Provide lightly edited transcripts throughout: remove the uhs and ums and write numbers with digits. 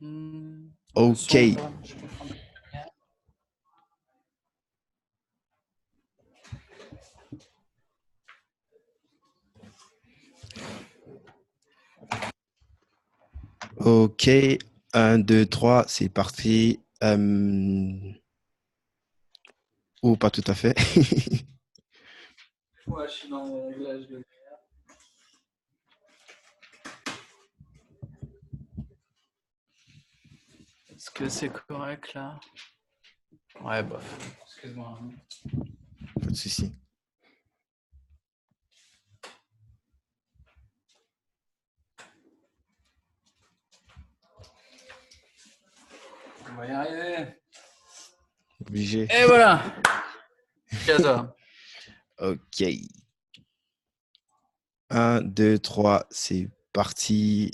Le Ok, son ou pas? Je comprends pas. ok. Un, 2, 3, c'est parti. Ou pas tout à fait. Ouais, je suis dans les réglages. Est-ce que c'est correct là? Ouais, bof. Excuse-moi. Pas de souci. On va y arriver. Obligé. Et voilà. Et à toi. Ok. Un, 2, 3, c'est parti.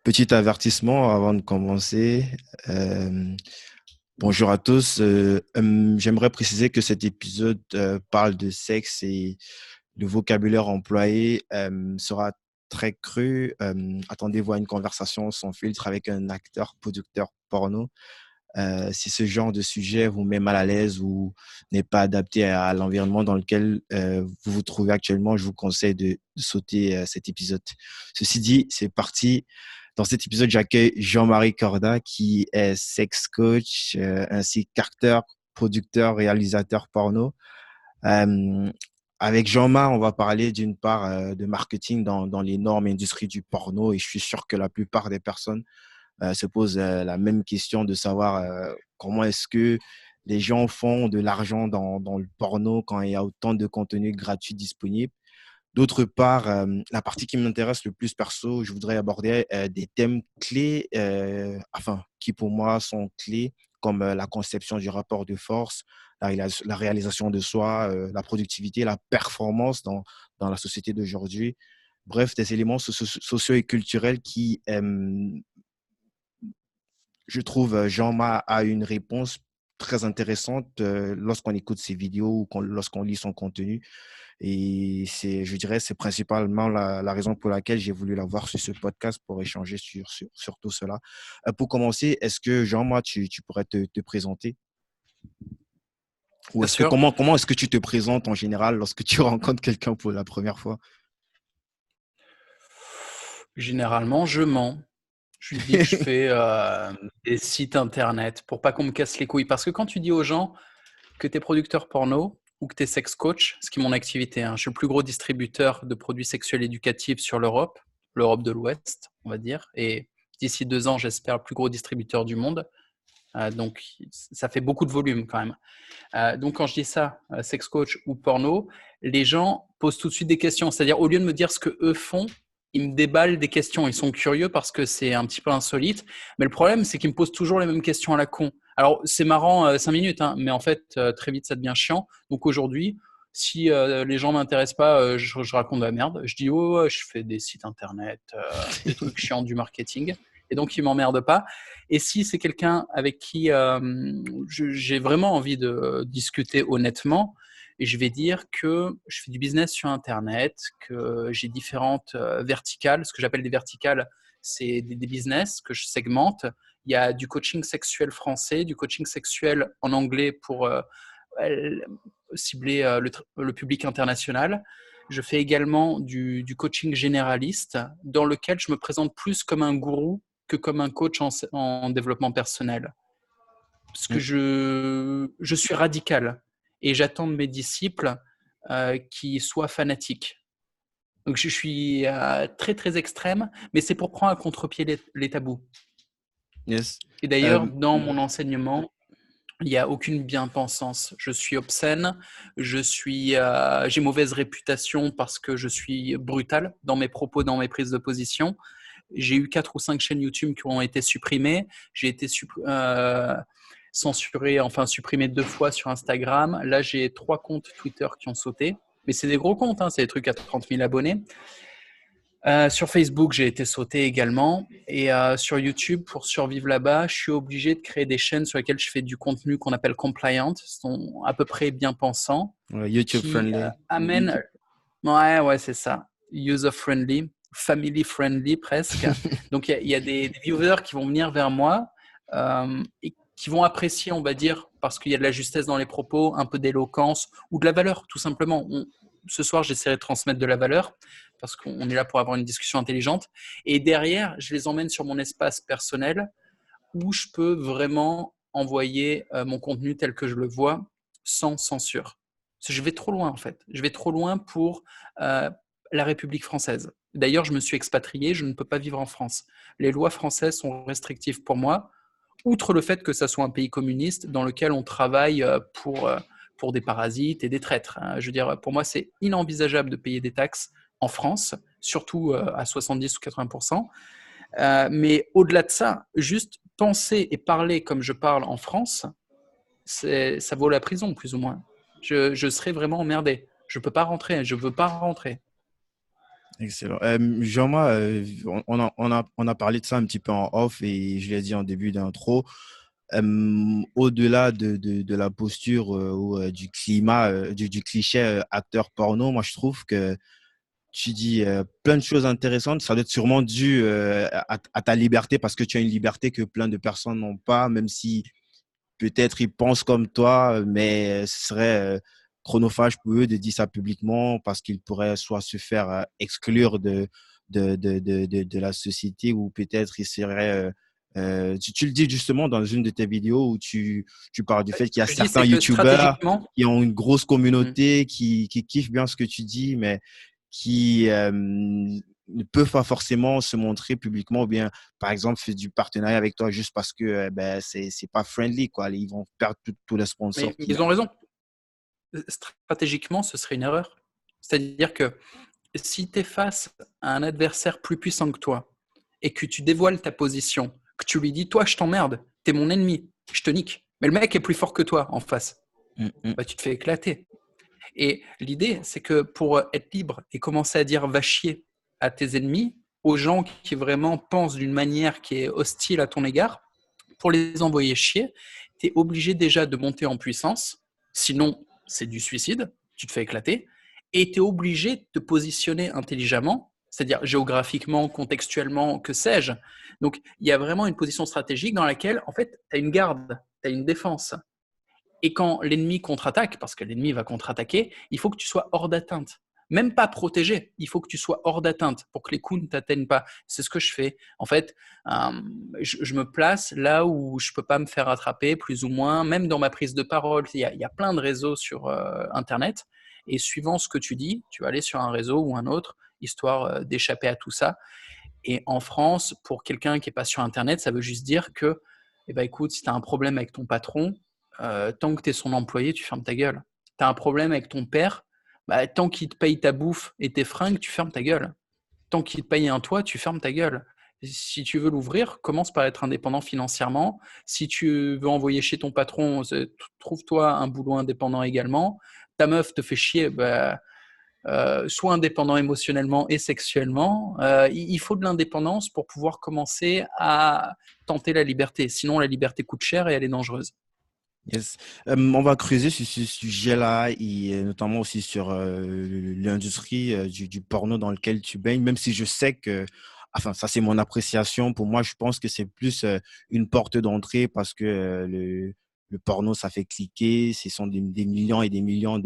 Petit avertissement avant de commencer. Euh, Bonjour à tous. J'aimerais préciser que cet épisode parle de sexe et le vocabulaire employé sera très cru. Attendez-vous à une conversation sans filtre avec un acteur, producteur porno. Si ce genre de sujet vous met mal à l'aise ou n'est pas adapté à l'environnement dans lequel vous vous trouvez actuellement, je vous conseille de sauter cet épisode. Ceci dit, c'est parti. Dans cet épisode, j'accueille Jean-Marie Corda, qui est sex coach, ainsi qu'acteur, producteur, réalisateur porno. Euh, Avec Jean-Marc, on va parler d'une part de marketing dans l'énorme industrie du porno et je suis sûr que la plupart des personnes se posent la même question de savoir comment est-ce que les gens font de l'argent dans le porno quand il y a autant de contenu gratuit disponible. D'autre part, la partie qui m'intéresse le plus perso, je voudrais aborder des thèmes clés, enfin, qui pour moi sont clés, comme la conception du rapport de force, la réalisation de soi, la productivité, la performance dans la société d'aujourd'hui. Bref, des éléments sociaux et culturels qui, je trouve, Jean-Ma a une réponse très intéressante lorsqu'on écoute ses vidéos ou lorsqu'on lit son contenu. Et je dirais, c'est principalement la raison pour laquelle j'ai voulu l'avoir sur ce podcast pour échanger sur tout cela. Pour commencer, est-ce que Jean-Ma, tu pourrais te présenter? Ou Bien est-ce que sûr. comment est-ce que tu te présentes en général lorsque tu rencontres quelqu'un pour la première fois? Généralement, je mens. Je lui dis que je fais des sites internet pour pas qu'on me casse les couilles. Parce que quand tu dis aux gens que tu es producteur porno ou que tu es sex coach, ce qui est mon activité, hein, je suis le plus gros distributeur de produits sexuels éducatifs sur l'Europe de l'Ouest, on va dire. Et d'ici 2 ans, j'espère le plus gros distributeur du monde. Donc, ça fait beaucoup de volume quand même. Donc, quand je dis ça, sex coach ou porno, les gens posent tout de suite des questions. C'est-à-dire, au lieu de me dire ce que eux font, ils me déballent des questions. Ils sont curieux parce que c'est un petit peu insolite. Mais le problème, c'est qu'ils me posent toujours les mêmes questions à la con. Alors, c'est marrant 5 minutes, hein, mais en fait, très vite, ça devient chiant. Donc, aujourd'hui, si les gens m'intéressent pas, je raconte de la merde. Je dis, oh, je fais des sites internet, des trucs chiants du marketing. Et donc, ils m'emmerdent pas. Et si c'est quelqu'un avec qui j'ai vraiment envie de discuter honnêtement, et je vais dire que je fais du business sur Internet, que j'ai différentes verticales. Ce que j'appelle des verticales, c'est des business que je segmente. Il y a du coaching sexuel français, du coaching sexuel en anglais pour cibler le public international. Je fais également du coaching généraliste dans lequel je me présente plus comme un gourou que comme un coach en développement personnel. Parce que je suis radical et j'attends de mes disciples qui soient fanatiques. Donc je suis très très extrême, mais c'est pour prendre à contre-pied les tabous. Yes. Et d'ailleurs, dans mon enseignement, il n'y a aucune bien-pensance. Je suis obscène, j'ai mauvaise réputation parce que je suis brutal dans mes propos, dans mes prises de position. J'ai eu 4 ou 5 chaînes YouTube qui ont été supprimées. J'ai été censuré, enfin supprimé 2 fois sur Instagram. Là, j'ai 3 comptes Twitter qui ont sauté. Mais c'est des gros comptes, hein, c'est des trucs à 30 000 abonnés. Sur Facebook, j'ai été sauté également. Et sur YouTube, pour survivre là-bas, je suis obligé de créer des chaînes sur lesquelles je fais du contenu qu'on appelle compliant, sont à peu près bien pensants, YouTube qui friendly. amènent. Ouais, c'est ça. User friendly. family friendly presque. Donc, il y a des viewers qui vont venir vers moi et qui vont apprécier, on va dire, parce qu'il y a de la justesse dans les propos, un peu d'éloquence ou de la valeur, tout simplement. Ce soir, j'essaierai de transmettre de la valeur parce qu'on est là pour avoir une discussion intelligente. Et derrière, je les emmène sur mon espace personnel où je peux vraiment envoyer mon contenu tel que je le vois sans censure. Parce que je vais trop loin, en fait. Je vais trop loin pour la République française. D'ailleurs, je me suis expatrié, je ne peux pas vivre en France. Les lois françaises sont restrictives pour moi, outre le fait que ça soit un pays communiste dans lequel on travaille pour des parasites et des traîtres. Je veux dire, pour moi, c'est inenvisageable de payer des taxes en France, surtout à 70 ou 80%. Mais au-delà de ça, juste penser et parler comme je parle en France, ça vaut la prison, plus ou moins. Je serais vraiment emmerdé. Je ne peux pas rentrer, je ne veux pas rentrer. Excellent. Jean-Marc, on a parlé de ça un petit peu en off et je l'ai dit en début d'intro. Au-delà de la posture ou du climat, du cliché acteur porno, moi je trouve que tu dis plein de choses intéressantes. Ça doit être sûrement dû à ta liberté parce que tu as une liberté que plein de personnes n'ont pas, même si peut-être ils pensent comme toi, mais ce serait chronophage pour eux de dire ça publiquement parce qu'ils pourraient soit se faire exclure de la société ou peut-être ils seraient… tu le dis justement dans une de tes vidéos où tu parles du fait qu'il y Ce a que je dis, certains c'est que YouTubeurs stratégiquement, qui ont une grosse communauté, qui kiffent bien ce que tu dis, mais qui ne peuvent pas forcément se montrer publiquement ou bien, par exemple, faire du partenariat avec toi juste parce que ben, c'est pas friendly, quoi. Ils vont perdre tous les sponsors mais qu'ils ils ont ont. raison. Stratégiquement, ce serait une erreur. C'est-à-dire que si tu es face à un adversaire plus puissant que toi et que tu dévoiles ta position, que tu lui dis, toi, je t'emmerde, t'es mon ennemi, je te nique, mais le mec est plus fort que toi en face, Mm, mm. bah, tu te fais éclater. Et l'idée, c'est que pour être libre et commencer à dire va chier à tes ennemis, aux gens qui vraiment pensent d'une manière qui est hostile à ton égard, pour les envoyer chier, tu es obligé déjà de monter en puissance, sinon c'est du suicide, tu te fais éclater, et tu es obligé de te positionner intelligemment, c'est-à-dire géographiquement, contextuellement, que sais-je. Donc il y a vraiment une position stratégique dans laquelle, en fait, tu as une garde, tu as une défense. Et quand l'ennemi contre-attaque, parce que l'ennemi va contre-attaquer, il faut que tu sois hors d'atteinte. Même pas protégé, il faut que tu sois hors d'atteinte pour que les coups ne t'atteignent pas. C'est ce que je fais. En fait, je me place là où je ne peux pas me faire attraper, plus ou moins, même dans ma prise de parole. Il y a plein de réseaux sur Internet, et suivant ce que tu dis, tu vas aller sur un réseau ou un autre, histoire d'échapper à tout ça. Et en France, pour quelqu'un qui n'est pas sur Internet, ça veut juste dire que, eh ben, écoute, si tu as un problème avec ton patron, tant que tu es son employé, tu fermes ta gueule. Tu as un problème avec ton père, bah, tant qu'il te paye ta bouffe et tes fringues, tu fermes ta gueule. Tant qu'il te paye un toit, tu fermes ta gueule. Si tu veux l'ouvrir, commence par être indépendant financièrement. Si tu veux envoyer chez ton patron, trouve-toi un boulot indépendant également. Ta meuf te fait chier, bah, soit indépendant émotionnellement et sexuellement. Il faut de l'indépendance pour pouvoir commencer à tenter la liberté. Sinon, la liberté coûte cher et elle est dangereuse. Yes. On va creuser sur ce sujet-là et notamment aussi sur l'industrie du porno dans lequel tu baignes, même si je sais que, enfin, ça c'est mon appréciation. Pour moi, je pense que c'est plus une porte d'entrée parce que le porno, ça fait cliquer. Ce sont des millions et des millions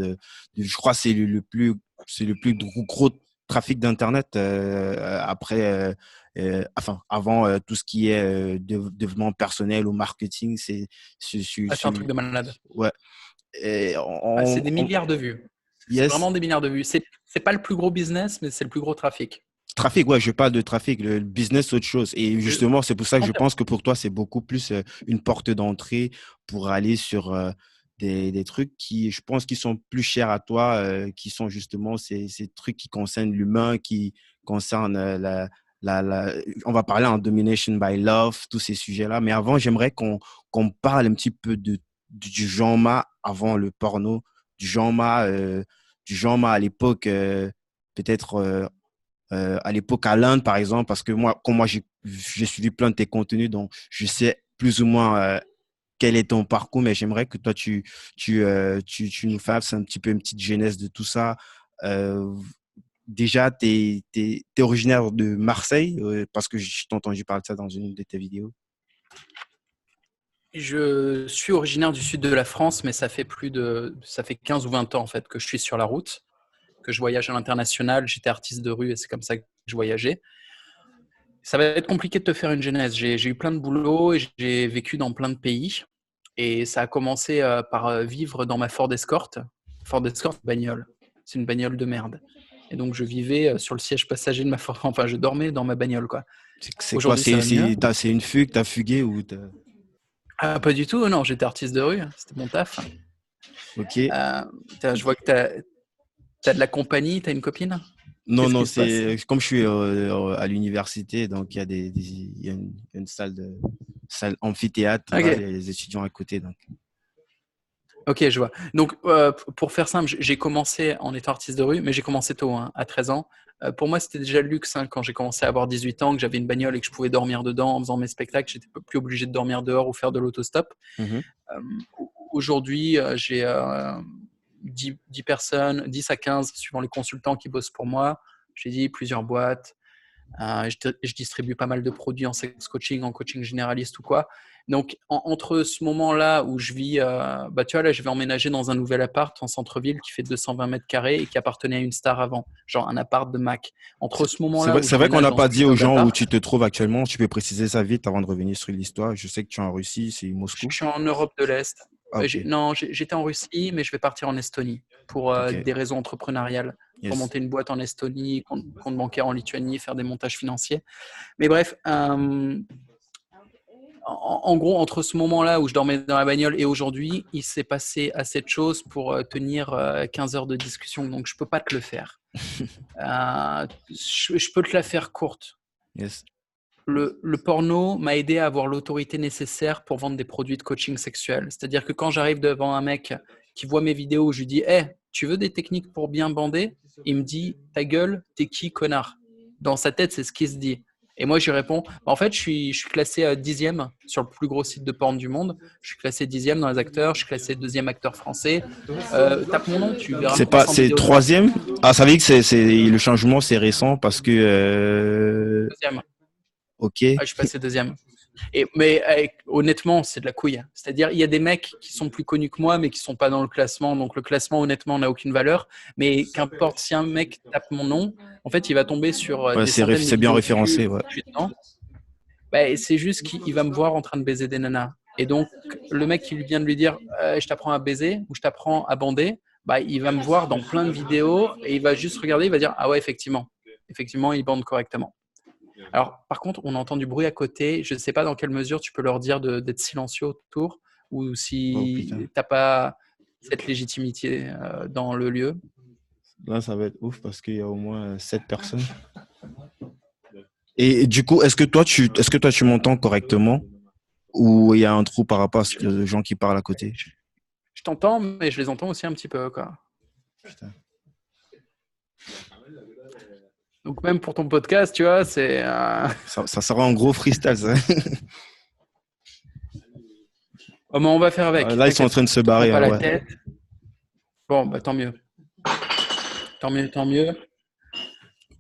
je crois que c'est le plus gros trafic d'Internet après enfin, avant tout ce qui est développement personnel ou marketing, Ah, c'est un truc de malade. ouais. Et Ah, c'est des milliards de vues. C'est yes, vraiment des milliards de vues. C'est pas le plus gros business, mais c'est le plus gros trafic. trafic, ouais, je parle de trafic, le business, c'est autre chose. Et Je justement, c'est pour ça que je confirme. pense que pour toi, c'est beaucoup plus une porte d'entrée pour aller sur des trucs qui, je pense, qui sont plus chers à toi, qui sont justement ces trucs qui concernent l'humain, qui concernent on va parler en domination by love, tous ces sujets-là. Mais avant, j'aimerais qu'on parle un petit peu du genre avant le porno, du genre à l'époque, peut-être à l'époque à l'Inde, par exemple, parce que moi, comme moi, j'ai suivi plein de tes contenus, donc je sais plus ou moins quel est ton parcours, mais j'aimerais que toi, tu nous fasses un petit peu une petite genèse de tout ça. Euh, déjà, t'es originaire de Marseille, parce que je t'ai entendu parler de ça dans une de tes vidéos. Je suis originaire du sud de la France, mais ça fait 15 ou 20 ans en fait que je suis sur la route, que je voyage à l'international. J'étais artiste de rue et c'est comme ça que je voyageais. Ça va être compliqué de te faire une genèse. J'ai eu plein de boulot et j'ai vécu dans plein de pays. Et ça a commencé par vivre dans ma Ford Escort. Ford Escort, bagnole. C'est une bagnole de merde. Et donc, je vivais sur le siège passager de ma Ford. Enfin, je dormais dans ma bagnole, quoi. C'est quoi? Aujourd'hui, ça va mieux. C'est une fugue, t'as fugué ou Ah, pas du tout, non. J'étais artiste de rue. C'était mon taf. Ok. Je vois que t'as de la compagnie. T'as une copine? Non, Qu'est-ce non, qui se passe? c'est comme je suis à l'université, donc il y a il y a une salle amphithéâtre, là, il y a Ok. les étudiants à côté. Donc. Ok, je vois. Donc, pour faire simple, j'ai commencé en étant artiste de rue, mais j'ai commencé tôt, hein, à 13 ans. Pour moi, c'était déjà le luxe, hein, quand j'ai commencé à avoir 18 ans, que j'avais une bagnole et que je pouvais dormir dedans en faisant mes spectacles. J'étais plus obligé de dormir dehors ou faire de l'autostop. Mhm. Euh, Aujourd'hui, j'ai 10 personnes, 10 à 15, suivant les consultants qui bossent pour moi. J'ai dit plusieurs boîtes. Je distribue pas mal de produits en sex coaching, en coaching généraliste ou quoi. Donc, entre ce moment-là où je vis, tu vois, là, je vais emménager dans un nouvel appart en centre-ville qui fait 220 mètres carrés et qui appartenait à une star avant, genre un appart de Mac. Entre ce moment-là où C'est vrai qu'on j'emménage n'a dans ce pas dit putain aux gens où d'appart, tu te trouves actuellement. Tu peux préciser ça vite avant de revenir sur l'histoire. Je sais que tu es en Russie, c'est je Moscou. suis en Europe de l'Est. Ah, ok, Non, j'étais en Russie, mais je vais partir en Estonie pour ok, des raisons entrepreneuriales, pour yes. monter une boîte en Estonie, compte bancaire en Lituanie, faire des montages financiers. Mais bref, en gros, entre ce moment-là où je dormais dans la bagnole et aujourd'hui, il s'est passé assez de choses pour tenir 15 heures de discussion. Donc, je ne peux pas te le faire. Je peux te la faire courte. Yes. Le porno m'a aidé à avoir l'autorité nécessaire pour vendre des produits de coaching sexuel. C'est-à-dire que quand j'arrive devant un mec qui voit mes vidéos, je lui dis hey, tu veux des techniques pour bien bander? Il me dit ta gueule, t'es qui, connard? Dans sa tête, c'est ce qui se dit. Et moi, je lui réponds en fait, je suis classé 10e sur le plus gros site de porn du monde. Je suis classé 10e dans les acteurs. Je suis classé deuxième acteur français. Tape mon nom, tu verras C'est pas, 300 c'est vidéos de moi. troisième? Ah, ça veut dire que le changement, c'est récent parce que, Deuxième. ok. Ah, je suis passé deuxième. Mais honnêtement, c'est de la couille. C'est-à-dire, il y a des mecs qui sont plus connus que moi, mais qui sont pas dans le classement. Donc, le classement, honnêtement, n'a aucune valeur. Mais qu'importe, si un mec tape mon nom, en fait, il va tomber sur Ouais, des centaines de c'est bien vidéos de cul référencé, ouais. où je suis dedans. Bah, c'est juste qu'il va me voir en train de baiser des nanas. Et donc, le mec qui lui vient de lui dire je t'apprends à baiser ou je t'apprends à bander, bah, il va me voir dans plein de vidéos et il va juste regarder, il va dire ah ouais, effectivement, il bande correctement. Alors, par contre, on entend du bruit à côté. Je ne sais pas dans quelle mesure tu peux leur dire d'être silencieux autour ou Oh si putain. tu n'as pas cette légitimité dans le lieu. Là, ça va être ouf parce qu'il y a au moins 7 personnes. Et du coup, est-ce que toi, tu m'entends correctement ou il y a un trou par rapport aux gens qui parlent à côté? Je t'entends, mais je les entends aussi un petit peu, quoi. Putain. Donc, même pour ton podcast, tu vois, c'est. Ça sera un gros freestyle, ça. Oh, mais on va faire avec. Là, ils sont en T'inquiète, train de se te prends barrer, pas hein, la ouais. tête. Bon, bah tant mieux. Tant mieux, tant mieux.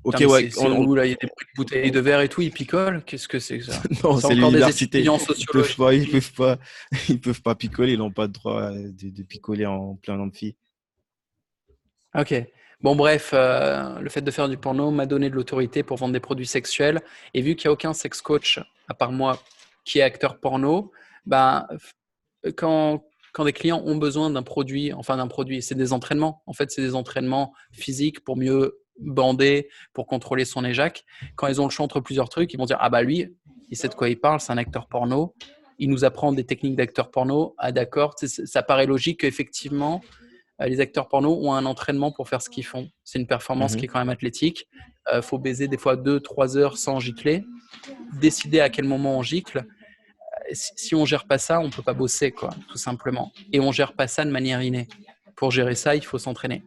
Ok, Putain, mais ouais. c'est où là? Il y a des bruits de bouteilles de verre et tout, ils picolent. Qu'est-ce que c'est que ça? Non, C'est c'est encore des l'université. étudiants en Ils peuvent sociologie. pas, ils peuvent pas picoler. Ils n'ont pas le droit de picoler en plein amphi. Ok. Bon, bref, le fait de faire du porno m'a donné de l'autorité pour vendre des produits sexuels. Et vu qu'il n'y a aucun sex coach, à part moi, qui est acteur porno, ben, quand des clients ont besoin d'un produit, c'est des entraînements. En fait, c'est des entraînements physiques pour mieux bander, pour contrôler son éjac. Quand ils ont le choix entre plusieurs trucs, ils vont dire ah bah lui, il sait de quoi il parle, c'est un acteur porno. Il nous apprend des techniques d'acteur porno. Ah d'accord, ça paraît logique qu'effectivement, les acteurs porno ont un entraînement pour faire ce qu'ils font. C'est une performance qui est Mhm. quand même athlétique. Faut baiser des fois 2-3 heures sans gicler. Décider à quel moment on gicle. Si on gère pas ça, on peut pas bosser, quoi, tout simplement. Et on gère pas ça de manière innée. Pour gérer ça, il faut s'entraîner.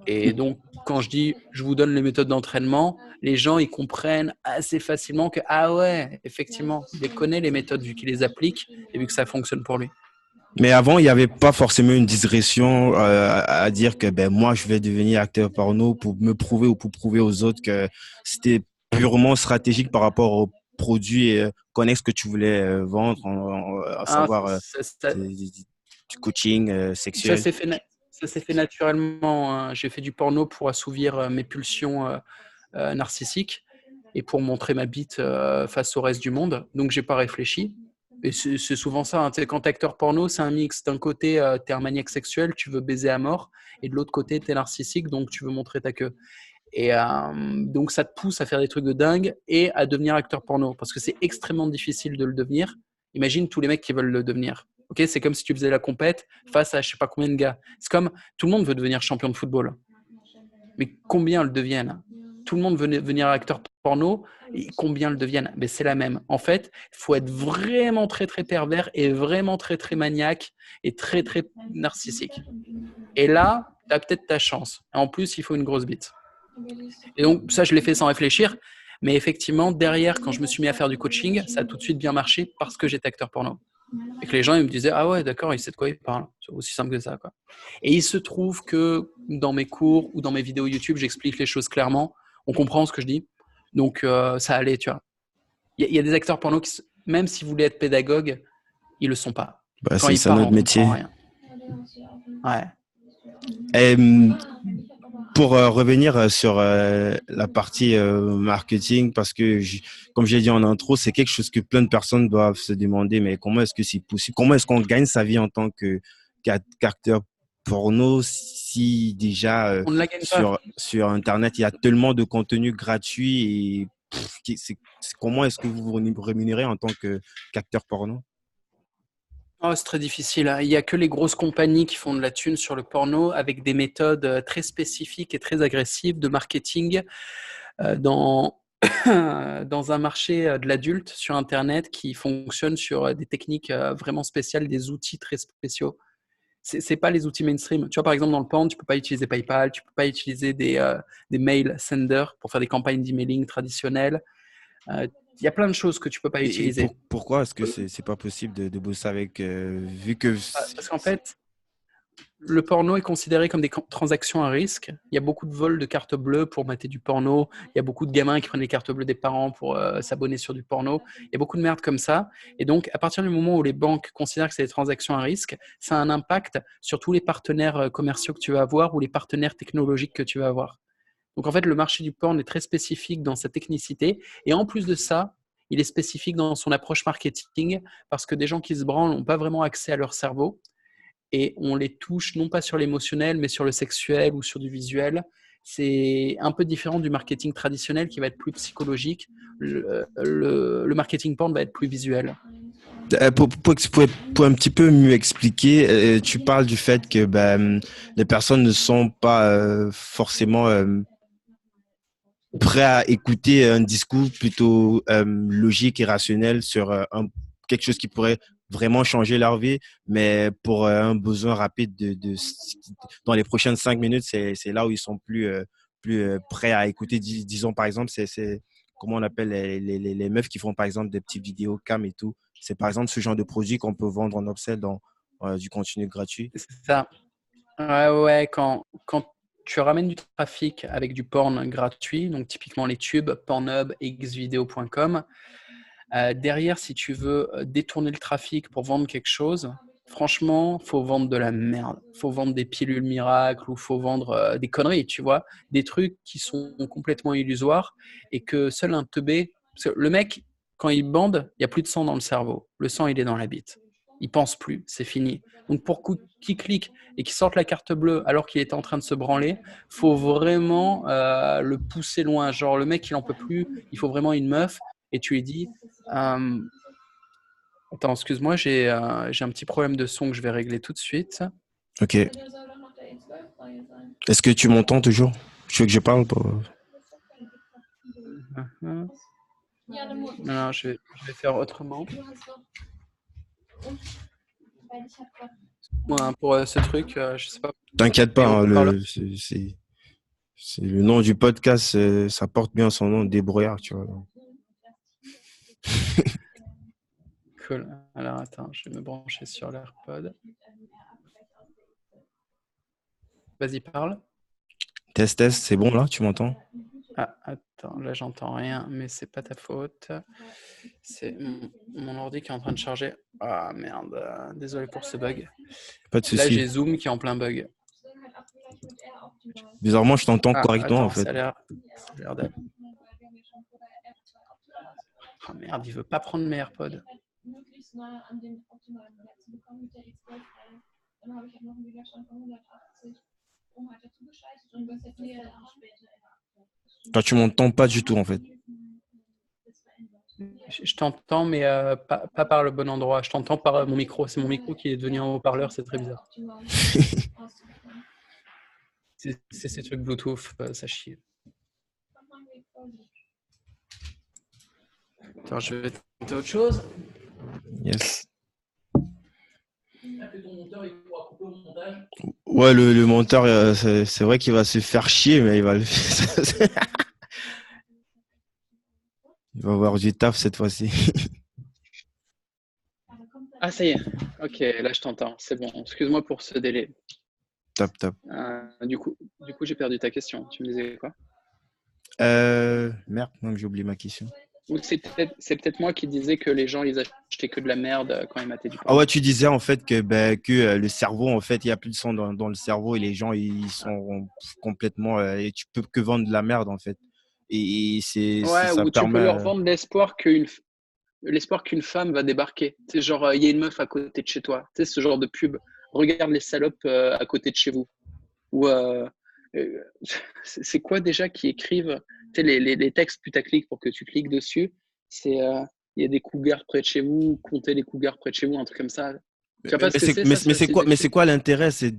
Et donc, quand je dis je vous donne les méthodes d'entraînement, les gens ils comprennent assez facilement que ah ouais, effectivement, il les connaît les méthodes vu qu'il les applique et vu que ça fonctionne pour lui. Mais avant, il n'y avait pas forcément une digression à dire que ben moi, je vais devenir acteur porno pour me prouver ou pour prouver aux autres que c'était purement stratégique par rapport au produit et connaître ce que tu voulais vendre, à Ah, savoir du coaching ça sexuel. s'est fait, ça s'est fait naturellement, hein. J'ai fait du porno pour assouvir mes pulsions narcissiques et pour montrer ma bite face au reste du monde. Donc, j'ai pas réfléchi. Et c'est souvent ça, hein. Tu sais, quand t'es acteur porno, c'est un mix. D'un côté, t'es un maniaque sexuel, tu veux baiser à mort. Et de l'autre côté, t'es narcissique, donc tu veux montrer ta queue. Et donc, ça te pousse à faire des trucs de dingue et à devenir acteur porno. Parce que c'est extrêmement difficile de le devenir. Imagine tous les mecs qui veulent le devenir. Ok, c'est comme si tu faisais la compète face à je sais pas combien de gars. C'est comme tout le monde veut devenir champion de football. Mais combien le deviennent? Tout le monde veut devenir acteur porno. Et combien le deviennent? Ben, c'est la même. En fait, il faut être vraiment très très pervers et vraiment très très maniaque et très très narcissique. Et là, tu as peut-être ta chance. En plus, il faut une grosse bite. Et donc, ça, je l'ai fait sans réfléchir. Mais effectivement, derrière, quand je me suis mis à faire du coaching, ça a tout de suite bien marché parce que j'étais acteur porno. Et que les gens, ils me disaient, ah ouais, d'accord, il sait de quoi il parle. C'est aussi simple que ça, quoi. Et il se trouve que dans mes cours ou dans mes vidéos YouTube, j'explique les choses clairement. On comprend ce que je dis. Donc, ça allait, tu vois. Il y a des acteurs porno qui, même s'ils voulaient être pédagogues, ils le sont pas. Bah, Quand ils c'est parlent, notre on comprend métier. rien. Ouais. Et, pour revenir sur la partie marketing, parce que comme j'ai dit en intro, c'est quelque chose que plein de personnes doivent se demander, mais comment est-ce que c'est possible? Comment est-ce qu'on gagne sa vie en tant qu'acteur porno si déjà On ne la gagne pas. sur Internet, il y a tellement de contenu gratuit et comment est-ce que vous vous rémunérez en tant qu'acteur porno? Oh, c'est très difficile, hein. Il n'y a que les grosses compagnies qui font de la thune sur le porno avec des méthodes très spécifiques et très agressives de marketing dans, dans un marché de l'adulte sur Internet qui fonctionne sur des techniques vraiment spéciales, des outils très spéciaux. C'est pas les outils mainstream. Tu vois, par exemple, dans le porn, tu peux pas utiliser PayPal, tu peux pas utiliser des mail senders pour faire des campagnes d'emailing traditionnelles. Il y a plein de choses que tu peux pas utiliser. Pourquoi est-ce que c'est pas possible de bosser avec, vu que Parce qu'en fait, le porno est considéré comme des transactions à risque. Il y a beaucoup de vols de cartes bleues pour mater du porno. Il y a beaucoup de gamins qui prennent les cartes bleues des parents pour s'abonner sur du porno. Il y a beaucoup de merde comme ça. Et donc, à partir du moment où les banques considèrent que c'est des transactions à risque, ça a un impact sur tous les partenaires commerciaux que tu vas avoir ou les partenaires technologiques que tu vas avoir. Donc, en fait, le marché du porn est très spécifique dans sa technicité. Et en plus de ça, il est spécifique dans son approche marketing parce que des gens qui se branlent n'ont pas vraiment accès à leur cerveau et on les touche non pas sur l'émotionnel, mais sur le sexuel ou sur du visuel. C'est un peu différent du marketing traditionnel qui va être plus psychologique. Le marketing porn va être plus visuel. Pour un petit peu mieux expliquer, tu parles du fait que ben, les personnes ne sont pas forcément prêtes à écouter un discours plutôt logique et rationnel sur quelque chose qui pourrait vraiment changer leur vie, mais pour un besoin rapide dans les prochaines 5 minutes, c'est là où ils sont plus prêts à écouter. Disons par exemple, c'est comment on appelle les meufs qui font par exemple des petites vidéos cam et tout. C'est par exemple ce genre de produit qu'on peut vendre en upsell dans du contenu gratuit. C'est ça. Ouais, ouais, quand tu ramènes du trafic avec du porn gratuit, donc typiquement les tubes, Pornhub, xvideo.com, derrière, si tu veux détourner le trafic pour vendre quelque chose, franchement, faut vendre de la merde. Faut vendre des pilules miracles ou faut vendre des conneries, tu vois, des trucs qui sont complètement illusoires et que seul un teubé. Parce que le mec, quand il bande, il n'y a plus de sang dans le cerveau. Le sang, il est dans la bite. Il pense plus, c'est fini. Donc pour qu'il clique et qu'il sorte la carte bleue alors qu'il était en train de se branler, faut vraiment le pousser loin. Genre le mec, il en peut plus. Il faut vraiment une meuf et tu lui dis attends, excuse-moi, j'ai un petit problème de son que je vais régler tout de suite. Ok. Est-ce que tu m'entends toujours? Tu veux que je parle pour... Non, non, je vais faire autrement. Moi, hein, pour ce truc, je sais pas. T'inquiète Mais pas, hein, haut-parleur. c'est le nom du podcast, ça porte bien son nom, débrouillard, tu vois. Cool. Alors, attends, je vais me brancher sur l'AirPod. Vas-y, parle. Test, c'est bon là, tu m'entends? Ah, attends, là, j'entends rien, mais c'est pas ta faute. C'est mon ordi qui est en train de charger. Ah, merde. Désolé pour ce bug. Pas de Là, souci. j'ai Zoom qui est en plein bug. Bizarrement, je t'entends Ah, correctement en attends, fait. ça a l'air d'être... Ah, merde, il veut pas prendre mes AirPods. Toi, tu m'entends pas du tout en fait. Je t'entends, mais pas par le bon endroit. Je t'entends par mon micro. C'est mon micro qui est devenu en haut-parleur, c'est très bizarre. C'est ces trucs Bluetooth, ça chie. Attends, je vais tenter autre chose. Yes. Ouais, le monteur, c'est vrai qu'il va se faire chier, mais il va le faire. Il va avoir du taf cette fois-ci. Ah, ça y est. Ok, là, je t'entends. C'est bon. Excuse-moi pour ce délai. Top. Du coup, j'ai perdu ta question. Tu me disais quoi? Merde, non, j'ai oublié ma question. Ou c'est peut-être moi qui disais que les gens, ils achetaient que de la merde quand ils mataient du porno. Ah ouais, tu disais en fait que le cerveau, en fait, il n'y a plus de sang dans le cerveau et les gens, ils sont complètement... et tu peux que vendre de la merde, en fait. Et Ouais, ça ou tu peux permet... leur vendre l'espoir qu'une femme va débarquer. C'est genre, il y a une meuf à côté de chez toi. Tu sais, ce genre de pub. Regarde les salopes à côté de chez vous. Ou c'est quoi déjà qui écrivent tu sais, les textes putaclic pour que tu cliques dessus. C'est il y a des cougars près de chez vous, comptez les cougars près de chez vous, un truc comme ça. Tu vois pas ce que c'est, ça, sur le site mais d'études? c'est quoi l'intérêt? C'est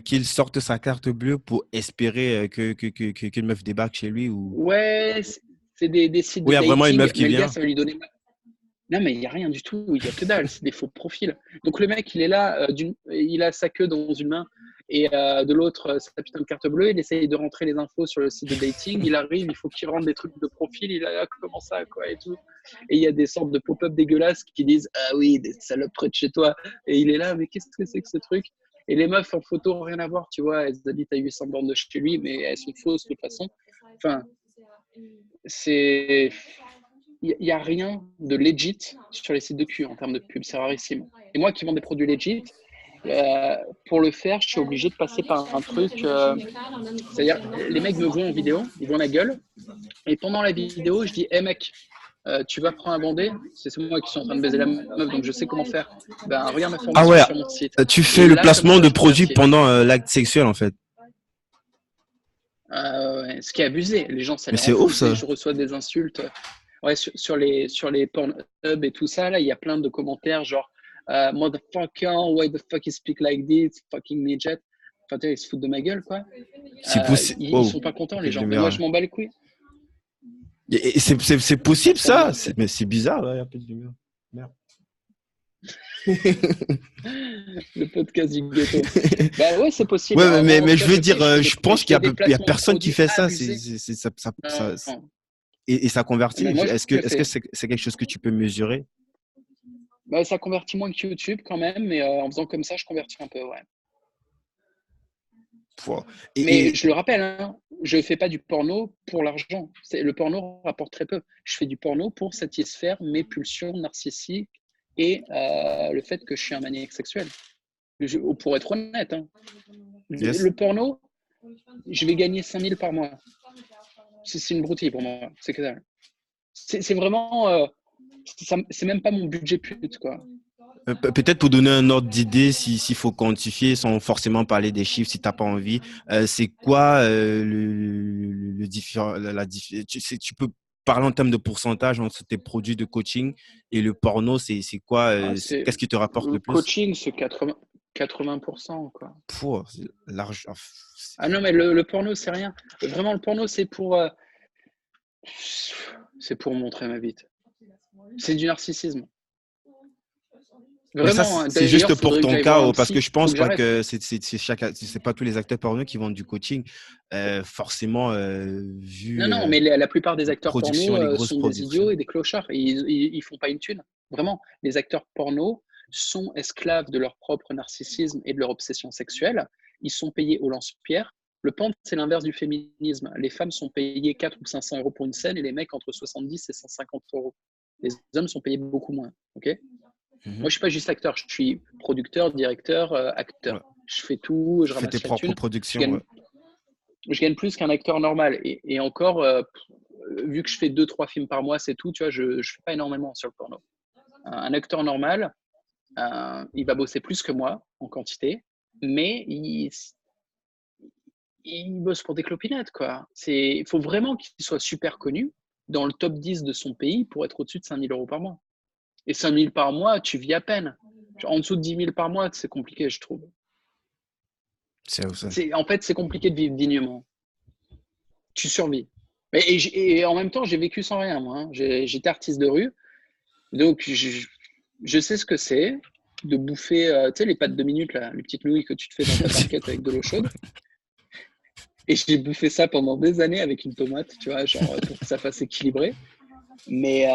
qu'il sorte sa carte bleue pour espérer qu'une meuf débarque chez lui ou... Ouais, c'est des sites Ou de il y a vraiment une dating, meuf qui mais le gars, vient? ça va lui donner. Non, mais il n'y a rien du tout, il n'y a que dalle, c'est des faux profils. Donc le mec, il est là, il a sa queue dans une main et de l'autre, sa putain de carte bleue, il essaye de rentrer les infos sur le site de dating, il arrive, il faut qu'il rentre des trucs de profil, il a comment ça, quoi, et tout. Et il y a des sortes de pop-up dégueulasses qui disent « Ah oui, des salopes près de chez toi ». Et il est là, mais qu'est-ce que c'est que ce truc? Et les meufs en photo, rien à voir, tu vois, elles habitent à 800 bornes de chez lui, mais elles sont fausses de toute façon. Enfin, c'est... Il n'y a rien de legit sur les sites de cul en termes de pub, c'est rarissime. Et moi qui vends des produits legit, pour le faire, je suis obligé de passer par un truc. C'est-à-dire, les mecs me voient en vidéo, ils voient ma gueule, et pendant la vidéo, je dis Hey mec, tu vas prendre un bandé, c'est moi qui suis en train de baiser la meuf, donc je sais comment faire. Ben, regarde ma Ah formation ouais, sur mon site. tu Et fais le là, comme placement ça, de je produits convertis. pendant l'acte sexuel, en fait. Ce qui est abusé, les gens, ça Mais les c'est rend ouf, fous. ça. Je reçois des insultes. Ouais, sur les Pornhub et tout ça, là, il y a plein de commentaires genre Motherfucker, why the fuck you speak like this, fucking midget. Enfin, tu sais, ils se foutent de ma gueule, quoi. C'est possible. Ils Oh, sont pas contents, un les peu de gens. Mais moi, lumière. je m'en bats les couilles. Et c'est possible, Attends, ça? Mais c'est bizarre, ouais, un peu de lumière. Merde. le podcast du ghetto. Bah ouais, c'est possible. Ouais, Moi, en mais tout je cas, veux je sais, dire, je fais des, je pense je fais des y a placements de personne qui produits fait ça. abusés. Non, non. Et ça convertit. Mais moi, je le Est-ce que fais. c'est quelque chose que tu peux mesurer? Bah, ça convertit moins que YouTube quand même, mais en faisant comme ça, je convertis un peu, ouais. Pouah. Mais je le rappelle, hein, je ne fais pas du porno pour l'argent. Le porno rapporte très peu. Je fais du porno pour satisfaire mes pulsions narcissiques et le fait que je suis un maniaque sexuel. Pour être honnête, hein, Yes. le porno, je vais gagner 5 000 par mois. C'est une broutille pour moi. C'est que ça. C'est vraiment. C'est même pas mon budget pute, quoi. Peut-être pour donner un ordre d'idée, s'il faut quantifier sans forcément parler des chiffres, si tu n'as pas envie, c'est quoi le différent, tu peux parler en termes de pourcentage entre tes produits de coaching et le porno, c'est quoi, Ah, qu'est-ce qui te rapporte le le plus? coaching, c'est 80%, quoi. Pouah, c'est large. Ah non, mais le porno, c'est rien. Vraiment, le porno, c'est pour montrer ma bite. C'est du narcissisme. Mais ça, Vraiment, hein. c'est D'ailleurs, juste pour faudrait que ton j'aille cas, voir un parce que psy. je Faut pense que pas j'arrête. que c'est pas tous les acteurs porno qui vendent du coaching. Forcément, vu Non, non, mais la plupart des acteurs production, porno les grosses sont des idiots productions. et des clochards. Ils font pas une thune. Vraiment, les acteurs porno sont esclaves de leur propre narcissisme et de leur obsession sexuelle. Ils sont payés au lance-pierre. Le pente, c'est l'inverse du féminisme. Les femmes sont payées 4 ou 500 euros pour une scène et les mecs entre 70 et 150 euros. Les hommes sont payés beaucoup moins. Okay, moi, je ne suis pas juste acteur, je suis producteur, directeur, acteur. Ouais. Je fais tout, je Tu fais tes ramasse la propres thune. productions. Ouais. Je gagne plus qu'un acteur normal. Et encore, vu que je fais 2-3 films par mois, c'est tout, tu vois, je ne fais pas énormément sur le porno. Un acteur normal, il va bosser plus que moi en quantité, mais il bosse pour des clopinettes, quoi. Il faut vraiment qu'il soit super connu dans le top 10 de son pays pour être au-dessus de 5 000 euros par mois. Et 5 000 par mois, tu vis à peine. En dessous de 10 000 par mois, c'est compliqué, je trouve. En fait, c'est compliqué de vivre dignement. Tu survis. Et en même temps, j'ai vécu sans rien, moi. J'étais artiste de rue. Donc, je sais ce que c'est de bouffer, tu sais, les pâtes de minutes, là, les petites nouilles que tu te fais dans ta barquette avec de l'eau chaude. Et j'ai bouffé ça pendant des années avec une tomate, tu vois, genre pour que ça fasse équilibré. Mais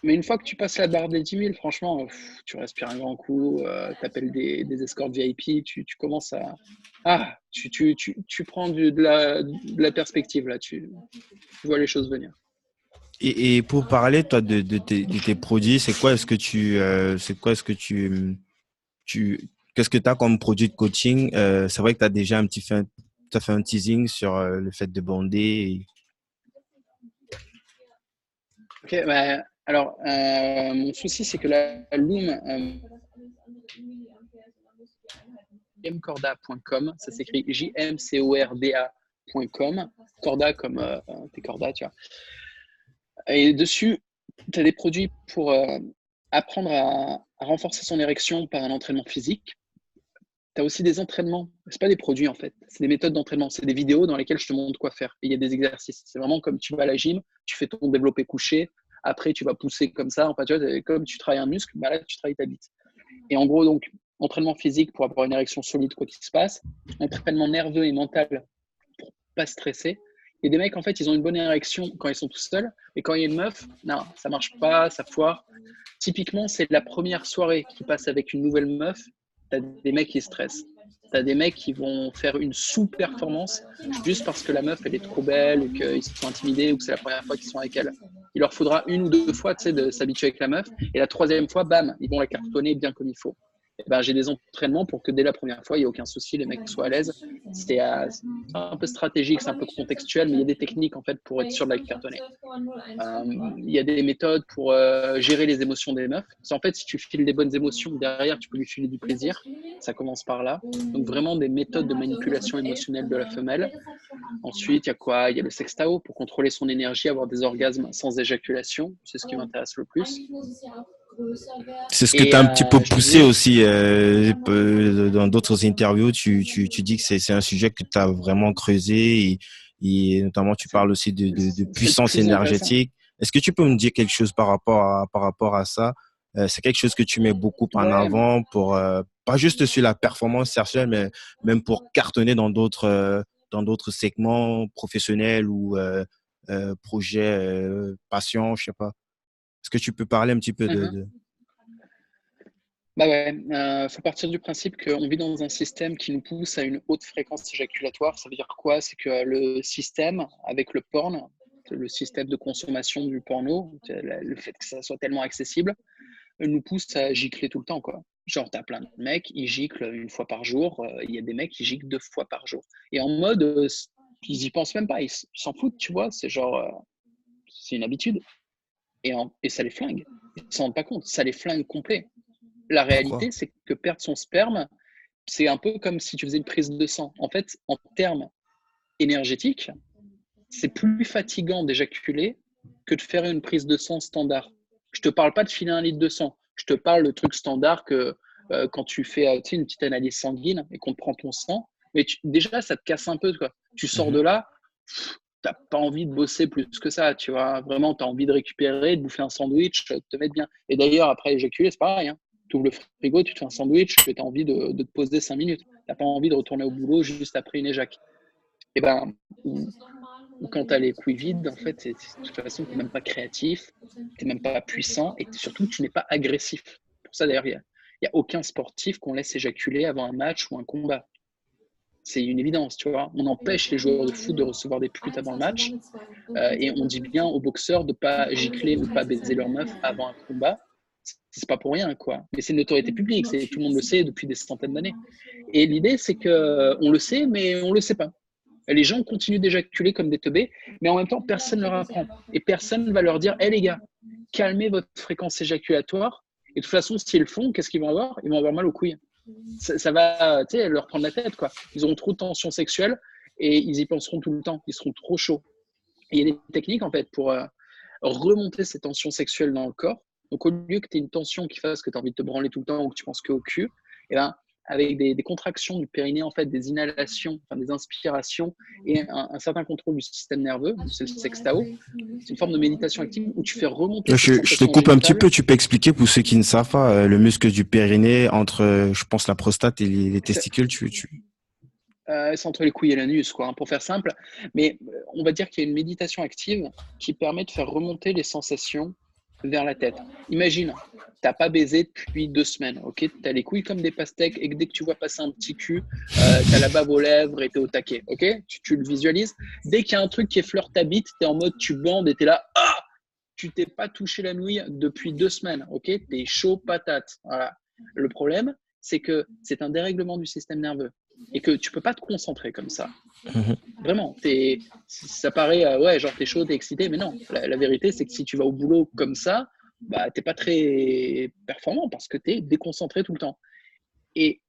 une fois que tu passes la barre des 10 000, franchement, tu respires un grand coup, tu appelles des escortes VIP, tu commences à. Ah, tu prends de la perspective, là, tu vois les choses venir. Et pour parler, toi, de tes produits, c'est quoi est-ce que qu'est-ce que tu as comme produit de coaching? C'est vrai que tu as déjà t'as fait un teasing sur le fait de bander. Ok, bah, alors, mon souci, c'est que la Loom, jmcorda.com, ça s'écrit jmcorda.com, Corda comme tes cordas, tu vois. Et dessus, tu as des produits pour apprendre à renforcer son érection par un entraînement physique. Tu as aussi des entraînements. Ce pas des produits, en fait. C'est des méthodes d'entraînement. C'est des vidéos dans lesquelles je te montre quoi faire. Et il y a des exercices. C'est vraiment comme tu vas à la gym, tu fais ton développé couché. Après, tu vas pousser comme ça. Enfin, tu vois, comme tu travailles un muscle, bah là, tu travailles ta bite. Et en gros, donc, entraînement physique pour avoir une érection solide, quoi qu'il se passe. Entraînement nerveux et mental pour pas stresser. Et des mecs, en fait, ils ont une bonne érection quand ils sont tout seuls. Et quand il y a une meuf, non, ça marche pas, ça foire. Typiquement, c'est la première soirée qui passe avec une nouvelle meuf. Tu as des mecs qui stressent. Tu as des mecs qui vont faire une sous-performance juste parce que la meuf, elle est trop belle, ou qu'ils sont intimidés, ou que c'est la première fois qu'ils sont avec elle. Il leur faudra une ou deux fois, tu sais, de s'habituer avec la meuf. Et la troisième fois, bam, ils vont la cartonner bien comme il faut. Et ben, j'ai des entraînements pour que dès la première fois, il n'y ait aucun souci, les mecs soient à l'aise. C'est un peu stratégique, c'est un peu contextuel, mais il y a des techniques en fait pour être sûr de la cartonner. Il y a des méthodes pour gérer les émotions des meufs. Parce en fait, si tu files des bonnes émotions, derrière, tu peux lui filer du plaisir. Ça commence par là. Donc, vraiment des méthodes de manipulation émotionnelle de la femelle. Ensuite, il y a quoi? Il y a le sextao pour contrôler son énergie, avoir des orgasmes sans éjaculation. C'est ce qui m'intéresse le plus. C'est ce que tu as un petit peu Je te poussé disais, aussi dans d'autres interviews. Tu dis que c'est un sujet que tu as vraiment creusé et notamment tu parles aussi de c'est le puissance plus intéressant. énergétique. Est-ce que tu peux me dire quelque chose par rapport à ça? C'est quelque chose que tu mets beaucoup en Ouais, avant pour pas juste sur la performance sexuelle, mais même pour cartonner dans d'autres segments professionnels ou projets passion, je sais pas. Est-ce que tu peux parler un petit peu uh-huh. Bah ouais, faut partir du principe qu'on vit dans un système qui nous pousse à une haute fréquence éjaculatoire. Ça veut dire quoi? C'est que le système, avec le porn, le système de consommation du porno, le fait que ça soit tellement accessible, nous pousse à gicler tout le temps, quoi. Genre, t'as plein de mecs, ils giclent une fois par jour. Il y a des mecs qui giclent 2 fois par jour. Et en mode, ils y pensent même pas, ils s'en foutent, tu vois. C'est genre, c'est une habitude. Et ça les flingue. Ils ne s'en rendent pas compte, ça les flingue complet. La Pourquoi? réalité, c'est que perdre son sperme, c'est un peu comme si tu faisais une prise de sang. En fait, en termes énergétiques, c'est plus fatigant d'éjaculer que de faire une prise de sang standard. Je ne te parle pas de filer 1 litre de sang. Je te parle de truc standard que quand tu fais une petite analyse sanguine et qu'on te prend ton sang, mais déjà, ça te casse un peu. Quoi. Tu sors de là, tu n'as pas envie de bosser plus que ça. Tu vois, vraiment, tu as envie de récupérer, de bouffer un sandwich, de te mettre bien. Et d'ailleurs, après éjaculer, c'est pareil. Hein. Tu ouvres le frigo, tu te fais un sandwich, tu as envie de te poser 5 minutes. Tu n'as pas envie de retourner au boulot juste après une éjac. Et ben, ou quand tu as les couilles vides, en fait, de toute façon, tu n'es même pas créatif, tu n'es même pas puissant et surtout, tu n'es pas agressif. Pour ça, d'ailleurs, il n'y a aucun sportif qu'on laisse éjaculer avant un match ou un combat. C'est une évidence, tu vois. On empêche les joueurs de foot de recevoir des putes avant le match et on dit bien aux boxeurs de ne pas gicler ou pas baiser leur meuf avant un combat. C'est pas pour rien, quoi. Mais c'est une autorité publique, tout le monde le sait depuis des centaines d'années. Et l'idée, c'est qu'on le sait, mais on le sait pas. Les gens continuent d'éjaculer comme des teubés, mais en même temps, personne ne leur apprend. Et personne ne va leur dire, hé les gars, calmez votre fréquence éjaculatoire. Et de toute façon, s'ils le font, qu'est-ce qu'ils vont avoir? Ils vont avoir mal aux couilles. Ça va leur prendre la tête, quoi. Ils auront trop de tension sexuelle et ils y penseront tout le temps. Ils seront trop chauds. Et il y a des techniques, en fait, pour remonter ces tensions sexuelles dans le corps. Donc, au lieu que tu aies une tension qui fasse que tu as envie de te branler tout le temps ou que tu penses qu'au cul, eh ben, avec des contractions du périnée, en fait, des inhalations, enfin, des inspirations et un certain contrôle du système nerveux, c'est le sextao. C'est une forme de méditation active où tu fais remonter Je te coupe un petit peu, tu peux expliquer pour ceux qui ne savent pas le muscle du périnée entre, je pense, la prostate et les testicules. C'est entre les couilles et l'anus, quoi, hein, pour faire simple. Mais on va dire qu'il y a une méditation active qui permet de faire remonter les sensations vers la tête. Imagine, tu n'as pas baisé depuis 2 semaines, ok? Tu as les couilles comme des pastèques et que dès que tu vois passer un petit cul, tu as la bave aux lèvres et tu es au taquet, ok? Tu le visualises. Dès qu'il y a un truc qui effleure ta bite, tu es en mode tu bandes et tu es là, ah! Tu t'es pas touché la nouille depuis 2 semaines, ok? Tu es chaud patate. Voilà. Le problème, c'est que c'est un dérèglement du système nerveux et que tu peux pas te concentrer comme ça. Vraiment, ça paraît, ouais, genre t'es chaud, t'es excité, mais non. La vérité, c'est que si tu vas au boulot comme ça, bah, t'es pas très performant parce que t'es déconcentré tout le temps. Et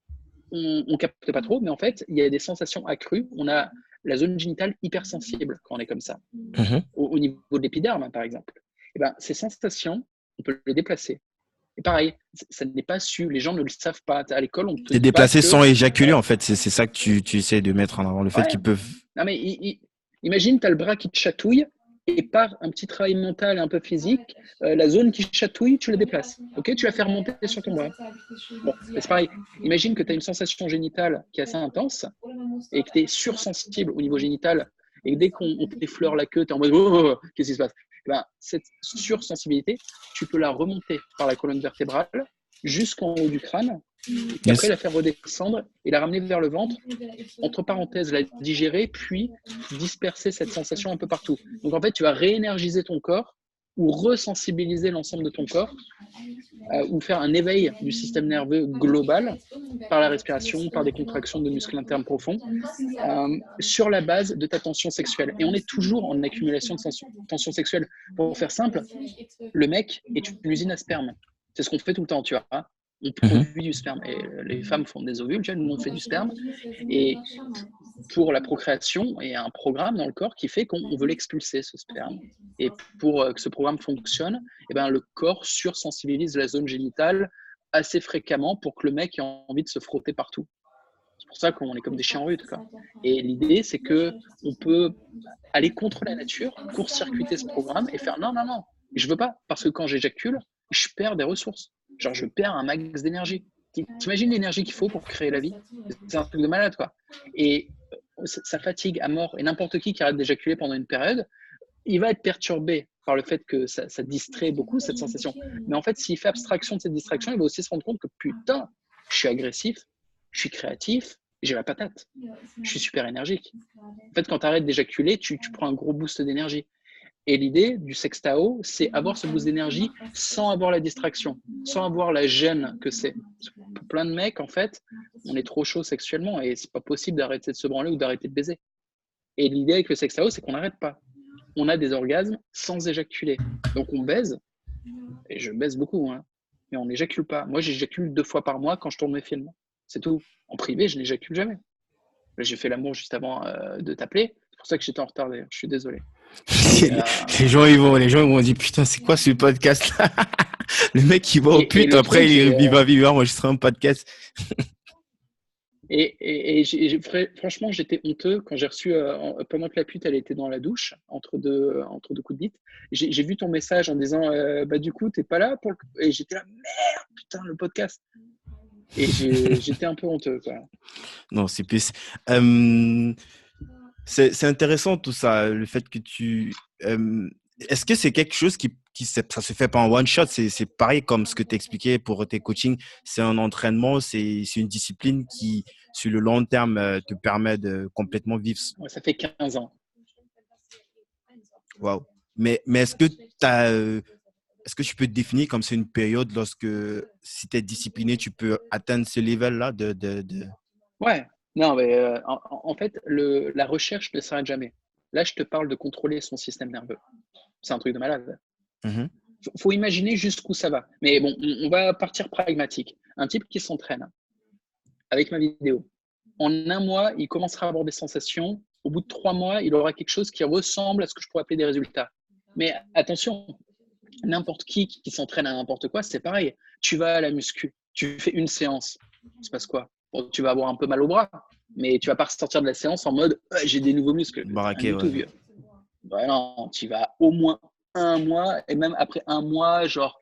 on capte pas trop, mais en fait, il y a des sensations accrues. On a la zone génitale hypersensible quand on est comme ça, au niveau de l'épiderme, par exemple. Et ben, ces sensations, on peut les déplacer. Et pareil, ça n'est pas su, les gens ne le savent pas. À l'école, on te Les dit pas déplacer que, sans éjaculer, en fait, c'est ça que tu essaies de mettre en avant, le fait ouais. qu'ils peuvent. Non, mais imagine, tu as le bras qui te chatouille et par un petit travail mental et un peu physique, la zone qui chatouille, tu la déplaces. Ok, tu la fais remonter sur ton bras. Bon, c'est pareil. Imagine que tu as une sensation génitale qui est assez intense et que tu es sursensible au niveau génital et que dès qu'on t'effleure la queue, tu es en mode oh, qu'est-ce qui se passe? Eh ben, cette sursensibilité, tu peux la remonter par la colonne vertébrale jusqu'en haut du crâne et après la faire redescendre et la ramener vers le ventre, entre parenthèses, la digérer, puis disperser cette sensation un peu partout. Donc en fait, tu vas réénergiser ton corps ou resensibiliser l'ensemble de ton corps ou faire un éveil du système nerveux global par la respiration, par des contractions de muscles internes profonds, sur la base de ta tension sexuelle. Et on est toujours en accumulation de tension sexuelle. Pour faire simple, le mec est une usine à sperme. C'est ce qu'on fait tout le temps, tu vois. On produit du sperme. Et les femmes font des ovules, nous on fait du sperme. Et pour la procréation, il y a un programme dans le corps qui fait qu'on veut l'expulser, ce sperme. Et pour que ce programme fonctionne, eh ben, le corps sursensibilise la zone génitale assez fréquemment pour que le mec ait envie de se frotter partout. C'est pour ça qu'on est comme des chiens en rut, quoi. Et l'idée, c'est qu'on peut aller contre la nature, court-circuiter ce programme et faire non, je veux pas, parce que quand j'éjacule, je perds des ressources. Genre, je perds un max d'énergie. T'imagines l'énergie qu'il faut pour créer la vie? C'est un truc de malade, quoi. Et ça fatigue à mort. Et n'importe qui arrête d'éjaculer pendant une période, il va être perturbé par le fait que ça distrait beaucoup, cette sensation. Mais en fait, s'il fait abstraction de cette distraction, il va aussi se rendre compte que putain, je suis agressif, je suis créatif, j'ai la patate, je suis super énergique. En fait, quand tu arrêtes d'éjaculer, tu prends un gros boost d'énergie. Et l'idée du sextao, c'est avoir ce boost d'énergie sans avoir la distraction, sans avoir la gêne que c'est. Pour plein de mecs, en fait, on est trop chaud sexuellement et c'est pas possible d'arrêter de se branler ou d'arrêter de baiser. Et l'idée avec le sextao, c'est qu'on n'arrête pas. On a des orgasmes sans éjaculer. Donc on baise, et je baise beaucoup, hein, mais on n'éjacule pas. Moi, j'éjacule 2 fois par mois quand je tourne mes films. C'est tout. En privé, je n'éjacule jamais. J'ai fait l'amour juste avant de t'appeler. C'est pour ça que j'étais en retard d'ailleurs. Je suis désolé. Les gens ils vont dire putain c'est quoi ce podcast là. Le mec il va au pute après il va enregistrer un podcast. Et franchement j'étais honteux quand j'ai reçu pendant que la pute elle était dans la douche entre deux coups de bite. J'ai vu ton message en disant bah du coup t'es pas là pour et j'étais là merde putain le podcast. Et j'étais un peu honteux, quoi. Non, c'est plus. c'est intéressant tout ça, le fait que est-ce que c'est quelque chose ça se fait pas en one shot? C'est pareil comme ce que tu expliquais pour tes coachings. C'est un entraînement, c'est une discipline qui, sur le long terme, te permet de complètement vivre. Ouais, ça fait 15 ans. Waouh. Mais est-ce que tu peux te définir comme c'est une période lorsque, si tu es discipliné, tu peux atteindre ce level-là Ouais, non, mais en fait, la recherche ne s'arrête jamais. Là, je te parle de contrôler son système nerveux. C'est un truc de malade. Mhm. Faut imaginer jusqu'où ça va. Mais bon, on va partir pragmatique. Un type qui s'entraîne avec ma vidéo. En un mois, il commencera à avoir des sensations. Au bout de 3 mois, il aura quelque chose qui ressemble à ce que je pourrais appeler des résultats. Mais attention, n'importe qui s'entraîne à n'importe quoi, c'est pareil. Tu vas à la muscu, tu fais une séance, il se passe quoi? Bon, tu vas avoir un peu mal au bras, mais tu vas pas ressortir de la séance en mode j'ai des nouveaux muscles. Rien Baraqué, du tout, ouais. vieux. Bah non, tu vas au moins un mois, et même après un mois, genre,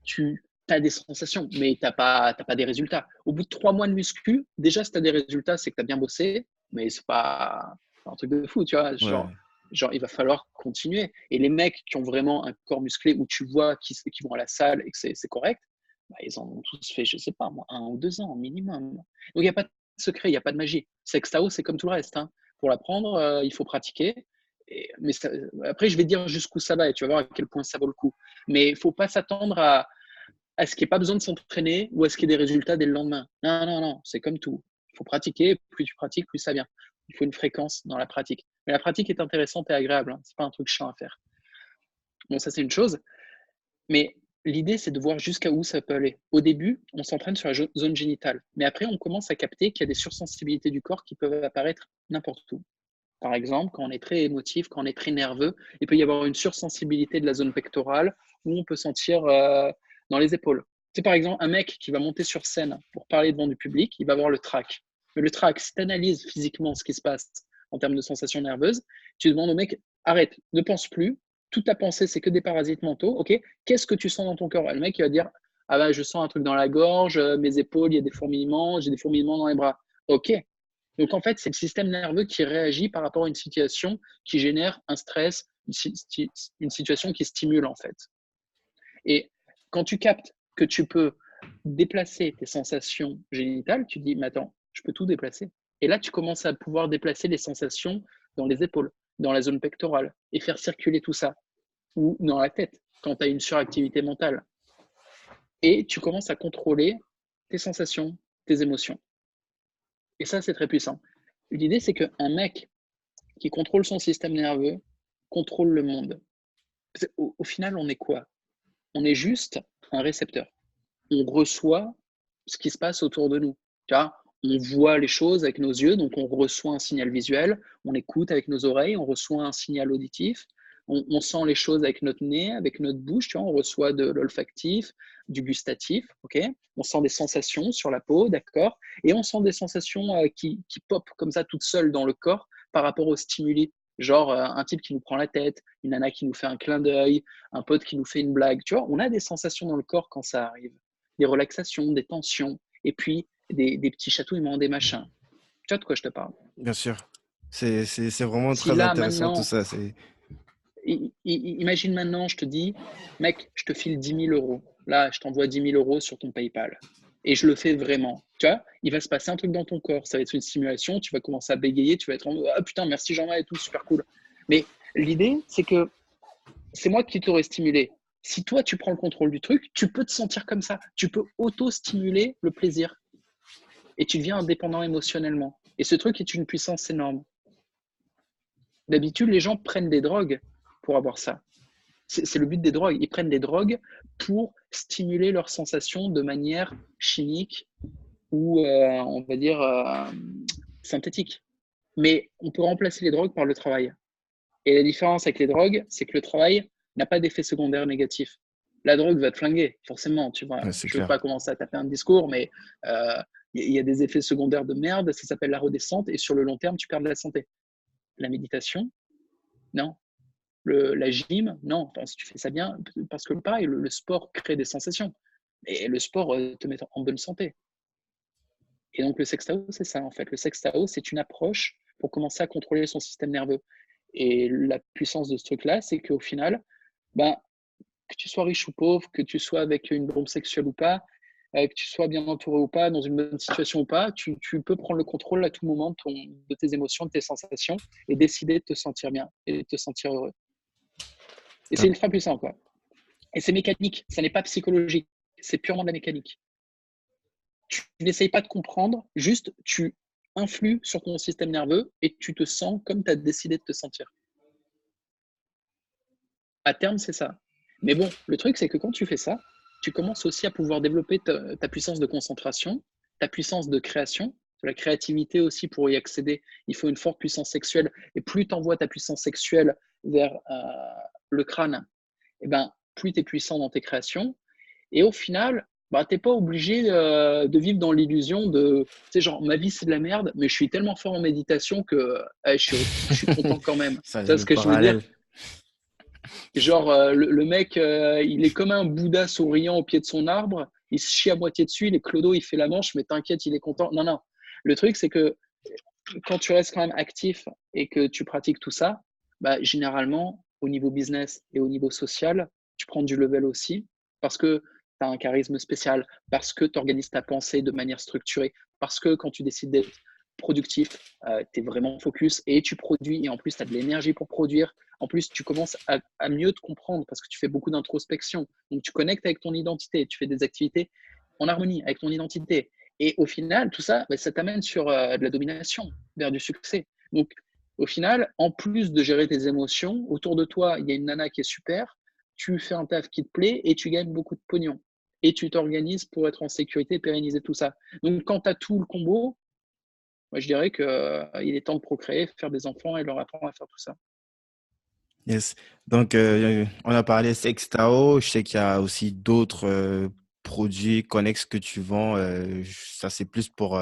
tu as des sensations, mais tu n'as pas des résultats. Au bout de 3 mois de muscu, déjà, si tu as des résultats, c'est que tu as bien bossé, mais c'est pas un truc de fou, tu vois. Ouais. Genre, il va falloir continuer. Et les mecs qui ont vraiment un corps musclé, où tu vois qu'ils vont à la salle et que c'est correct, bah, ils en ont tous fait, je sais pas, moi, 1 ou 2 ans minimum. Donc, il n'y a pas de secret, il n'y a pas de magie. Sextao, c'est comme tout le reste, hein. Pour l'apprendre, il faut pratiquer. Mais après, je vais dire jusqu'où ça va et tu vas voir à quel point ça vaut le coup. Mais il ne faut pas s'attendre à ce qu'il n'y ait pas besoin de s'entraîner ou à ce qu'il y ait des résultats dès le lendemain. Non, non, non, c'est comme tout. Il faut pratiquer. Plus tu pratiques, plus ça vient. Il faut une fréquence dans la pratique. Mais la pratique est intéressante et agréable. Hein. Ce n'est pas un truc chiant à faire. Bon, ça, c'est une chose. Mais l'idée, c'est de voir jusqu'à où ça peut aller. Au début, on s'entraîne sur la zone génitale. Mais après, on commence à capter qu'il y a des sursensibilités du corps qui peuvent apparaître n'importe où. Par exemple, quand on est très émotif, quand on est très nerveux, il peut y avoir une sursensibilité de la zone pectorale où on peut sentir dans les épaules. C'est par exemple un mec qui va monter sur scène pour parler devant du public, il va avoir le trac. Mais le trac, si tu analyses physiquement ce qui se passe en termes de sensations nerveuses, tu demandes au mec, arrête, ne pense plus, toute ta pensée, c'est que des parasites mentaux, ok? Qu'est-ce que tu sens dans ton corps? Et le mec, il va dire, ah ben, je sens un truc dans la gorge, mes épaules, il y a des fourmillements, j'ai des fourmillements dans les bras. Ok, donc, en fait, c'est le système nerveux qui réagit par rapport à une situation qui génère un stress, une situation qui stimule, en fait. Et quand tu captes que tu peux déplacer tes sensations génitales, tu dis, mais attends, je peux tout déplacer. Et là, tu commences à pouvoir déplacer les sensations dans les épaules, dans la zone pectorale, et faire circuler tout ça, ou dans la tête, quand tu as une suractivité mentale. Et tu commences à contrôler tes sensations, tes émotions. Et ça, c'est très puissant. L'idée, c'est qu'un mec qui contrôle son système nerveux contrôle le monde. Au final, on est quoi? On est juste un récepteur. On reçoit ce qui se passe autour de nous. Tu vois, on voit les choses avec nos yeux, donc on reçoit un signal visuel, on écoute avec nos oreilles, on reçoit un signal auditif, on sent les choses avec notre nez, avec notre bouche, tu vois, on reçoit de l'olfactif, du gustatif, ok? On sent des sensations sur la peau, d'accord? Et on sent des sensations qui popent comme ça toutes seules dans le corps par rapport aux stimuli. Genre un type qui nous prend la tête, une nana qui nous fait un clin d'œil, un pote qui nous fait une blague. Tu vois, on a des sensations dans le corps quand ça arrive. Des relaxations, des tensions, et puis des petits chatouillements, des machins. Tu vois de quoi je te parle? Bien sûr. C'est vraiment Si très là, intéressant tout maintenant, ça. imagine maintenant, je te dis, mec, je te file 10 000 euros. Là, je t'envoie 10 000 euros sur ton PayPal. Et je le fais vraiment. Tu vois, il va se passer un truc dans ton corps. Ça va être une stimulation. Tu vas commencer à bégayer. Tu vas être en mode, ah putain, merci Jean-Marc et tout, super cool. Mais l'idée, c'est que c'est moi qui t'aurais stimulé. Si toi, tu prends le contrôle du truc, tu peux te sentir comme ça. Tu peux auto-stimuler le plaisir. Et tu deviens indépendant émotionnellement. Et ce truc est une puissance énorme. D'habitude, les gens prennent des drogues pour avoir ça. C'est le but des drogues. Ils prennent des drogues pour stimuler leurs sensations de manière chimique ou, on va dire, synthétique. Mais on peut remplacer les drogues par le travail. Et la différence avec les drogues, c'est que le travail n'a pas d'effet secondaire négatif. La drogue va te flinguer, forcément. Tu vois. Ouais, c'est Je ne veux clair. pas commencer à taper un discours, mais il y a des effets secondaires de merde. Ça s'appelle la redescente. Et sur le long terme, tu perds de la santé. La méditation, non. La gym, non. Enfin, si tu fais ça bien, parce que pareil, le sport crée des sensations. Et le sport te met en bonne santé. Et donc, le sextao, c'est ça, en fait. Le sextao, c'est une approche pour commencer à contrôler son système nerveux. Et la puissance de ce truc-là, c'est qu'au final, ben, que tu sois riche ou pauvre, que tu sois avec une bombe sexuelle ou pas, que tu sois bien entouré ou pas, dans une bonne situation ou pas, tu peux prendre le contrôle à tout moment de tes émotions, de tes sensations et décider de te sentir bien et de te sentir heureux. Et c'est ultra puissant, quoi. Et c'est mécanique, ça n'est pas psychologique, c'est purement de la mécanique. Tu n'essayes pas de comprendre, juste tu influes sur ton système nerveux et tu te sens comme tu as décidé de te sentir. À terme, c'est ça. Mais bon, le truc, c'est que quand tu fais ça, tu commences aussi à pouvoir développer ta puissance de concentration, ta puissance de création, de la créativité aussi. Pour y accéder, il faut une forte puissance sexuelle. Et plus tu envoies ta puissance sexuelle vers le crâne, et ben, plus tu es puissant dans tes créations. Et au final, bah, tu n'es pas obligé de vivre dans l'illusion de, tu sais, genre, ma vie, c'est de la merde, mais je suis tellement fort en méditation que je suis content quand même. Ça, Tu vois le ce que je veux dire? parallèle. Genre, le mec, il est comme un Bouddha souriant au pied de son arbre. Il se chie à moitié dessus. Il est clodo, il fait la manche, mais t'inquiète, il est content. Non, non. Le truc, c'est que quand tu restes quand même actif et que tu pratiques tout ça, bah, généralement, au niveau business et au niveau social, tu prends du level aussi parce que tu as un charisme spécial, parce que tu organises ta pensée de manière structurée, parce que quand tu décides d'être productif, tu es vraiment focus et tu produis et en plus, tu as de l'énergie pour produire. En plus, tu commences à mieux te comprendre parce que tu fais beaucoup d'introspection. Donc, tu connectes avec ton identité, tu fais des activités en harmonie avec ton identité. Et au final, tout ça, bah, ça t'amène sur de la domination, vers du succès. Donc, au final, en plus de gérer tes émotions, autour de toi, il y a une nana qui est super, tu fais un taf qui te plaît et tu gagnes beaucoup de pognon. Et tu t'organises pour être en sécurité, pérenniser tout ça. Donc, quand tu as tout le combo, moi, je dirais qu'il est temps de procréer, faire des enfants et leur apprendre à faire tout ça. Yes. Donc, on a parlé Sextao. Je sais qu'il y a aussi d'autres produits connexes que tu vends. Ça, c'est plus pour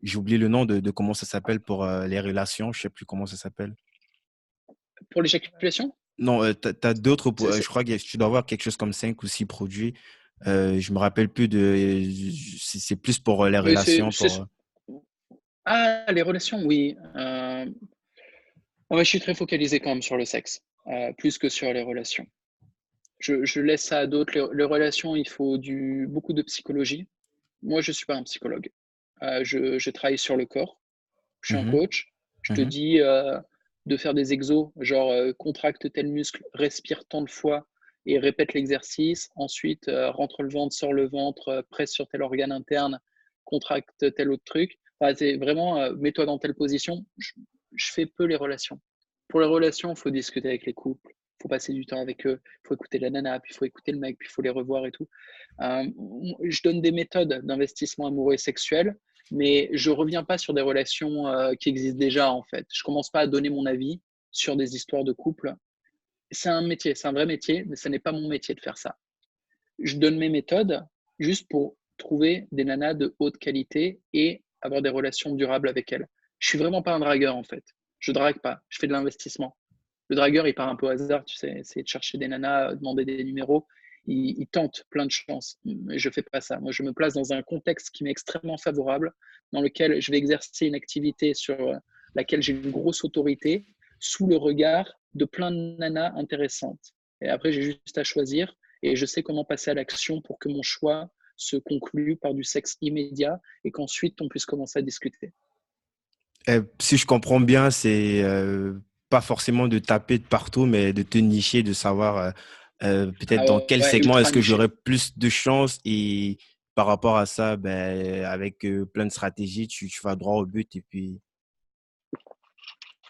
j'ai oublié le nom de comment ça s'appelle pour les relations. Je sais plus comment ça s'appelle. Pour l'éjaculation, Non, t'as d'autres. c'est- Je crois que tu dois avoir quelque chose comme 5 ou 6 produits. Je me rappelle plus de. C'est plus pour les oui, relations. Pour, Ah, les relations, oui. Je suis très focalisé quand même sur le sexe, plus que sur les relations. Je laisse ça à d'autres. Les relations, il faut beaucoup de psychologie. Moi, je ne suis pas un psychologue. Je travaille sur le corps. Je suis un Mhm, coach. Je te mhm. dis de faire des exos, genre contracte tel muscle, respire tant de fois et répète l'exercice. Ensuite, rentre le ventre, sort le ventre, presse sur tel organe interne, contracte tel autre truc. Enfin, c'est vraiment, mets-toi dans telle position. Je fais peu les relations. Pour les relations, il faut discuter avec les couples, il faut passer du temps avec eux, il faut écouter la nana, puis il faut écouter le mec, puis il faut les revoir et tout. Euh, je donne des méthodes d'investissement amoureux et sexuel, mais je ne reviens pas sur des relations qui existent déjà, en fait. Je ne commence pas à donner mon avis sur des histoires de couple. C'est un métier, c'est un vrai métier, mais ce n'est pas mon métier de faire ça. Je donne mes méthodes juste pour trouver des nanas de haute qualité et avoir des relations durables avec elles. Je suis vraiment pas un dragueur, en fait. Je drague pas, je fais de l'investissement. Le dragueur, il part un peu au hasard, tu sais, essayer de chercher des nanas, demander des numéros. Il tente plein de chances. Mais je fais pas ça. Moi, je me place dans un contexte qui m'est extrêmement favorable, dans lequel je vais exercer une activité sur laquelle j'ai une grosse autorité, sous le regard de plein de nanas intéressantes. Et après, j'ai juste à choisir et je sais comment passer à l'action pour que mon choix se conclue par du sexe immédiat et qu'ensuite on puisse commencer à discuter. Si je comprends bien, c'est pas forcément de taper de partout, mais de te nicher, de savoir peut-être Ah dans quel ouais, segment ultra est-ce que niché. j'aurais plus de chance et par rapport à ça, ben, avec plein de stratégies, tu vas droit au but et puis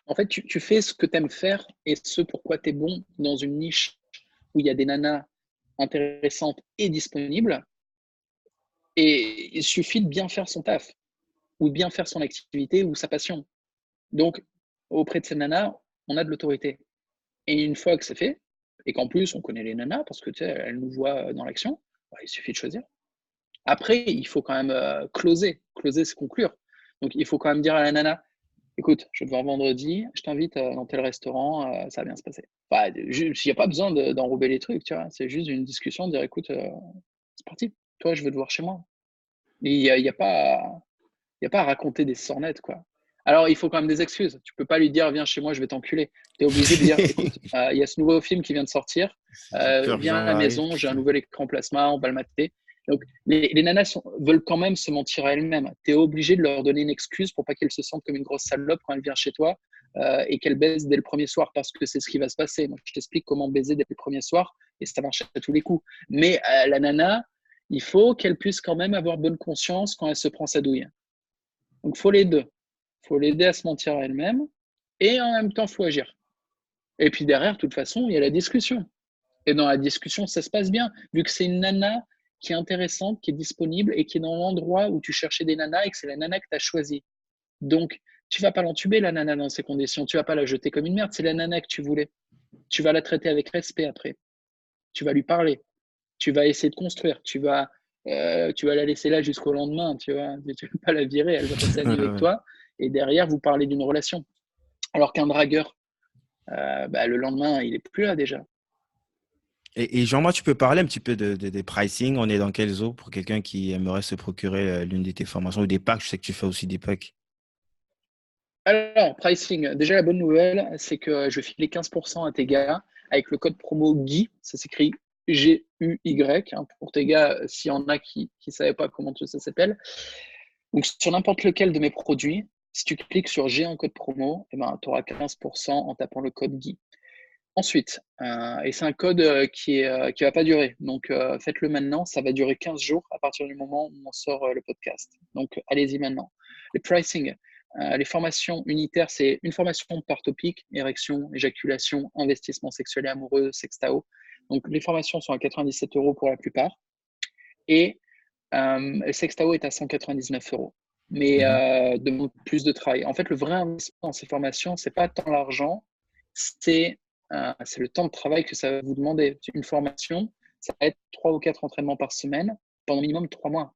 En fait, tu fais ce que tu aimes faire et ce pourquoi tu es bon dans une niche où il y a des nanas intéressantes et disponibles. Et il suffit de bien faire son taf, ou de bien faire son activité ou sa passion. Donc, auprès de ces nanas, on a de l'autorité. Et une fois que c'est fait, et qu'en plus on connaît les nanas parce que tu sais, elles nous voient dans l'action, bah, il suffit de choisir. Après, il faut quand même closer. Closer, c'est conclure. Donc, il faut quand même dire à la nana, écoute, je vais te voir vendredi, je t'invite dans tel restaurant, ça va bien se passer. Enfin, il n'y a pas besoin d'enrober les trucs, tu vois. C'est juste une discussion, de dire, écoute, c'est parti. Toi, je veux te voir chez moi. Et il y a pas à raconter des sornettes, quoi. Alors, il faut quand même des excuses. Tu peux pas lui dire, viens chez moi, je vais t'enculer. Tu es obligé de dire, écoute, il y a ce nouveau film qui vient de sortir. J'ai peur que Viens à j'en la arrive, maison, j'ai un putain. nouvel écran plasma, on va le mater. Donc, les nanas veulent quand même se mentir à elles-mêmes. Tu es obligé de leur donner une excuse pour pas qu'elles se sentent comme une grosse salope quand elles viennent chez toi et qu'elles baisent dès le premier soir parce que c'est ce qui va se passer. Donc, je t'explique comment baiser dès le premier soir et ça marche à tous les coups. Mais la nana, il faut qu'elle puisse quand même avoir bonne conscience quand elle se prend sa douille. Donc, il faut les deux. Il faut l'aider à se mentir à elle-même et en même temps, il faut agir. Et puis derrière, de toute façon, il y a la discussion. Et dans la discussion, ça se passe bien, vu que c'est une nana qui est intéressante, qui est disponible et qui est dans l'endroit où tu cherchais des nanas et que c'est la nana que tu as choisie. Donc, tu vas pas l'entuber, la nana, dans ces conditions. Tu vas pas la jeter comme une merde. C'est la nana que tu voulais. Tu vas la traiter avec respect après. Tu vas lui parler. Tu vas essayer de construire. Tu vas la laisser là jusqu'au lendemain. Tu vas pas la virer. Elle va passer la nuit avec toi. Et derrière, vous parlez d'une relation. Alors qu'un dragueur, le lendemain, il est plus là déjà. Et Jean-Marc, tu peux parler un petit peu des pricing. On est dans quelles eaux pour quelqu'un qui aimerait se procurer l'une de tes formations ou des packs? Je sais que tu fais aussi des packs. Alors, pricing, déjà la bonne nouvelle, c'est que je vais filer 15% à tes gars avec le code promo GUY, ça s'écrit G-U-Y, hein, pour tes gars, s'il y en a qui ne savaient pas comment ça s'appelle. Donc, sur n'importe lequel de mes produits, si tu cliques sur J'ai un code promo, tu auras 15% en tapant le code GUY. Ensuite, et c'est un code qui va pas durer, donc faites-le maintenant, ça va durer 15 jours à partir du moment où on sort le podcast. Donc, allez-y maintenant. Le pricing, les formations unitaires, c'est une formation par topic, érection, éjaculation, investissement sexuel et amoureux, sextao. Donc, les formations sont à 97 € pour la plupart. Et le sextao est à 199 €. Mais demande plus de travail. En fait, le vrai investissement dans ces formations, c'est pas tant l'argent, c'est le temps de travail que ça va vous demander. Une formation, ça va être 3 ou 4 entraînements par semaine pendant minimum 3 mois.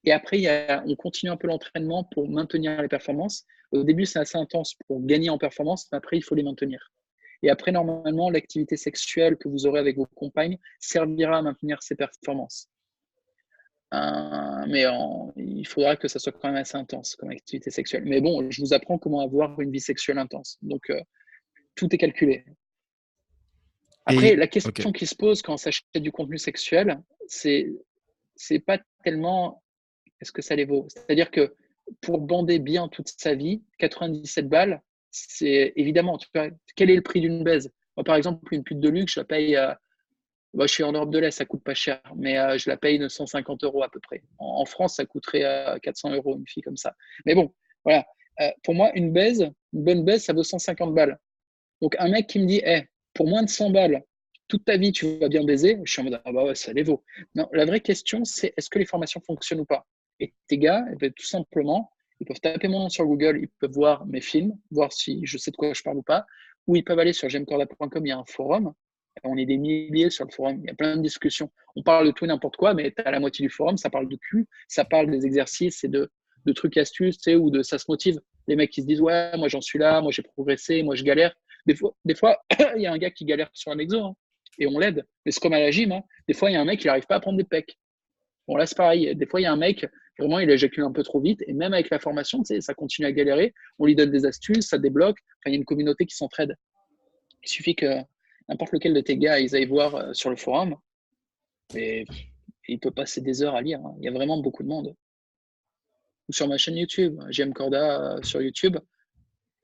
Et après, on continue un peu l'entraînement pour maintenir les performances. Au début, c'est assez intense pour gagner en performance, mais après, il faut les maintenir. Et après, normalement, l'activité sexuelle que vous aurez avec vos compagnes servira à maintenir ces performances. Mais il faudra que ça soit quand même assez intense comme activité sexuelle. Mais bon, je vous apprends comment avoir une vie sexuelle intense. Donc, tout est calculé. Après, Et, la ok. question qui se pose quand on s'achète du contenu sexuel, c'est pas tellement est-ce que ça les vaut. C'est-à-dire que pour bander bien toute sa vie, 97 balles, c'est évidemment, quel est le prix d'une baise? Moi, par exemple, une pute de luxe, je la paye je suis en Europe de l'Est, ça coûte pas cher, mais je la paye 950 € à peu près. En France, ça coûterait 400 € une fille comme ça. Mais bon, voilà. Pour moi, une bonne baise, ça vaut 150 balles. Donc, un mec qui me dit, pour moins de 100 balles, toute ta vie, tu vas bien baiser, je suis en mode, ah bah ouais, ça les vaut. Non, la vraie question, c'est est-ce que les formations fonctionnent ou pas? Et tes gars, tout simplement, ils peuvent taper mon nom sur Google, ils peuvent voir mes films, voir si je sais de quoi je parle ou pas, ou ils peuvent aller sur gemcorda.com, il y a un forum, on est des milliers sur le forum, il y a plein de discussions. On parle de tout et n'importe quoi, mais tu as la moitié du forum, ça parle de cul, ça parle des exercices et de trucs astuces, tu sais, ou de ça se motive. Les mecs qui se disent, ouais, moi j'en suis là, moi j'ai progressé, moi je galère. Des fois, il y a un gars qui galère sur un exo, hein, et on l'aide. Mais c'est comme à la gym. Hein. Des fois, il y a un mec qui n'arrive pas à prendre des pecs. Bon, là, c'est pareil. Des fois, il y a un mec, vraiment, il éjacule un peu trop vite. Et même avec la formation, tu sais, ça continue à galérer. On lui donne des astuces, ça débloque. Enfin, il y a une communauté qui s'entraide. Il suffit que n'importe lequel de tes gars, ils aillent voir sur le forum. Et il peut passer des heures à lire. Hein. Il y a vraiment beaucoup de monde. Ou sur ma chaîne YouTube, JM Corda sur YouTube.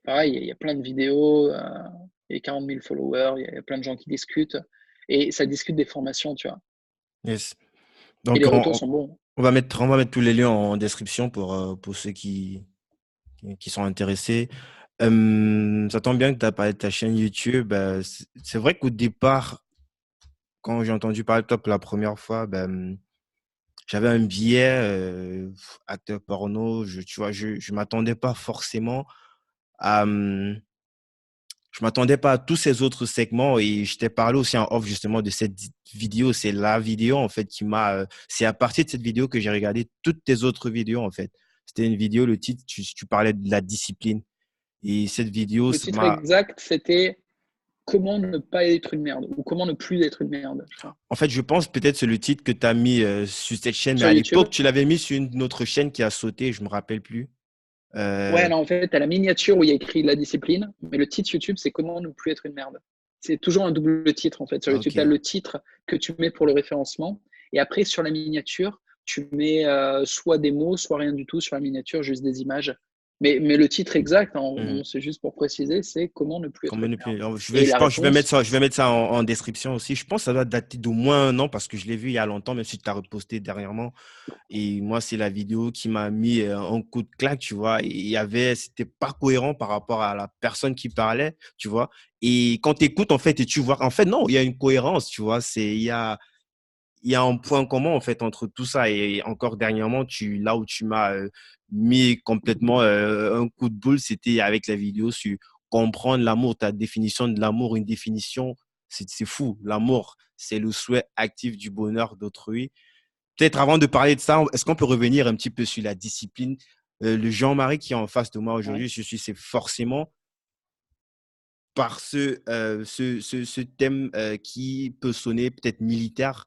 Pareil, il y a plein de vidéos. Il y a 40 000 followers. Il y a plein de gens qui discutent. Et ça discute des formations, tu vois. Yes. Et Donc, les retours sont bons. on va mettre tous les liens en description pour ceux qui sont intéressés. Ça tombe bien que tu as parlé de ta chaîne YouTube. C'est vrai qu'au départ, quand j'ai entendu parler de toi pour la première fois, j'avais un biais acteur porno. Tu vois, je m'attendais pas forcément à, je m'attendais pas à tous ces autres segments et je t'ai parlé aussi en off justement de cette vidéo. C'est la vidéo en fait qui c'est à partir de cette vidéo que j'ai regardé toutes tes autres vidéos en fait. C'était une vidéo, le titre, tu parlais de la discipline. Et cette vidéo, Le ça titre m'a. exact, c'était comment ne pas être une merde ou comment ne plus être une merde, je crois. En fait, je pense peut-être c'est le titre que tu as mis sur cette chaîne, mais Sur à YouTube. l'époque, tu l'avais mis sur une autre chaîne qui a sauté, je me rappelle plus. Ouais, non, en fait, tu as la miniature où il y a écrit la discipline, mais le titre YouTube, c'est comment ne plus être une merde. C'est toujours un double titre, en fait. Sur YouTube, Ok. tu as le titre que tu mets pour le référencement. Et après, sur la miniature, tu mets soit des mots, soit rien du tout sur la miniature, juste des images. Mais le titre exact, Mhm. c'est juste pour préciser, c'est comment ne plus être Comment une ne merde. plus- Et je la pense, réponse, je vais mettre ça en description aussi. Je pense que ça doit dater d'au moins un an parce que je l'ai vu il y a longtemps, même si tu as reposté dernièrement. Et moi, c'est la vidéo qui m'a mis un coup de claque, tu vois. Et c'était pas cohérent par rapport à la personne qui parlait, tu vois. Et quand tu écoutes, en fait, et tu vois, en fait, non, il y a une cohérence, tu vois. Il y a un point commun, en fait, entre tout ça. Et encore dernièrement, là où tu m'as mis complètement un coup de boule, c'était avec la vidéo sur comprendre l'amour, ta définition de l'amour, une définition, c'est fou. L'amour, c'est le souhait actif du bonheur d'autrui. Peut-être avant de parler de ça, est-ce qu'on peut revenir un petit peu sur la discipline? Le Jean-Marie qui est en face de moi ouais. aujourd'hui, c'est forcément par ce thème qui peut sonner peut-être militaire,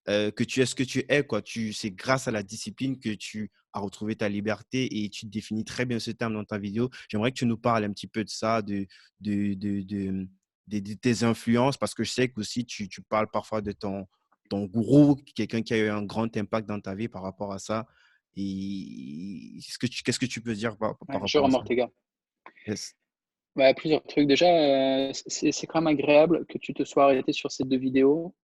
que tu es ce que tu es, quoi. C'est grâce à la discipline que tu as retrouvé ta liberté et tu définis très bien ce terme dans ta vidéo. J'aimerais que tu nous parles un petit peu de ça, de, de, de, de tes influences, parce que je sais que aussi tu parles parfois de ton gourou, quelqu'un qui a eu un grand impact dans ta vie par rapport à ça. Et qu'est-ce que tu peux dire par Ouais, rapport à Jérôme ça? Ortega. Yes. Ouais, plusieurs trucs. Déjà, c'est quand même agréable que tu te sois arrêté sur ces deux vidéos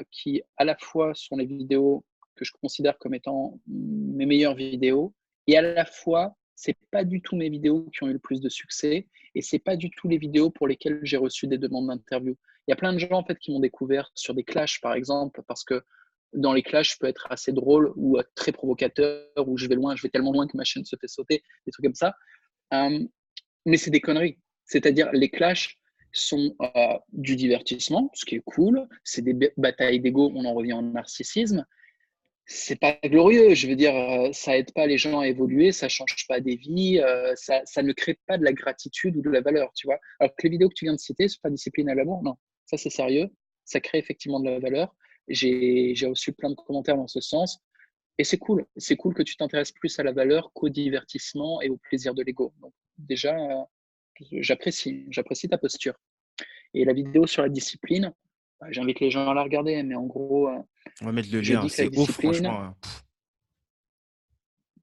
qui, à la fois, sont les vidéos que je considère comme étant mes meilleures vidéos et à la fois, c'est pas du tout mes vidéos qui ont eu le plus de succès et c'est pas du tout les vidéos pour lesquelles j'ai reçu des demandes d'interview. Il y a plein de gens en fait qui m'ont découvert sur des clashs, par exemple, parce que dans les clashs, je peux être assez drôle ou très provocateur, ou je vais loin, je vais tellement loin que ma chaîne se fait sauter, des trucs comme ça. Euh, mais c'est des conneries. C'est-à-dire, les clashs sont du divertissement, ce qui est cool. C'est des batailles d'ego, on en revient au narcissisme. C'est pas glorieux, je veux dire, ça aide pas les gens à évoluer, ça change pas des vies, ça ne crée pas de la gratitude ou de la valeur, tu vois. Alors que les vidéos que tu viens de citer sur la discipline à l'amour, non, ça c'est sérieux, ça crée effectivement de la valeur. J'ai reçu plein de commentaires dans ce sens. Et c'est cool que tu t'intéresses plus à la valeur qu'au divertissement et au plaisir de l'ego. Donc déjà, j'apprécie ta posture. Et la vidéo sur la discipline, bah, j'invite les gens à la regarder, mais en gros, On va mettre le je lien. dis que la C'est ouf, discipline, franchement.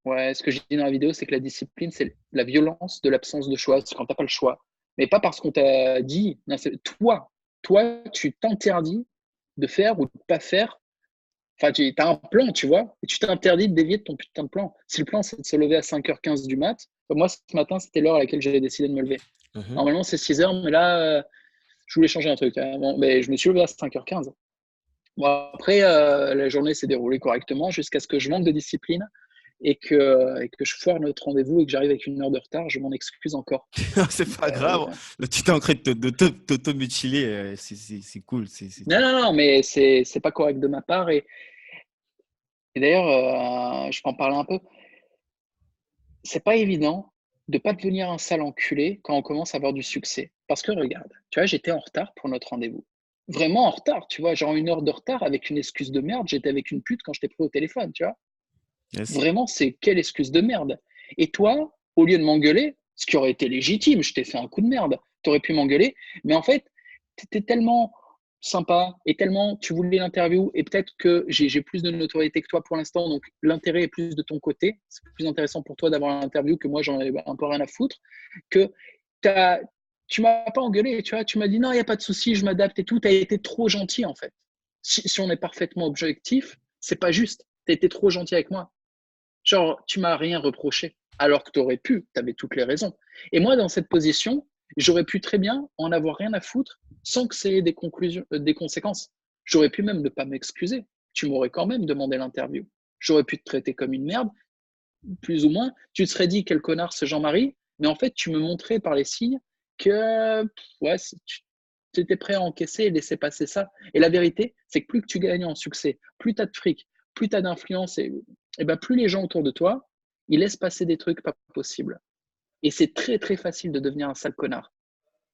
ouais, ce que je dis dans la vidéo, c'est que la discipline, c'est la violence de l'absence de choix. C'est quand tu n'as pas le choix. Mais pas parce qu'on t'a dit, non, c'est toi, tu t'interdis de faire ou de pas faire. Enfin, tu as un plan, tu vois, et tu t'interdis de dévier de ton putain de plan. Si le plan, c'est de se lever à 5h15 du mat, moi, ce matin, c'était l'heure à laquelle j'avais décidé de me lever. Mhm. Normalement, c'est 6h, mais là, je voulais changer un truc. Bon, mais je me suis levé à 5h15. Bon, après, la journée s'est déroulée correctement jusqu'à ce que je manque de discipline et que je foire notre rendez-vous et que j'arrive avec 1 heure de retard. Je m'en excuse encore. C'est pas Euh, grave. Le tu es en train de t'auto-mutiler. C'est cool. non, non, non, mais c'est pas correct de ma part. Et d'ailleurs, je peux en parler un peu. C'est pas évident de pas devenir un sale enculé quand on commence à avoir du succès. Parce que regarde, tu vois, j'étais en retard pour notre rendez-vous. Vraiment en retard, tu vois, genre 1 heure de retard avec une excuse de merde. J'étais avec une pute quand je t'ai pris au téléphone, tu vois. Yes. Vraiment, c'est quelle excuse de merde. Et toi, au lieu de m'engueuler, ce qui aurait été légitime, je t'ai fait un coup de merde, tu aurais pu m'engueuler, mais en fait, tu étais tellement sympa et tellement tu voulais l'interview et peut-être que j'ai plus de notoriété que toi pour l'instant, donc l'intérêt est plus de ton côté, c'est plus intéressant pour toi d'avoir l'interview que moi j'en ai un peu rien à foutre, que t'as, tu m'as pas engueulé, tu vois, tu m'as dit non, il n'y a pas de souci, je m'adapte et tout, tu as été trop gentil en fait. Si on est parfaitement objectif, c'est pas juste, tu as été trop gentil avec moi. Genre, tu m'as rien reproché, alors que tu aurais pu, tu avais toutes les raisons. Et moi, dans cette position, j'aurais pu très bien en avoir rien à foutre sans que ça ait des conclusions, des conséquences. J'aurais pu même ne pas m'excuser. Tu m'aurais quand même demandé l'interview. J'aurais pu te traiter comme une merde, plus ou moins. Tu te serais dit quel connard ce Jean-Marie, mais en fait, tu me montrais par les signes que ouais, tu étais prêt à encaisser et laisser passer ça. Et la vérité, c'est que plus que tu gagnes en succès, plus tu as de fric, plus tu as d'influence, et ben plus les gens autour de toi, ils laissent passer des trucs pas possibles. Et c'est très très facile de devenir un sale connard.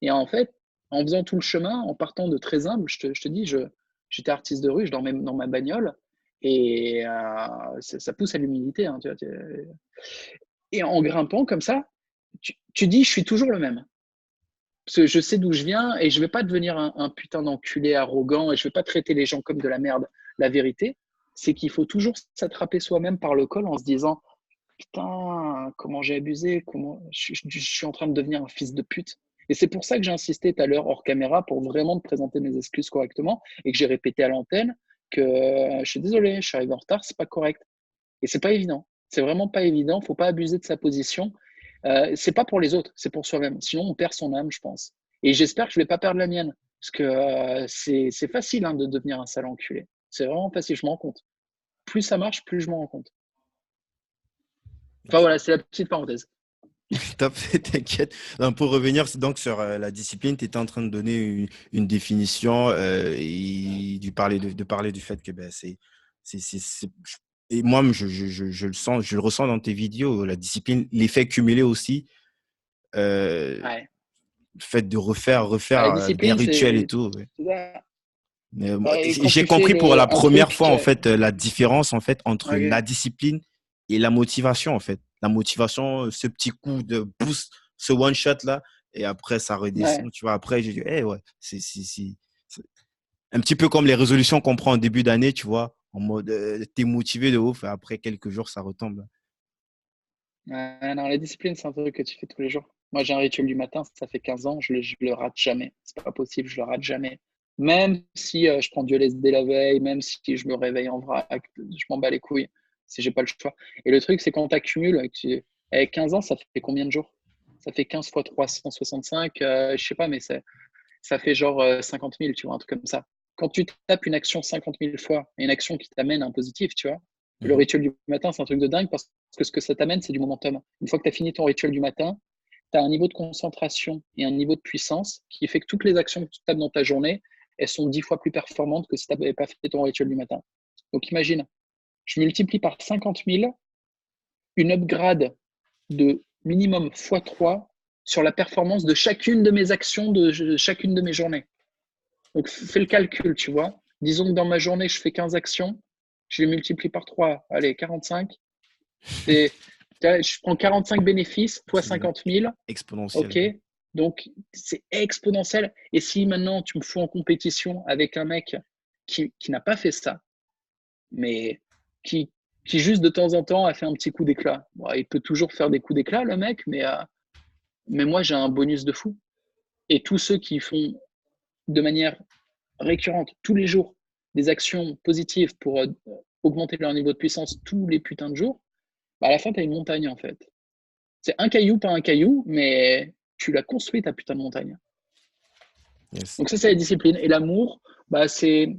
Et en fait, en faisant tout le chemin, en partant de très humble, je te dis, j'étais artiste de rue, je dormais dans ma bagnole, et ça pousse à l'humilité. Hein, tu vois, Et en grimpant comme ça, tu dis, je suis toujours le même. Parce que je sais d'où je viens et je vais pas devenir un putain d'enculé arrogant et je vais pas traiter les gens comme de la merde. La vérité, c'est qu'il faut toujours s'attraper soi-même par le col en se disant putain, comment j'ai abusé, comment je suis en train de devenir un fils de pute. Et c'est pour ça que j'ai insisté tout à l'heure hors caméra pour vraiment te présenter mes excuses correctement et que j'ai répété à l'antenne que je suis désolé, je suis arrivé en retard, c'est pas correct. Et c'est pas évident. C'est vraiment pas évident. Faut pas abuser de sa position. C'est pas pour les autres, c'est pour soi-même. Sinon, on perd son âme, je pense. Et j'espère que je vais pas perdre la mienne. Parce que c'est facile hein, de devenir un sale enculé. C'est vraiment facile, je m'en rends compte. Plus ça marche, plus je m'en rends compte. Enfin voilà, c'est la petite parenthèse. Top, t'inquiète. Donc, pour revenir donc sur la discipline, tu étais en train de donner une définition et de parler du fait que ben, et moi, je le sens, je le ressens dans tes vidéos, la discipline, l'effet cumulé aussi, Ouais. le fait de refaire La des discipline, rituels et c'est tout. Ouais. ça. Mais, Et quand j'ai tu fais compris pour la un première truc fois en que. fait la différence en fait entre la Ok. discipline et la motivation en fait. La motivation, ce petit coup de boost, ce one shot là, et après ça redescend. Ouais. Tu vois, après j'ai dit, eh ouais, c'est un petit peu comme les résolutions qu'on prend en début d'année, tu vois, en mode t'es motivé de ouf, et après quelques jours ça retombe. Ouais, non, la discipline, c'est un truc que tu fais tous les jours. Moi, j'ai un rituel du matin, ça fait 15 ans, je le rate jamais. C'est pas possible, je le rate jamais. Même si je prends du LSD la veille, même si je me réveille en vrac, je m'en bats les couilles, si j'ai pas le choix. Et le truc, c'est quand tu accumules, avec 15 ans, ça fait combien de jours? Ça fait 15 fois 365, je sais pas, mais ça fait genre 50 000, tu vois, un truc comme ça. Quand tu tapes une action 50 000 fois, et une action qui t'amène à un positif, tu vois, le Mhm. rituel du matin, c'est un truc de dingue parce que ce que ça t'amène, c'est du momentum. Une fois que tu as fini ton rituel du matin, tu as un niveau de concentration et un niveau de puissance qui fait que toutes les actions que tu tapes dans ta journée, elles sont 10 fois plus performantes que si tu n'avais pas fait ton rituel du matin. Donc imagine, je multiplie par 50 000 une upgrade de minimum x3 sur la performance de chacune de mes actions de chacune de mes journées. Donc, fais le calcul, tu vois. Disons que dans ma journée, je fais 15 actions, je les multiplie par 3, allez, 45. C'est, je prends 45 bénéfices, fois C'est 50 000, exponentiel. ok. Donc, c'est exponentiel. Et si maintenant tu me fous en compétition avec un mec qui n'a pas fait ça, mais qui, qui juste de temps en temps a fait un petit coup d'éclat. Bon, il peut toujours faire des coups d'éclat, le mec, mais moi, j'ai un bonus de fou. Et tous ceux qui font de manière récurrente, tous les jours, des actions positives pour augmenter leur niveau de puissance tous les putains de jours, bah à la fin, tu as une montagne en fait. C'est un caillou, pas un caillou, mais tu l'as construit ta putain de montagne. Yes. Donc ça, c'est la discipline. Et l'amour, bah, c'est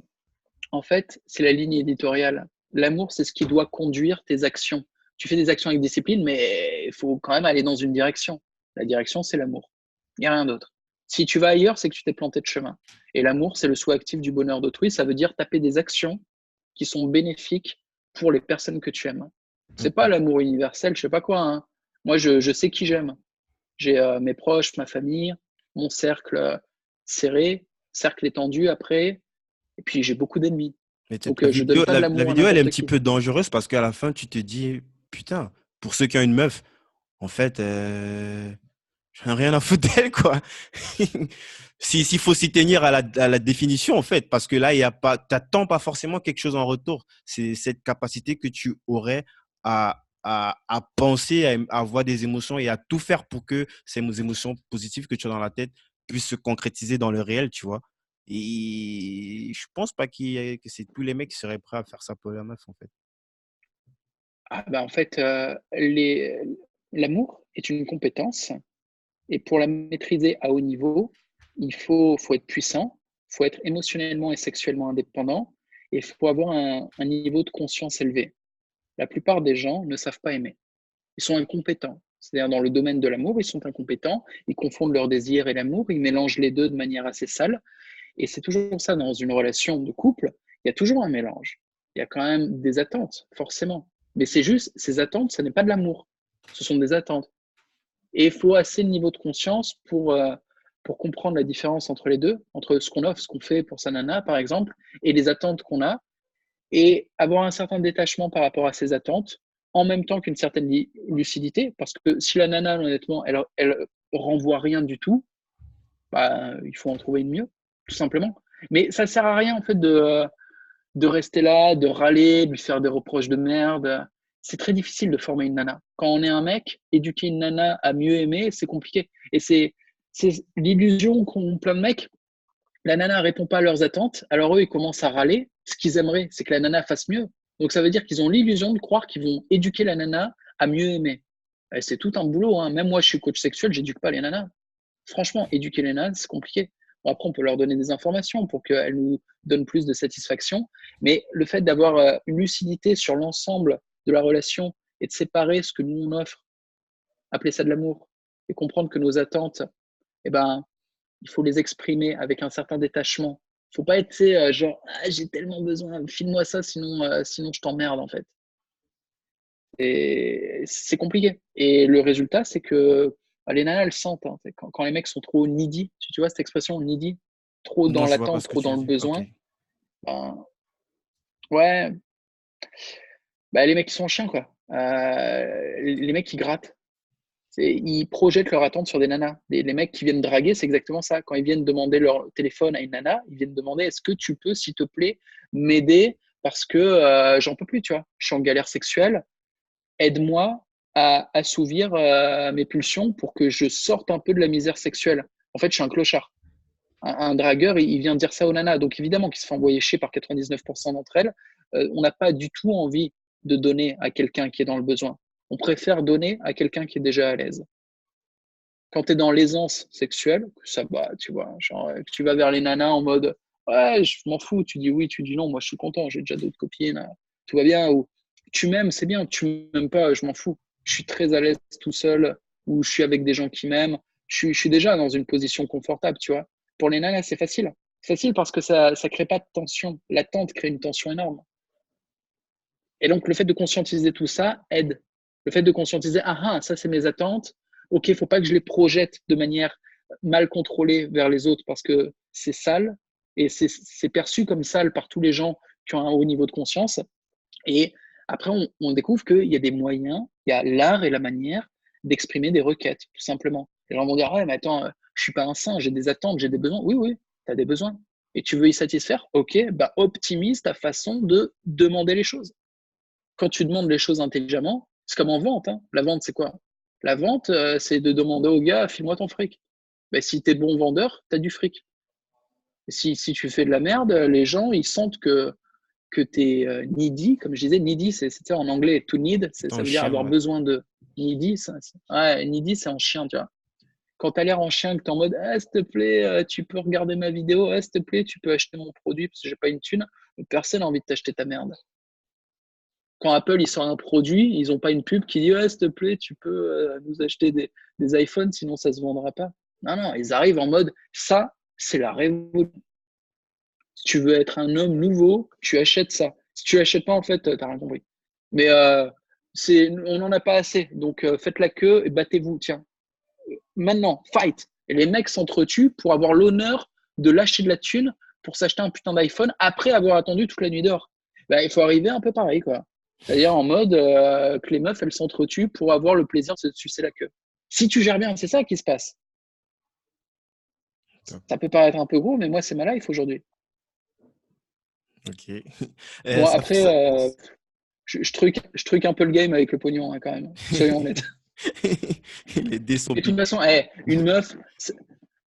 en fait, c'est la ligne éditoriale. L'amour, c'est ce qui doit conduire tes actions. Tu fais des actions avec discipline, mais il faut quand même aller dans une direction. La direction, c'est l'amour. Il n'y a rien d'autre. Si tu vas ailleurs, c'est que tu t'es planté de chemin. Et l'amour, c'est le souhait actif du bonheur d'autrui. Ça veut dire taper des actions qui sont bénéfiques pour les personnes que tu aimes. C'est pas l'amour universel, je sais pas quoi. Hein. Moi, je sais qui j'aime. J'ai mes proches, ma famille, mon cercle serré, cercle étendu après, et puis j'ai beaucoup d'ennemis. Mais Donc je donne pas de la l'amour à vidéo, elle est un n'importe petit qui. peu dangereuse parce qu'à la fin, tu te dis, putain, pour ceux qui ont une meuf, en fait, j'en ai rien à foutre d'elle, quoi. S'il faut s'y tenir à la définition, en fait, parce que là, il y a pas, t'attends pas forcément quelque chose en retour. C'est cette capacité que tu aurais à penser, à avoir des émotions et à tout faire pour que ces émotions positives que tu as dans la tête puissent se concrétiser dans le réel, tu vois. Et je pense pas que c'est tous les mecs qui seraient prêts à faire ça pour la meuf, en fait. Ah, bah, en fait, l'amour est une compétence et pour la maîtriser à haut niveau, faut être puissant, il faut être émotionnellement et sexuellement indépendant et il faut avoir un niveau de conscience élevé. La plupart des gens ne savent pas aimer. Ils sont incompétents. C'est-à-dire dans le domaine de l'amour, ils sont incompétents, ils confondent leur désir et l'amour, ils mélangent les deux de manière assez sale. Et c'est toujours ça dans une relation de couple, il y a toujours un mélange. Il y a quand même des attentes, forcément. Mais c'est juste, ces attentes, ce n'est pas de l'amour. Ce sont des attentes. Et il faut assez de niveau de conscience pour comprendre la différence entre les deux, entre ce qu'on offre, ce qu'on fait pour sa nana, par exemple, et les attentes qu'on a, et avoir un certain détachement par rapport à ces attentes, en même temps qu'une certaine lucidité, parce que si la nana, honnêtement, elle renvoie rien du tout, bah, il faut en trouver une mieux, tout simplement. Mais ça sert à rien, en fait, de rester là, de râler, de lui faire des reproches de merde. C'est très difficile de former une nana. Quand on est un mec, éduquer une nana à mieux aimer, c'est compliqué. Et c'est l'illusion qu'ont plein de mecs. La nana répond pas à leurs attentes, alors eux, ils commencent à râler. Ce qu'ils aimeraient, c'est que la nana fasse mieux. Donc ça veut dire qu'ils ont l'illusion de croire qu'ils vont éduquer la nana à mieux aimer. Et c'est tout un boulot, hein. Même moi, je suis coach sexuel, j'éduque pas les nanas. Franchement, éduquer les nanas, c'est compliqué. Bon, après, on peut leur donner des informations pour qu'elles nous donnent plus de satisfaction. Mais le fait d'avoir une lucidité sur l'ensemble de la relation et de séparer ce que nous on offre, appeler ça de l'amour, et comprendre que nos attentes, eh ben, il faut les exprimer avec un certain détachement. Il ne faut pas être genre j'ai tellement besoin, file-moi ça, sinon je t'emmerde en fait. Et c'est compliqué. Et le résultat, c'est que les nanas, elles sentent. Hein. Quand les mecs sont trop needy, tu vois cette expression needy, trop Non, dans je vois pas l'attente, ce que trop tu dans veux le dire. Ok. besoin, ben, ouais, bah, les mecs qui sont chiens, quoi. Les mecs qui grattent. Ils projettent leur attente sur des nanas. Les mecs qui viennent draguer, c'est exactement ça. Quand ils viennent demander leur téléphone à une nana, ils viennent demander est-ce que tu peux, s'il te plaît, m'aider parce que j'en peux plus, tu vois. Je suis en galère sexuelle. Aide-moi à assouvir mes pulsions pour que je sorte un peu de la misère sexuelle. En fait, je suis un clochard. Un dragueur, il vient dire ça aux nanas. Donc évidemment qu'il se fait envoyer chier par 99% d'entre elles. On n'a pas du tout envie de donner à quelqu'un qui est dans le besoin. On préfère donner à quelqu'un qui est déjà à l'aise. Quand tu es dans l'aisance sexuelle, ça va, tu vois, genre, que tu vas vers les nanas en mode ouais, je m'en fous, tu dis oui, tu dis non, moi je suis content, j'ai déjà d'autres copines, tout va bien, ou tu m'aimes, c'est bien, tu m'aimes pas, je m'en fous, je suis très à l'aise tout seul, ou je suis avec des gens qui m'aiment, je suis déjà dans une position confortable, tu vois. Pour les nanas, c'est facile. C'est facile parce que ça ne crée pas de tension. L'attente crée une tension énorme. Et donc, le fait de conscientiser tout ça aide. Le fait de conscientiser, ah, ça, c'est mes attentes. OK, il ne faut pas que je les projette de manière mal contrôlée vers les autres parce que c'est sale et c'est perçu comme sale par tous les gens qui ont un haut niveau de conscience. Et après, on découvre qu'il y a des moyens, il y a l'art et la manière d'exprimer des requêtes, tout simplement. Les gens vont dire, ouais, mais attends, je ne suis pas un saint, j'ai des attentes, j'ai des besoins. Oui, oui, tu as des besoins. Et tu veux y satisfaire? OK, bah optimise ta façon de demander les choses. Quand tu demandes les choses intelligemment, c'est comme en vente. Hein. La vente, c'est quoi? La vente, c'est de demander au gars, file-moi ton fric. Ben, si tu es bon vendeur, tu as du fric. Si tu fais de la merde, les gens, ils sentent que tu es needy. Comme je disais, needy, c'était en anglais, to need, C'est ça un veut dire chien, avoir ouais. besoin de. Needy, ouais, needy, c'est en chien, tu vois. Quand tu as l'air en chien, que tu es en mode, ah, s'il te plaît, tu peux regarder ma vidéo, ah, s'il te plaît, tu peux acheter mon produit parce que j'ai pas une thune, personne n'a envie de t'acheter ta merde. Quand Apple il sort un produit, ils n'ont pas une pub qui dit ouais, s'il te plaît, tu peux nous acheter des iPhones, sinon ça ne se vendra pas. Non, non, ils arrivent en mode ça, c'est la révolution. Si tu veux être un homme nouveau, tu achètes ça. Si tu l'achètes pas, en fait, tu n'as rien compris. Mais on n'en a pas assez. Donc faites la queue et battez-vous. Tiens, maintenant, fight. Et les mecs s'entretuent pour avoir l'honneur de lâcher de la thune pour s'acheter un putain d'iPhone après avoir attendu toute la nuit dehors. Ben, il faut arriver un peu pareil, quoi. C'est-à-dire en mode que les meufs, elles s'entretuent pour avoir le plaisir de se sucer la queue. Si tu gères bien, c'est ça qui se passe. Top. Ça peut paraître un peu gros, mais moi, c'est ma life aujourd'hui. Ok. Bon, Ça, après, je truc un peu le game avec le pognon, hein, quand même. Soyons honnêtes. Les dés sont Et de toute pipés. façon, une meuf,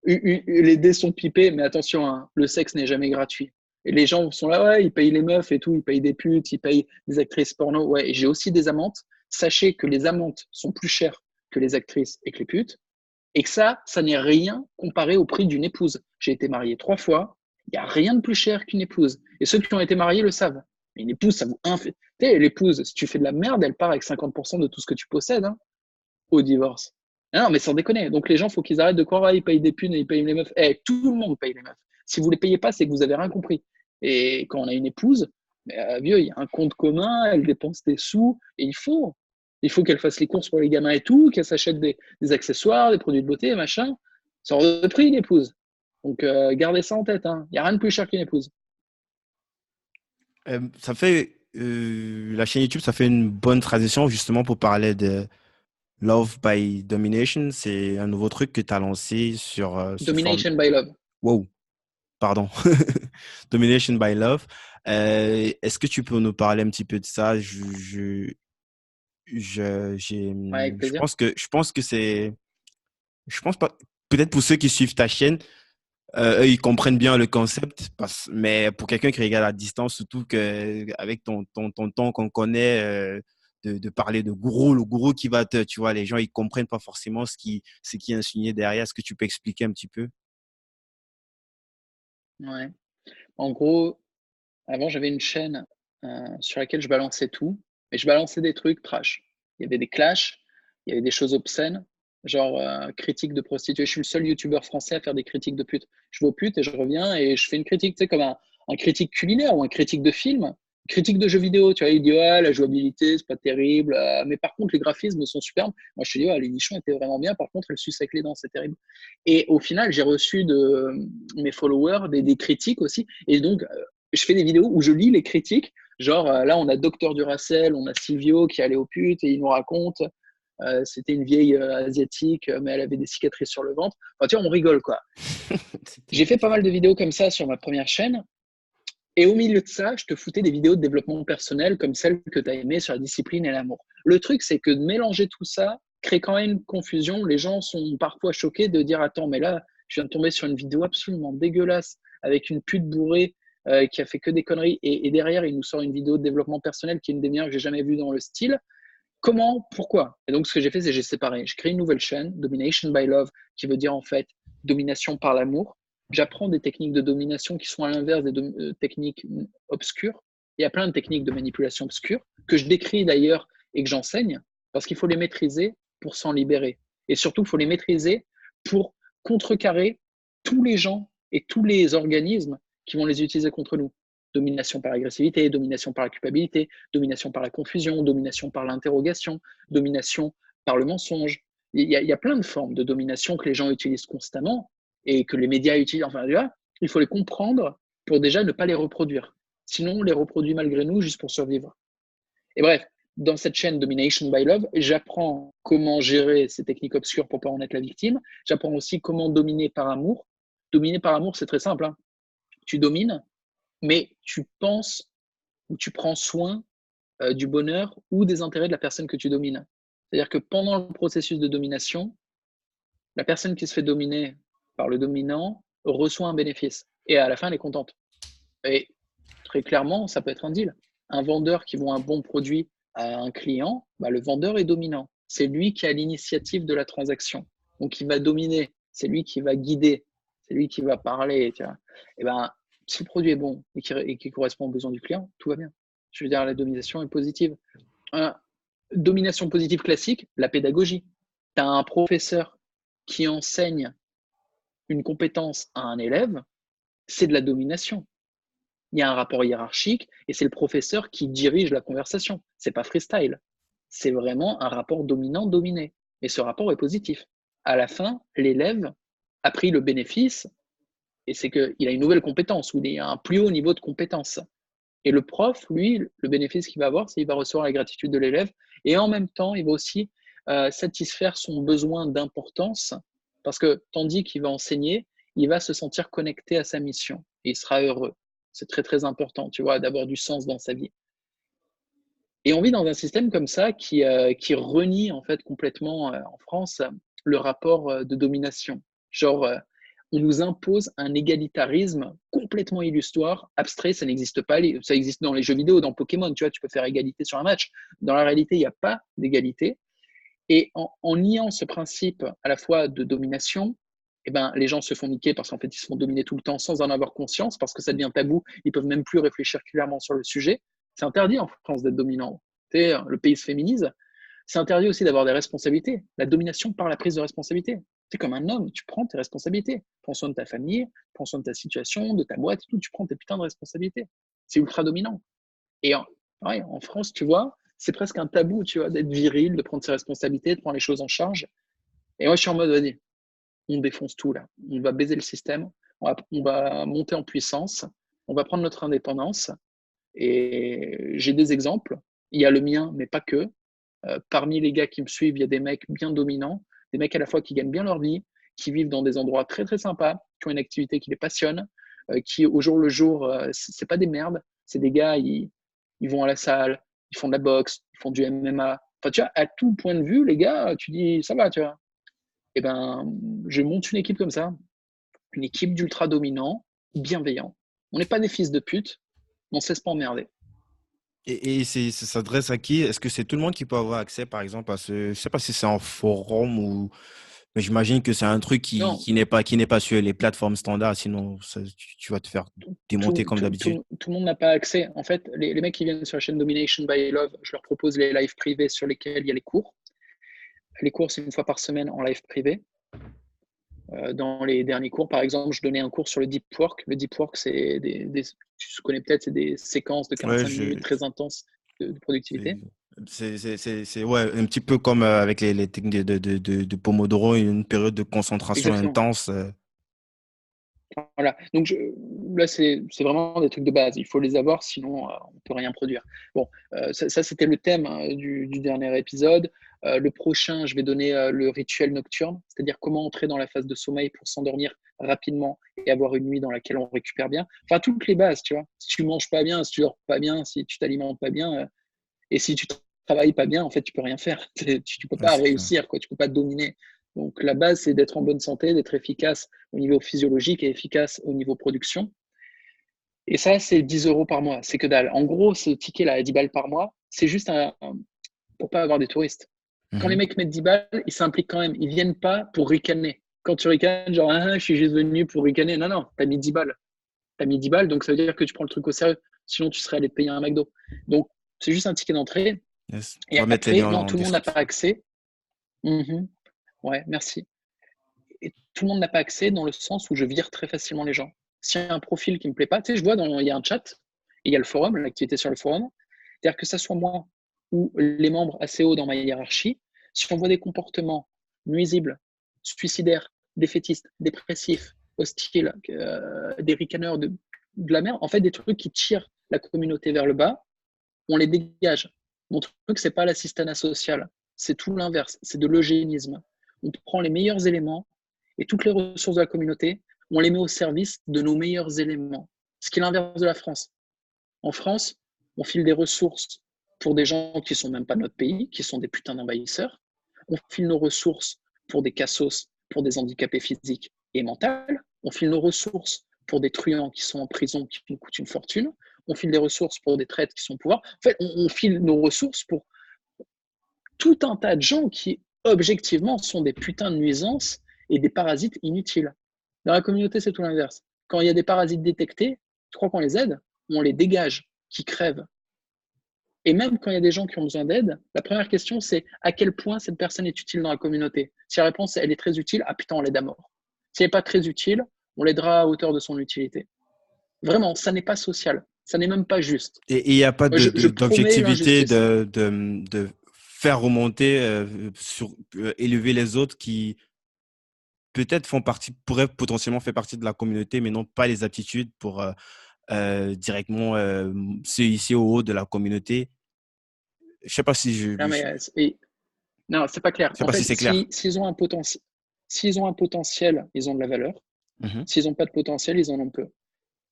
les dés sont pipés, mais attention, hein, le sexe n'est jamais gratuit. Et les gens sont là, ouais, ils payent les meufs et tout, ils payent des putes, ils payent des actrices porno. Ouais, et j'ai aussi des amantes. Sachez que les amantes sont plus chères que les actrices et que les putes. Et que ça n'est rien comparé au prix d'une épouse. J'ai été marié 3 fois, il n'y a rien de plus cher qu'une épouse. Et ceux qui ont été mariés le savent. Mais une épouse, ça vaut un fait. Tu sais, l'épouse, si tu fais de la merde, elle part avec 50% de tout ce que tu possèdes hein, au divorce. Non, mais sans déconner. Donc les gens, il faut qu'ils arrêtent de croire qu'ils payent des thunes et ils payent les meufs. Tout le monde paye les meufs. Si vous ne les payez pas, c'est que vous avez rien compris. Et quand on a une épouse, vieux, il y a un compte commun, elle dépense des sous, et il faut qu'elle fasse les courses pour les gamins et tout, qu'elle s'achète des accessoires, des produits de beauté, machin. C'est hors de prix, une épouse. Donc gardez ça en tête. Il n'y a rien de plus cher qu'une épouse. Ça fait la chaîne YouTube, ça fait une bonne transition justement pour parler de Love by Domination. C'est un nouveau truc que tu as lancé sous forme. Domination by Love. Wow, pardon. Domination by Love. Est-ce que tu peux nous parler un petit peu de ça? Ouais, avec plaisir. Je pense pas, peut-être pour ceux qui suivent ta chaîne, eux, ils comprennent bien le concept, mais pour quelqu'un qui regarde à distance, surtout qu'avec ton ton qu'on connaît, de parler de gourou, le gourou qui va tu vois, les gens, ils comprennent pas forcément ce qui est insinué derrière. Est-ce que tu peux expliquer un petit peu? Ouais. En gros, avant, j'avais une chaîne sur laquelle je balançais tout, mais je balançais des trucs trash. Il y avait des clashs, il y avait des choses obscènes, genre critiques de prostituées. Je suis le seul youtubeur français à faire des critiques de putes. Je vais aux putes et je reviens et je fais une critique, tu sais, comme un critique culinaire ou un critique de film, critique de jeux vidéo. Tu vois, il dit, ouais, la jouabilité, c'est pas terrible, mais par contre, les graphismes sont superbes. Moi, je te dis, ouais, les nichons étaient vraiment bien, par contre, elle suce avec les dents, c'est terrible. Et au final, j'ai reçu de mes followers des critiques aussi. Et donc, je fais des vidéos où je lis les critiques. Genre, là, on a Docteur Duracell, on a Silvio qui allait aux putes et il nous raconte. C'était une vieille asiatique, mais elle avait des cicatrices sur le ventre. Enfin, tu vois, on rigole, quoi. J'ai fait pas mal de vidéos comme ça sur ma première chaîne. Et au milieu de ça, je te foutais des vidéos de développement personnel comme celles que tu as aimées sur la discipline et l'amour. Le truc, c'est que de mélanger tout ça crée quand même une confusion. Les gens sont parfois choqués de dire attends, mais là, je viens de tomber sur une vidéo absolument dégueulasse avec une pute bourrée qui a fait que des conneries. Et derrière, il nous sort une vidéo de développement personnel qui est une des meilleures que j'ai jamais vues dans le style. Comment? Pourquoi? Et donc, ce que j'ai fait, c'est que j'ai séparé. J'ai créé une nouvelle chaîne, Domination by Love, qui veut dire en fait domination par l'amour. J'apprends des techniques de domination qui sont à l'inverse des techniques obscures. Il y a plein de techniques de manipulation obscures que je décris d'ailleurs et que j'enseigne parce qu'il faut les maîtriser pour s'en libérer. Et surtout, il faut les maîtriser pour contrecarrer tous les gens et tous les organismes qui vont les utiliser contre nous. Domination par l'agressivité, domination par la culpabilité, domination par la confusion, domination par l'interrogation, domination par le mensonge. Il y a plein de formes de domination que les gens utilisent constamment et que les médias utilisent. Enfin, là, il faut les comprendre pour déjà ne pas les reproduire. Sinon, on les reproduit malgré nous juste pour survivre. Et bref, dans cette chaîne Domination by Love, j'apprends comment gérer ces techniques obscures pour ne pas en être la victime. J'apprends aussi comment dominer par amour. Dominer par amour, c'est très simple. Hein. Tu domines, mais tu penses ou tu prends soin du bonheur ou des intérêts de la personne que tu domines. C'est-à-dire que pendant le processus de domination, la personne qui se fait dominer par le dominant reçoit un bénéfice et à la fin, elle est contente. Et très clairement, ça peut être un deal. Un vendeur qui vend un bon produit à un client, bah, le vendeur est dominant. C'est lui qui a l'initiative de la transaction. Donc, il va dominer. C'est lui qui va guider. C'est lui qui va parler. Tu vois. Et ben, si le produit est bon et qui correspond aux besoins du client, tout va bien. Je veux dire, la domination est positive. Domination positive classique, la pédagogie. Tu as un professeur qui enseigne une compétence à un élève, c'est de la domination. Il y a un rapport hiérarchique et c'est le professeur qui dirige la conversation. C'est pas freestyle. C'est vraiment un rapport dominant-dominé. Et ce rapport est positif. À la fin, l'élève a pris le bénéfice et c'est qu'il a une nouvelle compétence ou il y a un plus haut niveau de compétence. Et le prof, lui, le bénéfice qu'il va avoir, c'est qu'il va recevoir la gratitude de l'élève et en même temps, il va aussi satisfaire son besoin d'importance parce que tandis qu'il va enseigner, il va se sentir connecté à sa mission et il sera heureux. C'est très, très important, tu vois, d'avoir du sens dans sa vie. Et on vit dans un système comme ça qui renie en fait complètement en France le rapport de domination. Genre, on nous impose un égalitarisme complètement illusoire, abstrait, ça n'existe pas. Ça existe dans les jeux vidéo, dans Pokémon, tu vois, tu peux faire égalité sur un match. Dans la réalité, il n'y a pas d'égalité. Et en niant ce principe à la fois de domination, eh ben, les gens se font niquer parce qu'en fait, ils se font dominer tout le temps sans en avoir conscience, parce que ça devient tabou. Ils peuvent même plus réfléchir clairement sur le sujet. C'est interdit en France d'être dominant. Le pays se féminise. C'est interdit aussi d'avoir des responsabilités. La domination par la prise de responsabilité. C'est comme un homme, tu prends tes responsabilités. Prends soin de ta famille, prends soin de ta situation, de ta boîte, tout. Tu prends tes putains de responsabilités. C'est ultra dominant. Et en France, tu vois, c'est presque un tabou, tu vois, d'être viril, de prendre ses responsabilités, de prendre les choses en charge. Et moi, je suis en mode, vas-y, on défonce tout là. On va baiser le système, on va monter en puissance, on va prendre notre indépendance Et j'ai des exemples. Il y a le mien, mais pas que. Parmi les gars qui me suivent, il y a des mecs bien dominants, des mecs à la fois qui gagnent bien leur vie, qui vivent dans des endroits très très sympas, qui ont une activité qui les passionne, qui au jour le jour, c'est pas des merdes, c'est des gars, ils vont à la salle, ils font de la boxe, ils font du MMA. Enfin, tu vois, à tout point de vue, les gars, tu dis, ça va, tu vois. Et ben, je monte une équipe comme ça, une équipe d'ultra dominants, bienveillants. On n'est pas des fils de pute, on ne se laisse pas emmerder. Et ça s'adresse à qui? Est-ce que c'est tout le monde qui peut avoir accès, par exemple, à ce... Je sais pas si c'est un forum ou... Mais j'imagine que c'est un truc Non, qui n'est pas sur les plateformes standards, sinon tu vas te faire démonter comme d'habitude. tout le monde n'a pas accès. En fait, les mecs qui viennent sur la chaîne Domination by Love, je leur propose les lives privés sur lesquels il y a les cours. Les cours, c'est une fois par semaine en live privé. Dans les derniers cours, par exemple, je donnais un cours sur le deep work. Le deep work, c'est tu connais peut-être, c'est des séquences de Ouais, 45 minutes très intenses de productivité. c'est ouais, un petit peu comme avec les techniques de Pomodoro, une période de concentration Exactement. intense. Voilà. Donc là, c'est vraiment des trucs de base. Il faut les avoir, sinon on ne peut rien produire. Bon, ça c'était le thème du dernier épisode. Le prochain, je vais donner le rituel nocturne, c'est-à-dire comment entrer dans la phase de sommeil pour s'endormir rapidement et avoir une nuit dans laquelle on récupère bien. Enfin, toutes les bases, tu vois. Si tu manges pas bien, si tu dors pas bien, si tu t'alimentes pas bien, et si tu travailles pas bien, en fait, tu peux rien faire. Tu peux Ouais, pas c'est clair. réussir, quoi. Tu peux pas dominer. Donc la base, c'est d'être en bonne santé, d'être efficace au niveau physiologique et efficace au niveau production. Et ça, c'est 10 euros par mois. C'est que dalle. En gros, ce ticket-là à 10 balles par mois, c'est juste pour pas avoir des touristes. Quand les Mhm. mecs mettent 10 balles, ils s'impliquent quand même. Ils viennent pas pour ricaner. Quand tu ricanes, genre, je suis juste venu pour ricaner. Non, non, tu as mis 10 balles. Tu as mis 10 balles, donc ça veut dire que tu prends le truc au sérieux. Sinon, tu serais allé te payer un McDo. Donc, c'est juste un ticket d'entrée. Yes. On Et va mettre les après, liens non, en tout le monde n'a pas description. accès. Mhm. Ouais, merci. Et tout le monde n'a pas accès dans le sens où je vire très facilement les gens. S'il y a un profil qui ne me plaît pas, tu sais, je vois, il y a un chat, et il y a le forum, l'activité sur le forum. C'est-à-dire que ça soit moi ou les membres assez hauts dans ma hiérarchie, si on voit des comportements nuisibles, suicidaires, défaitistes, dépressifs, hostiles, des ricaneurs, de la merde, en fait, des trucs qui tirent la communauté vers le bas, on les dégage. Mon truc, c'est pas l'assistanat social, c'est tout l'inverse, c'est de l'eugénisme. On prend les meilleurs éléments et toutes les ressources de la communauté, on les met au service de nos meilleurs éléments. Ce qui est l'inverse de la France. En France, on file des ressources pour des gens qui sont même pas notre pays, qui sont des putains d'envahisseurs. On file nos ressources pour des cassos, pour des handicapés physiques et mentaux. On file nos ressources pour des truands qui sont en prison, qui nous coûtent une fortune. On file des ressources pour des traites qui sont au pouvoir. En fait, on file nos ressources pour tout un tas de gens qui, objectivement, sont des putains de nuisances et des parasites inutiles. Dans la communauté, c'est tout l'inverse. Quand il y a des parasites détectés, tu crois qu'on les aide? On les dégage, qui crèvent. Et même quand il y a des gens qui ont besoin d'aide, la première question, c'est à quel point cette personne est utile dans la communauté. Si la réponse est elle est très utile, ah putain, on l'aide à mort. Si elle n'est pas très utile, on l'aidera à hauteur de son utilité. Vraiment, ça n'est pas social. Ça n'est même pas juste. Et il n'y a pas Je promets d'objectivité l'injustice. de faire remonter, élever les autres qui peut-être pourraient potentiellement faire partie de la communauté, mais n'ont pas les aptitudes pour directement ceux ici au haut de la communauté. Je sais pas si Non, mais non, c'est pas clair. je sais En pas si fait, c'est clair. s'ils ont un potentiel, s'ils ont un potentiel, ils ont de la valeur. Mhm. S'ils n'ont pas de potentiel, ils en ont peu.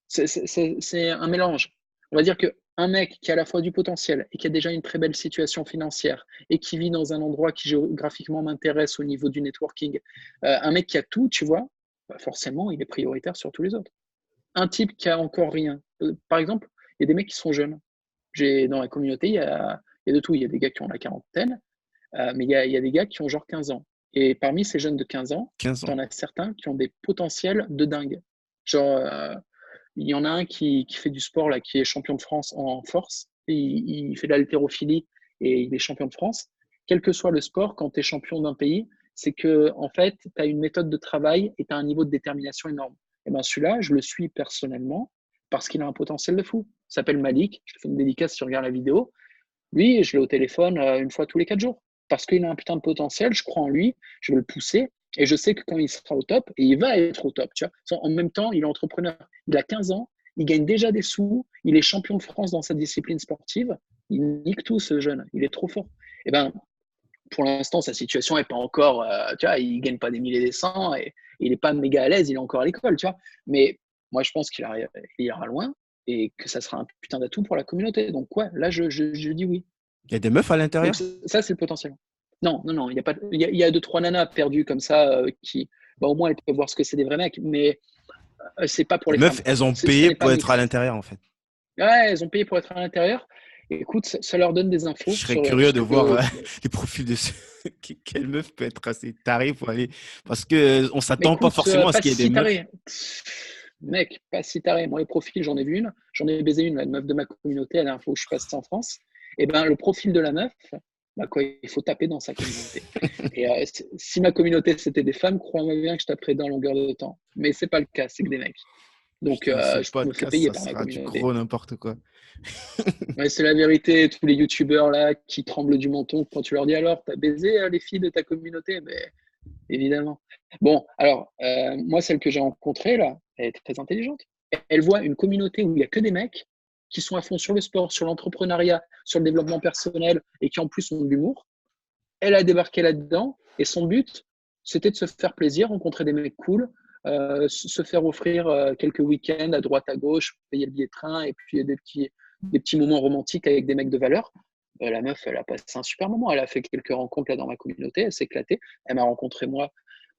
C'est un mélange. On va dire qu'un mec qui a à la fois du potentiel et qui a déjà une très belle situation financière et qui vit dans un endroit qui géographiquement m'intéresse au niveau du networking, un mec qui a tout, tu vois, bah forcément, il est prioritaire sur tous les autres. Un type qui a encore rien. Par exemple, il y a des mecs qui sont jeunes. Dans la communauté, il y a de tout. Il y a des gars qui ont la quarantaine, mais il y a des gars qui ont genre 15 ans. Et parmi ces jeunes de 15 ans, 15 tu ans. en as certains qui ont des potentiels de dingue. Genre, il y en a un qui fait du sport, là, qui est champion de France en force. Il fait de l'haltérophilie et il est champion de France. Quel que soit le sport, quand tu es champion d'un pays, c'est que en fait, tu as une méthode de travail et tu as un niveau de détermination énorme. Et bien celui-là, je le suis personnellement parce qu'il a un potentiel de fou. Il s'appelle Malik. Je te fais une dédicace si tu regardes la vidéo. Lui, je l'ai au téléphone une fois tous les 4 jours. Parce qu'il a un putain de potentiel, je crois en lui, je vais le pousser. Et je sais que quand il sera au top, et il va être au top, tu vois. En même temps, il est entrepreneur. Il a 15 ans, il gagne déjà des sous, il est champion de France dans sa discipline sportive, il nique tout ce jeune, il est trop fort. Et ben, pour l'instant, sa situation n'est pas encore, tu vois, il gagne pas des milliers et des cents et il n'est pas méga à l'aise, il est encore à l'école, tu vois. Mais moi, je pense qu'il ira loin et que ça sera un putain d'atout pour la communauté. Donc, ouais, là, je dis oui. Il y a des meufs à Donc, l'intérieur? ça, c'est le potentiel. Non, non, non, il y a pas, il y a deux, trois nanas perdues comme ça qui, bah, au moins, elles peuvent voir ce que c'est des vrais mecs, mais c'est pas pour Les les meufs, femmes. elles ont Ça payé n'est pas pour être à mixte. l'intérieur, en fait. Ouais, elles ont payé pour être à l'intérieur. Écoute, ça leur donne des Je infos serais sur curieux ce de voir que. les profils de ceux... Quelle meuf peut être assez tarée pour aller... Parce qu'on ne Mais s'attend pas écoute, forcément à ce pas qu'il y ait des si meufs. taré. Mec, pas si taré. Moi, les profils, j'en ai vu une. J'en ai baisé une, la meuf de ma communauté, la dernière fois où je suis passé en France. Et ben, le profil de la meuf, bah, quoi, il faut taper dans sa communauté. Et si ma communauté, c'était des femmes, crois-moi bien que je taperais dans longueur de temps. Mais c'est pas le cas, c'est que des mecs. Donc, Putain, ce je me fais podcast, payer ça par ma sera du communauté. gros n'importe quoi. Ouais, c'est la vérité. Tous les youtubeurs là qui tremblent du menton quand tu leur dis alors, t'as baisé les filles de ta communauté? Mais évidemment. Bon, alors, moi, celle que j'ai rencontrée là, elle est très intelligente. Elle voit une communauté où il n'y a que des mecs qui sont à fond sur le sport, sur l'entrepreneuriat, sur le développement personnel et qui en plus ont de l'humour. Elle a débarqué là-dedans et son but, c'était de se faire plaisir, rencontrer des mecs cool, se faire offrir quelques week-ends à droite à gauche, payer le billet de train et puis des petits moments romantiques avec des mecs de valeur. La meuf, elle a passé un super moment. Elle a fait quelques rencontres là dans ma communauté. Elle s'est éclatée. Elle m'a rencontré moi.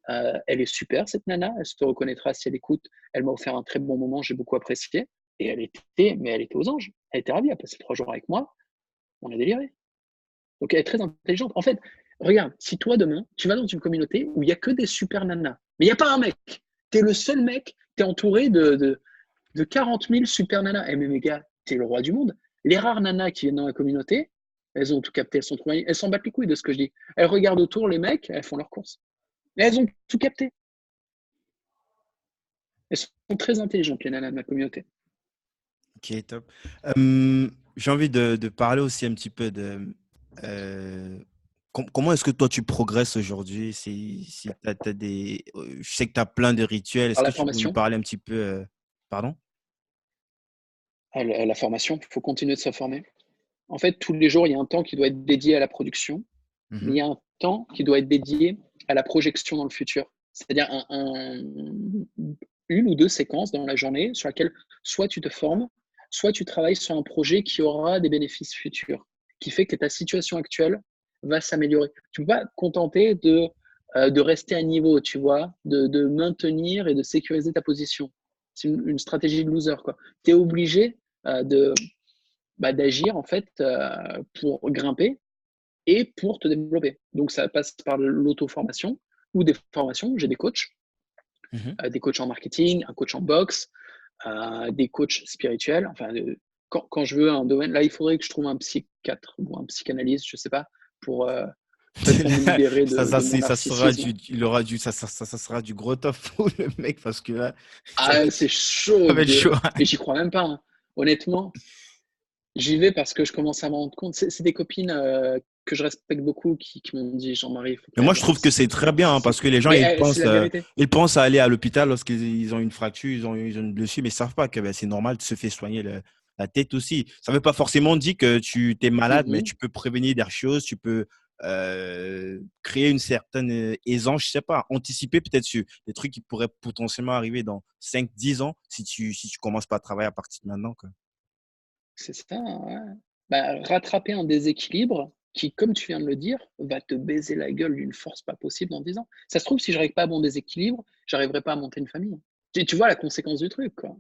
Elle est super, cette nana. Elle se reconnaîtra si elle écoute. Elle m'a offert un très bon moment. J'ai beaucoup apprécié. Et elle était aux anges. Elle était ravie. Elle a passé 3 jours avec moi. On a déliré. Donc, elle est très intelligente. En fait, regarde, si toi, demain, tu vas dans une communauté où il n'y a que des super nanas, mais il n'y a pas un mec. Tu es le seul mec. Tu es entouré de 40 000 super nanas. Et mais mes gars, tu es le roi du monde. Les rares nanas qui viennent dans la communauté, elles ont tout capté, elles s'en battent les couilles de ce que je dis. Elles regardent autour les mecs, elles font leurs courses. Mais elles ont tout capté. Elles sont très intelligentes, les nanas de ma communauté. Ok, top. J'ai envie de parler aussi un petit peu de comment est-ce que toi tu progresses aujourd'hui? Si t'as des, je sais que tu as plein de rituels. Est-ce Par que la tu peux nous formation, parler un petit peu pardon? la formation, il faut continuer de se former. En fait, tous les jours, il y a un temps qui doit être dédié à la production, mais il Mhm. y a un temps qui doit être dédié à la projection dans le futur. C'est-à-dire une ou deux séquences dans la journée sur laquelle soit tu te formes, soit tu travailles sur un projet qui aura des bénéfices futurs, qui fait que ta situation actuelle va s'améliorer. Tu ne peux pas te contenter de rester à niveau, tu vois, de maintenir et de sécuriser ta position. C'est une stratégie de loser, quoi. Tu es obligé d'agir en fait pour grimper et pour te développer. Donc ça passe par l'auto-formation ou des formations. J'ai Mhm. des coachs en marketing, un coach en boxe, des coachs spirituels. Enfin, quand je veux un domaine, là, il faudrait que je trouve un psychiatre ou un psychanalyste, je sais pas, pour me libérer de mon Ça sera narcissisme. il aura ça sera du gros top pour le mec parce que là, ça Ah, c'est chaud, ça va être chaud. et j'y crois même pas. Hein. Honnêtement, j'y vais parce que je commence à me rendre compte. C'est des copines que je respecte beaucoup qui m'ont dit Jean-Marie, il faut Mais que tu moi, je voir un trouve que c'est très bien hein, parce que les gens, Mais c'est la vérité. ils pensent à aller à l'hôpital lorsqu'ils ils ont une fracture, ils ont une blessure, mais ils savent pas que ben, c'est normal de se faire soigner la tête aussi. Ça veut pas forcément dire que tu es malade, mais Mhm. tu peux prévenir des choses, tu peux créer une certaine aisance, je sais pas, anticiper peut-être sur des trucs qui pourraient potentiellement arriver dans 5 10 ans si tu commences pas à travailler à partir de maintenant, quoi. C'est ça, ouais. Bah, rattraper un déséquilibre qui, comme tu viens de le dire, va te baiser la gueule d'une force pas possible dans 10 ans. Ça se trouve, si je n'arrive pas à mon déséquilibre, j'arriverai pas à monter une famille. Tu vois la conséquence du truc, quoi.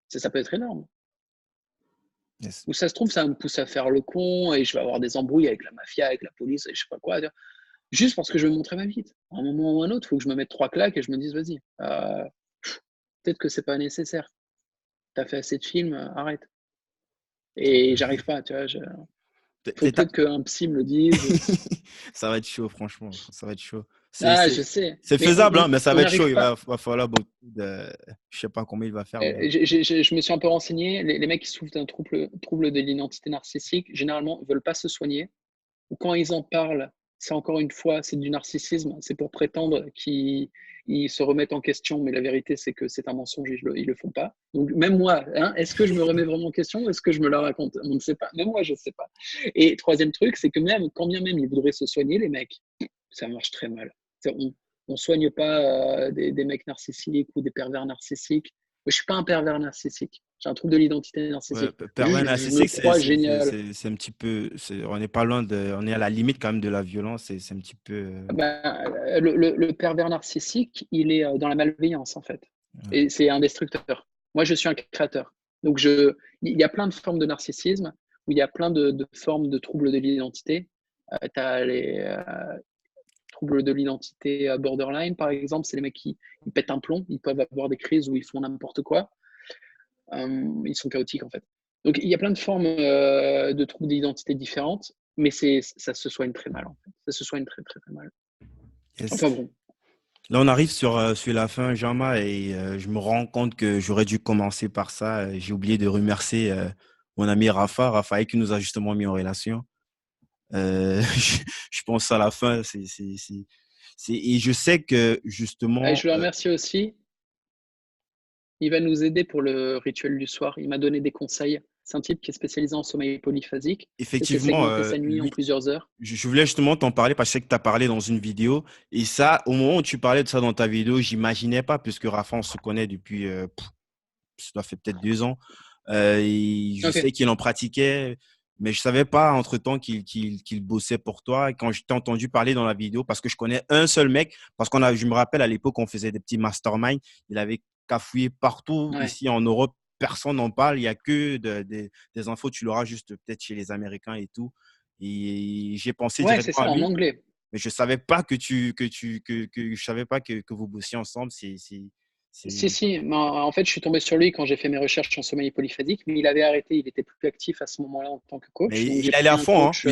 Ça peut être énorme. Yes. Ou ça se trouve, ça va me pousser à faire le con et je vais avoir des embrouilles avec la mafia, avec la police, et je sais pas quoi. Juste parce que je veux montrer ma vie. À un moment ou à un autre, il faut que je me mette 3 claques et je me dise, vas-y, peut-être que c'est pas nécessaire. T'as fait assez de films, arrête. Et j'arrive pas, tu vois. T'es- Faut t'es- t'as- peut-être qu'un psy me le dise. Ça va être chaud, franchement. Ça va être chaud. Ah, je sais. C'est Mais faisable, hein, mais ça on va être chaud. n'arrive Il pas. va falloir beaucoup de. Je sais pas combien il va faire, mais. Je me suis un peu renseigné. Les mecs qui souffrent d'un trouble de l'identité narcissique, généralement, ne veulent pas se soigner. Ou quand ils en parlent, c'est encore une fois, c'est du narcissisme. C'est pour prétendre qu'ils se remettent en question, mais la vérité, c'est que c'est un mensonge, ils le font pas. Donc, même moi, hein, est-ce que je me remets vraiment en question ou est-ce que je me la raconte? On ne sait pas. Même moi, je ne sais pas. Et troisième truc, c'est que même, quand bien même ils voudraient se soigner, les mecs, ça marche très mal. On ne soigne pas des mecs narcissiques ou des pervers narcissiques. Je ne suis pas un pervers narcissique. J'ai un trouble de l'identité Ouais, narcissique. pervers Juste, je me narcissique, crois génial. c'est un petit peu, on n'est pas loin on est à la limite quand même de la violence, c'est un petit peu. Ben, le pervers narcissique, il est dans la malveillance, en fait. Ouais. Et c'est un destructeur. Moi, je suis un créateur. Donc, il y a plein de formes de narcissisme, où il y a plein de formes de troubles de l'identité. Tu as les troubles de l'identité borderline, par exemple. C'est les mecs qui ils pètent un plomb, ils peuvent avoir des crises où ils font n'importe quoi. Ils sont chaotiques, en fait. Donc, il y a plein de formes de troubles d'identité différentes, mais ça se soigne très mal, en fait. Ça se soigne très, très, très mal. Yes. Enfin bon. Là, on arrive sur la fin, Jean-Ma, et je me rends compte que j'aurais dû commencer par ça. J'ai oublié de remercier mon ami Raphaël, qui nous a justement mis en relation. Je pense à la fin, et je sais que Et justement, je le remercie aussi. Il va nous aider pour le rituel du soir. Il m'a donné des conseils. C'est un type qui est spécialisé en sommeil polyphasique. C'est effectivement, segmenter sa nuit en lui, plusieurs heures. je voulais justement t'en parler parce que je sais que tu as parlé dans une vidéo. Et ça, au moment où tu parlais de ça dans ta vidéo, j'imaginais pas, puisque Rafa, on se connaît depuis, ça doit faire peut-être 2 ans. Et je Ok. sais qu'il en pratiquait, mais je savais pas entre-temps qu'il bossait pour toi. Et quand je t'ai entendu parler dans la vidéo, parce que je connais un seul mec, parce je me rappelle à l'époque, on faisait des petits masterminds, il avait cafouillé partout Ouais. ici en Europe. Personne n'en parle. Il y a que des infos. Tu l'auras juste peut-être chez les Américains et tout. Et j'ai pensé Ouais, c'est directement à ça, en lui, anglais. mais je savais pas que je savais pas que vous bossiez ensemble. Si, C'est... si. Mais en fait, je suis tombé sur lui quand j'ai fait mes recherches en sommeil polyphasique, mais il avait arrêté. Il était plus actif à ce moment-là en tant que coach. Mais Donc, il j'ai allait pris à un fond, hein. coach.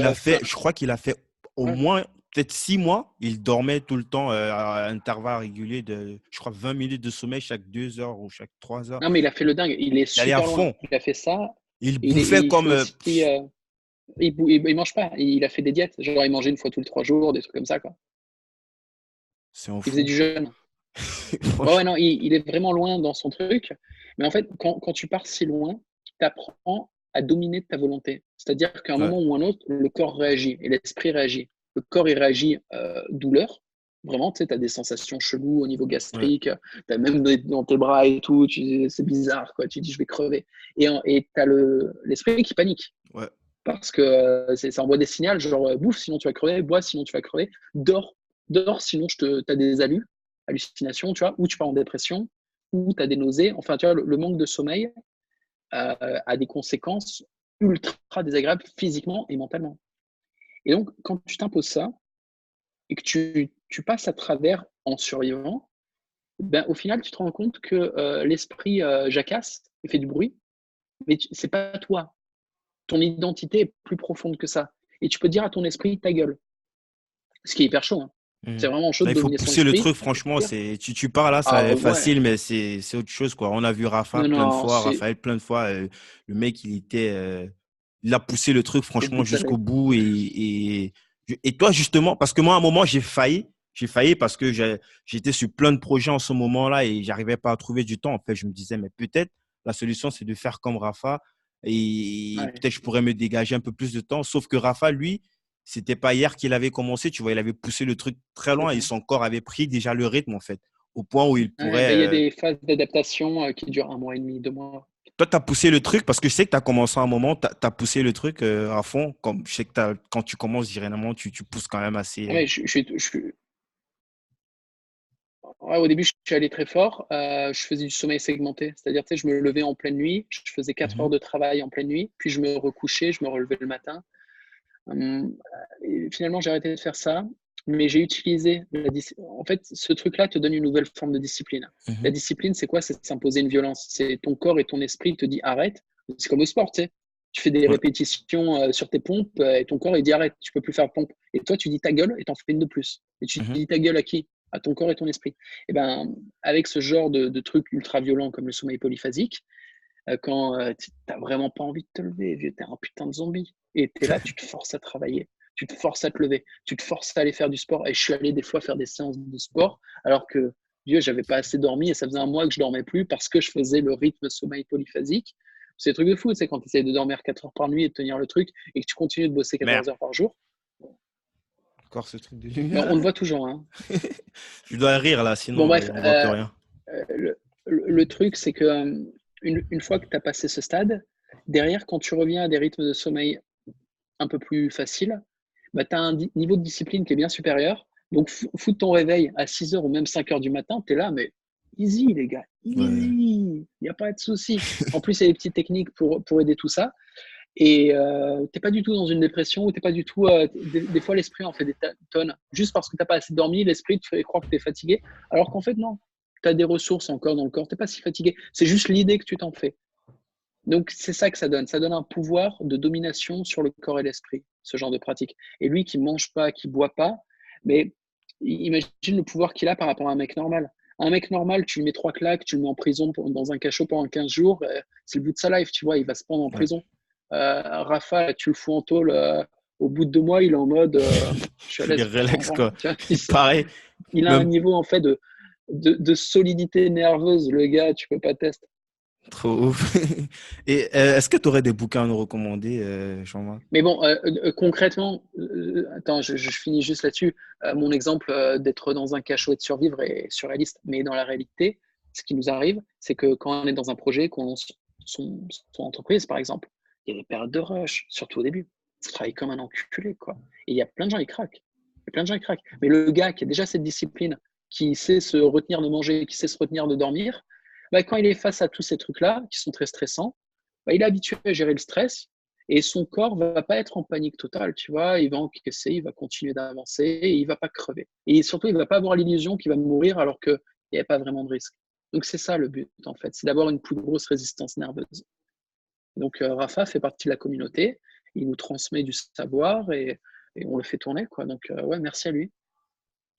Je crois qu'il a fait au Ouais. moins peut-être 6 mois. Il dormait tout le temps à intervalles réguliers de, je crois, 20 minutes de sommeil chaque 2 heures ou chaque 3 heures. Non, mais il a fait le dingue. Il est Il allait à super loin. fond. Il a fait ça. Il Il, bouffait il fait comme. aussi. Il mange pas. Il a fait des diètes. Genre, il mangeait une fois tous les 3 jours, des trucs comme ça, quoi. C'est un Il faisait fou. du jeûne. Ouais, ouais, Franchement. non, il est vraiment loin dans son truc. Mais en fait, quand tu pars si loin, tu apprends à dominer ta volonté. C'est-à-dire qu'à un Ouais, moment ou un autre, le corps réagit et l'esprit réagit. Le corps, il réagit douleur. Vraiment, tu sais, as des sensations cheloues au niveau ouais, gastrique, tu as même dans tes bras et tout, c'est bizarre, quoi. Tu dis, je vais crever. Et tu as l'esprit qui panique ouais. parce que ça envoie des signaux, genre bouffe, sinon tu vas crever, bois, sinon tu vas crever, dors, sinon tu as des hallucinations, tu vois, ou tu pars en dépression, ou tu as des nausées. Enfin, tu vois, le manque de sommeil a des conséquences ultra désagréables physiquement et mentalement. Et donc, quand tu t'imposes ça et que tu passes à travers en survivant, ben, au final, tu te rends compte que l'esprit jacasse et fait du bruit, mais c'est pas toi. Ton identité est plus profonde que ça. Et tu peux dire à ton esprit, ta gueule. Ce qui est hyper chaud, hein. C'est Mhm. vraiment chaud Là, de il faut dominer son pousser le esprit. truc, franchement. Tu parles là, ça Ah est ouais, facile, mais c'est autre chose, quoi. On a vu non, non, c'est. Raphaël plein de fois. Le mec, il a poussé le truc, Au franchement, bout de sa jusqu'au life. bout. Et toi, justement, parce que moi, à un moment, j'ai failli. J'ai failli parce que j'étais sur plein de projets en ce moment-là et j'arrivais pas à trouver du temps. En fait, je me disais, mais peut-être la solution, c'est de faire comme Rafa et Ouais. peut-être je pourrais me dégager un peu plus de temps. Sauf que Rafa, lui, c'était pas hier qu'il avait commencé, tu vois, il avait poussé le truc très C'est loin et ça. son corps avait pris déjà le rythme, en fait, au point où il Ouais, pourrait. ben, il y a des phases d'adaptation qui durent 1 mois et demi, 2 mois. Toi, tu as poussé le truc parce que je sais que tu as commencé à un moment, tu as poussé le truc à fond. Comme je sais que quand tu commences, généralement, tu pousses quand même assez. Ouais, ouais, au début, je suis allé très fort. Je faisais du sommeil segmenté. C'est-à-dire, tu sais, je me levais en pleine nuit, je faisais 4 Mhm, heures de travail en pleine nuit, puis je me recouchais, je me relevais le matin. Et finalement, j'ai arrêté de faire ça, mais j'ai utilisé En fait, ce truc-là te donne une nouvelle forme de discipline. mhm, La discipline, c'est quoi? C'est de s'imposer une violence. C'est ton corps et ton esprit te dit arrête. C'est comme au sport, tu sais. Tu fais des ouais, répétitions sur tes pompes et ton corps il dit arrête, tu peux plus faire pompe. Et toi, tu dis ta gueule et t'en fais une de plus. Et tu mhm. dis ta gueule à qui? À ton corps et ton esprit. Et ben, avec ce genre de trucs ultra violents comme le sommeil polyphasique, quand tu n'as vraiment pas envie de te lever, vieux, t'es un putain de zombie. Et tu es là, tu te forces à travailler. Tu te forces à te lever, tu te forces à aller faire du sport. Et je suis allé des fois faire des séances de sport alors que Dieu, j'avais pas assez dormi et ça faisait un mois que je dormais plus parce que je faisais le rythme sommeil polyphasique. C'est des trucs de fou, tu sais, quand tu essayes de dormir 4 heures par nuit et de tenir le truc et que tu continues de bosser Merde, 14 heures par jour. encore ce truc de Mais on lumière. le voit toujours. Hein. Je dois rire là, Bon, sinon bref, on voit plus rien. le truc, c'est que une fois que tu as passé ce stade, derrière, quand tu reviens à des rythmes de sommeil un peu plus faciles, bah, tu as un niveau de discipline qui est bien supérieur. Donc, foutre ton réveil à 6 heures ou même 5 heures du matin, tu es là, mais easy, les gars, Ouais. easy, il n'y a pas de souci. En plus, il y a des petites techniques pour aider tout ça. Et tu n'es pas du tout dans une dépression ou tu n'es pas du tout. Des fois, l'esprit en fait des tonnes. Juste parce que tu n'as pas assez dormi, l'esprit te fait croire que tu es fatigué. Alors qu'en fait, non. Tu as des ressources encore dans le corps. Tu n'es pas si fatigué. C'est juste l'idée que tu t'en fais. Donc, c'est ça que ça donne. Ça donne un pouvoir de domination sur le corps et l'esprit, ce genre de pratique. Et lui qui ne mange pas, qui ne boit pas, mais imagine le pouvoir qu'il a par rapport à un mec normal. Un mec normal, tu lui mets 3 claques, tu le mets en prison dans un cachot pendant 15 jours, c'est le bout de sa life, tu vois, il va se prendre en Ouais. prison. Rafa, tu le fous en tôle, au bout de 2 mois, il est en mode je suis à Il est l'aise, relax, quoi. tu vois, Pareil, il a un même niveau en fait de solidité nerveuse, le gars, tu peux pas tester. trop ouf. Et est-ce que tu aurais des bouquins à nous recommander, Jean-Marc? Mais bon, concrètement, attends, je finis juste là-dessus. Mon exemple d'être dans un cachot et de survivre est surréaliste. Mais dans la réalité, ce qui nous arrive, c'est que quand on est dans un projet, qu'on lance son entreprise, par exemple, il y a des périodes de rush, surtout au début. Il faut travailler comme un enculé, quoi. Et il y a plein de gens qui craquent. Il y a plein de gens qui craquent. Mais le gars qui a déjà cette discipline, qui sait se retenir de manger, qui sait se retenir de dormir, bah, quand il est face à tous ces trucs-là, qui sont très stressants, bah, il est habitué à gérer le stress et son corps va pas être en panique totale, tu vois. Il va encaisser, il va continuer d'avancer et il va pas crever. Et surtout, il va pas avoir l'illusion qu'il va mourir alors qu'il n'y a pas vraiment de risque. Donc, c'est ça le but, en fait. C'est d'avoir une plus grosse résistance nerveuse. Donc, Rafa fait partie de la communauté. Il nous transmet du savoir et on le fait tourner, quoi. Donc, ouais, merci à lui.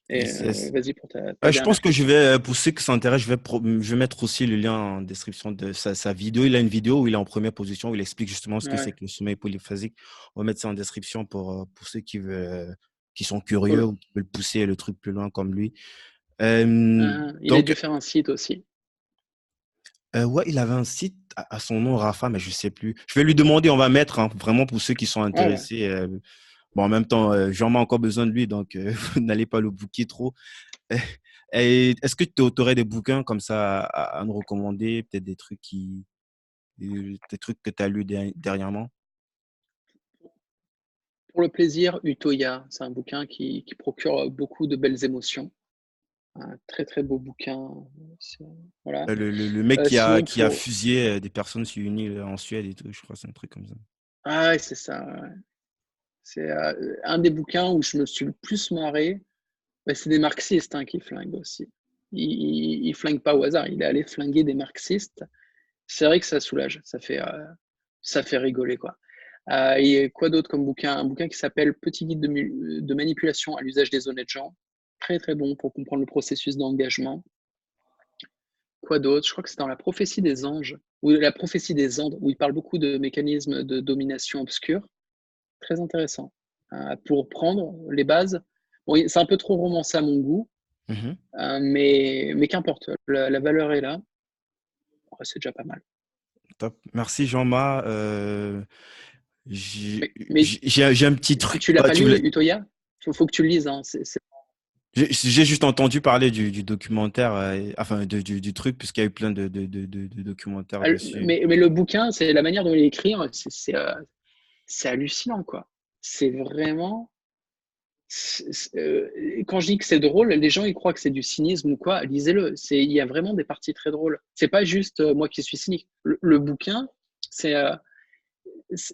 Et Yes, yes. vas-y pour ta Je pense dernière que je question. vais, pour ceux qui s'intéressent, je vais mettre aussi le lien en description de sa vidéo. Il a une vidéo où il est en première position, où il explique justement ce que c'est Ouais, que le sommeil polyphasique. On va mettre ça en description pour ceux qui veulent, qui sont curieux cool. ou qui veulent pousser le truc plus loin comme lui. Euh, Il a dû donc, faire un site aussi. ouais, il avait un site à son nom, Rafa, mais je sais plus. Je vais lui demander, on va mettre, hein, vraiment pour ceux qui sont Ouais, ouais. intéressés. Bon, en même temps, j'en ai encore besoin de lui, donc vous n'allez pas le booker trop. Et est-ce que tu aurais des bouquins comme ça à nous recommander, peut-être des trucs que tu as lus dernièrement? Pour le plaisir, Utoya, c'est un bouquin qui procure beaucoup de belles émotions. Un très très beau bouquin. c'est- Voilà. Le mec Sinon, qui a pour. fusillé des personnes sur une île en Suède et tout, je crois, c'est un truc comme ça. Ah, ouais, c'est ça. Ouais. C'est un des bouquins où je me suis le plus marré. Bah, c'est des marxistes hein, qui flinguent aussi. Il flingue pas au hasard. Il est allé flinguer des marxistes. C'est vrai que ça soulage. Ça fait rigoler, quoi. Et quoi d'autre comme bouquin? Un bouquin qui s'appelle Petit guide de manipulation à l'usage des honnêtes gens. Très très bon pour comprendre le processus d'engagement. Quoi d'autre? Je crois que c'est dans la prophétie des anges, ou la prophétie des Andes, où il parle beaucoup de mécanismes de domination obscure. Très intéressant. Pour prendre les bases. Bon, c'est un peu trop romancé à mon goût, Mhm. mais qu'importe. La valeur est là. Ouais, c'est déjà pas mal. Top. Merci Jean-Ma. Mais J'ai un petit si truc. tu l'as pas Tu lu, voulais... Utoya, faut que tu le lises. Hein. J'ai juste entendu parler du documentaire, enfin du truc, puisqu'il y a eu plein de documentaires dessus. Mais le bouquin, c'est la manière dont il est écrit, hein, c'est hallucinant, quoi. C'est vraiment. Quand je dis que c'est drôle, les gens ils croient que c'est du cynisme ou quoi. Lisez-le. Il y a vraiment des parties très drôles. C'est pas juste moi qui suis cynique. Le bouquin, c'est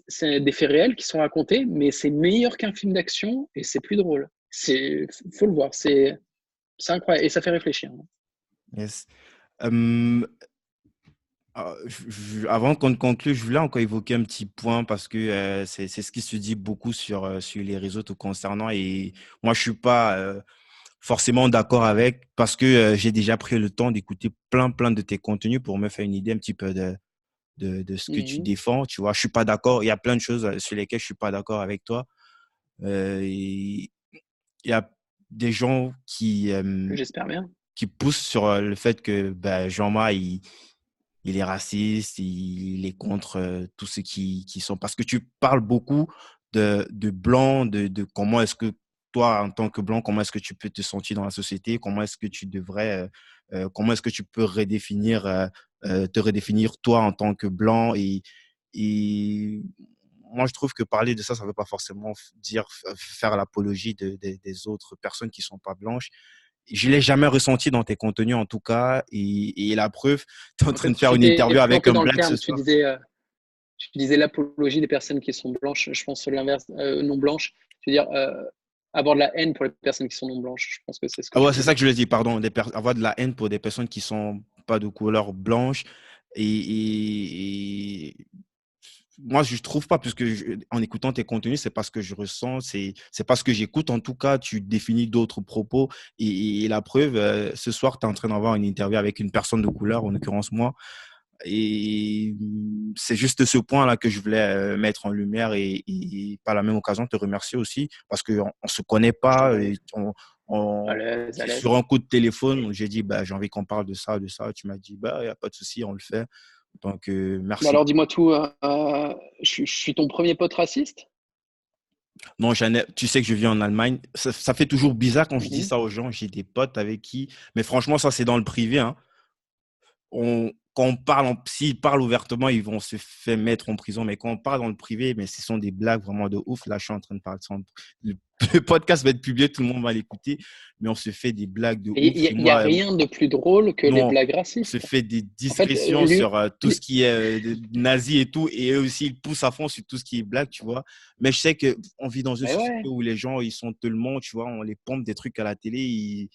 c'est des faits réels qui sont racontés, mais c'est meilleur qu'un film d'action et c'est plus drôle. Faut le voir. C'est incroyable et ça fait réfléchir. Hein. Yes. Euh, Avant qu'on ne conclue, je voulais encore évoquer un petit point parce que c'est ce qui se dit beaucoup sur les réseaux te concernant et moi, je suis pas forcément d'accord avec parce que j'ai déjà pris le temps d'écouter plein de tes contenus pour me faire une idée un petit peu de ce que tu Mhm. défends. Tu vois, je suis pas d'accord. Il y a plein de choses sur lesquelles je suis pas d'accord avec toi. Il y a des gens J'espère bien. qui poussent sur le fait que Jean-Ma, il est raciste, il est contre tous ceux qui sont... Parce que tu parles beaucoup de blanc, de comment est-ce que toi, en tant que blanc, comment est-ce que tu peux te sentir dans la société, comment est-ce que tu devrais, comment est-ce que tu peux te redéfinir toi en tant que blanc. Et moi, je trouve que parler de ça, ça ne veut pas forcément dire faire l'apologie des autres personnes qui ne sont pas blanches. Je ne l'ai jamais ressenti dans tes contenus, en tout cas. Et la preuve, tu es en En train de fait, faire tu une t'es interview avec planté un dans le black ce terme. Tu soir. disais, tu disais l'apologie des personnes qui sont blanches. Je pense l'inverse, non blanches. Tu veux dire avoir de la haine pour les personnes qui sont non blanches. Je pense que c'est ce que Ah tu ouais, veux c'est ça dire. que je le dis, pardon. Avoir de la haine pour des personnes qui sont pas de couleur blanche. Et moi, je trouve pas, puisque en écoutant tes contenus, c'est pas ce que je ressens, c'est pas ce que j'écoute. En tout cas, tu définis d'autres propos. Et la preuve, ce soir, tu es en train d'avoir une interview avec une personne de couleur, en l'occurrence moi. Et c'est juste ce point-là que je voulais mettre en lumière et par la même occasion te remercier aussi parce qu'on ne se connaît Je t'en pas. prie. Et À l'aise, à c'est l'aise. sur un coup de téléphone, j'ai dit, j'ai envie qu'on parle de ça, de ça. Tu m'as dit, il n'y a pas de souci, on le fait. Donc, Bah merci. alors, dis-moi tout. Je suis ton premier pote raciste? Non, tu sais que je vis en Allemagne. Ça fait toujours bizarre quand je dis Mhm. ça aux gens. J'ai des potes avec qui, mais franchement, ça, c'est dans le privé, hein. Quand on parle, s'ils parlent ouvertement, ils vont se faire mettre en prison. Mais quand on parle dans le privé, mais ce sont des blagues vraiment de ouf. Là, je suis en train de parler de ça. Le, le podcast va être publié, tout le monde va l'écouter. Mais on se fait des blagues de Et ouf. Et il n'y a moi, rien de plus drôle que les non, blagues on se racistes. fait des En fait, digressions sur tout ce qui est nazi et tout. Et eux aussi, ils poussent à fond sur tout ce qui est blague, tu vois. Mais je sais qu'on vit dans une mais société ouais. où les gens, ils sont tellement, tu vois, on les pompe des trucs à la télé.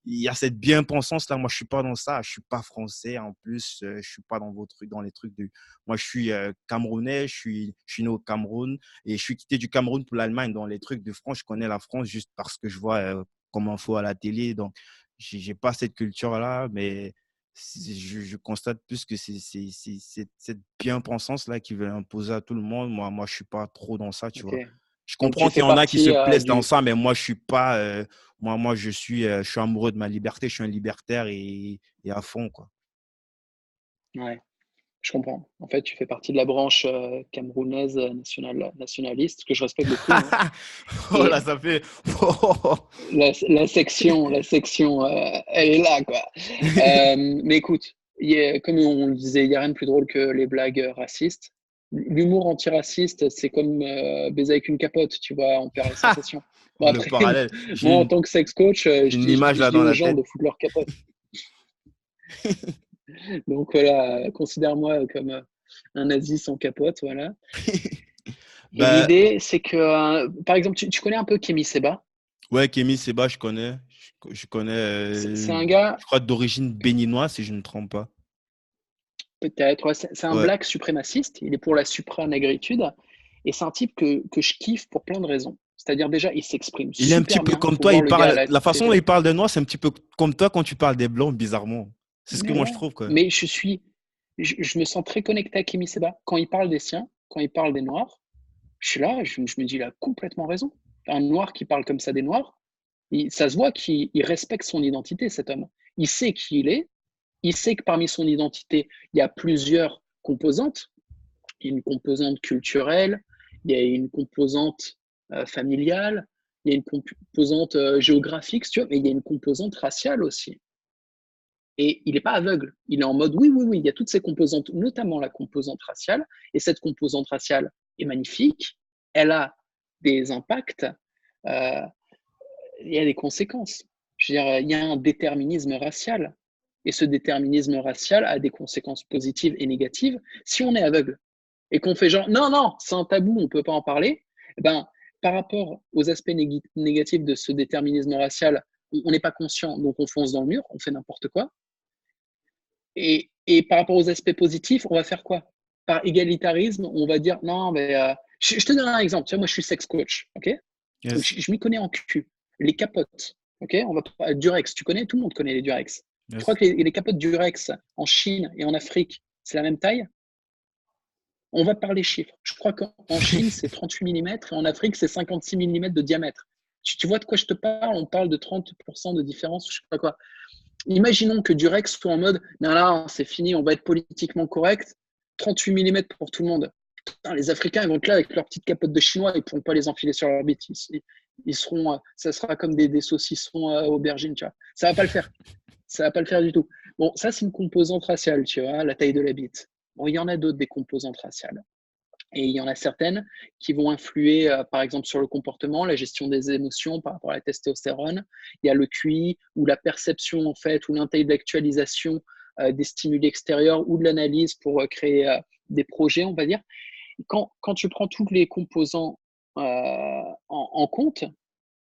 Il y a cette bien-pensance là. Moi, je suis pas dans ça. Je suis pas français. En plus, je suis pas dans vos trucs, dans les trucs de. Moi, je suis camerounais. Je suis né au Cameroun et je suis quitté du Cameroun pour l'Allemagne. Dans les trucs de France, je connais la France juste parce que je vois comme info à la télé. Donc, j'ai pas cette culture là, mais je constate plus que c'est cette bien-pensance là qui veut imposer à tout le monde. Moi, je suis pas trop dans ça, tu Ok. vois. Je Donc, comprends tu qu'il y fais en a qui se partie plaisent dans du. ça, mais moi, je suis pas. Moi, je suis amoureux de ma liberté. Je suis un libertaire et à fond, quoi. Ouais. Je comprends. En fait, tu fais partie de la branche camerounaise nationaliste, que je respecte beaucoup, hein. Oh là, Et ça fait. la section, elle est là, quoi. Mais écoute, comme on le disait, il n'y a rien de plus drôle que les blagues racistes. L'humour antiraciste, c'est comme baiser avec une capote, tu vois, on perd les sensations. Bon, Oh, le après, parallèle. moi, en tant que sex coach, J'ai une image je là dis dans aux la gens tête. de foutre leur capote. Donc voilà, considère-moi comme un nazi sans capote, voilà. Et Bah, l'idée, c'est que, par exemple, tu connais un peu Kémy Seba? ouais, Kémy Seba, je connais. Je connais, C'est un gars, je crois, d'origine béninoise, si je ne me trompe pas. peut-être, ouais, c'est un Ouais. black suprémaciste, il est pour la supranégritude, et c'est un type que je kiffe pour plein de raisons. C'est-à-dire déjà, il s'exprime Il est un petit super peu bien, comme faut toi, voir il le gars à parle. la La façon dont il télé. parle des Noirs, c'est un petit peu comme toi quand tu parles des Blancs, bizarrement. C'est ce que Mais moi je ouais, trouve, quoi. mais je me sens très connecté à Kémy Seba. Quand il parle des siens, quand il parle des Noirs, je suis là, je me dis, il a complètement raison. Un Noir qui parle comme ça des Noirs, ça se voit qu'il respecte son identité, cet homme. Il sait qui il est, il sait que parmi son identité, il y a plusieurs composantes. Il y a une composante culturelle, il y a une composante familiale, il y a une composante géographique, si tu veux, mais il y a une composante raciale aussi. Et il n'est pas aveugle. Il est en mode oui, oui, oui, il y a toutes ces composantes, notamment la composante raciale. Et cette composante raciale est magnifique. Elle a des impacts, euh, il y a des conséquences. Je veux dire, il y a un déterminisme racial. Et ce déterminisme racial a des conséquences positives et négatives si on est aveugle et qu'on fait genre non, non, c'est un tabou, on ne peut pas en parler. Eh ben, par rapport aux aspects négatifs de ce déterminisme racial, on n'est pas conscient, donc on fonce dans le mur, on fait n'importe quoi. Et par rapport aux aspects positifs, on va faire quoi? Par égalitarisme, on va dire non, mais je te donne un exemple. Tu vois, moi, je suis sex coach, ok? Donc, Yes, je m'y connais en cul. Les capotes, ok? On va Durex. Tu connais? Tout le monde connaît les Durex. Tu crois yes. que les capotes Durex en Chine et en Afrique, c'est la même taille? On va parler chiffres. Je crois qu'en Chine, c'est 38 millimètres et en Afrique, c'est 56 millimètres de diamètre. Tu vois de quoi je te parle? On parle de 30% de différence, je sais pas quoi. Imaginons que Durex soit en mode, non, là, c'est fini, on va être politiquement correct. 38 millimètres pour tout le monde. Putain, les Africains, ils vont être là avec leurs petites capotes de chinois, ils ne pourront pas les enfiler sur leur bite. Ils seront, ça sera comme des saucissons aubergines, tu vois. Ça va pas le faire. Ça va pas le faire du tout. Bon, ça, c'est une composante raciale, tu vois, la taille de la bite. Bon, il y en a d'autres des composantes raciales. Et il y en a certaines qui vont influer, par exemple, sur le comportement, la gestion des émotions par rapport à la testostérone. Il y a le QI ou la perception, en fait, ou l'intellectualisation des stimuli extérieurs ou de l'analyse pour créer des projets, on va dire. Quand tu prends tous les composants en compte,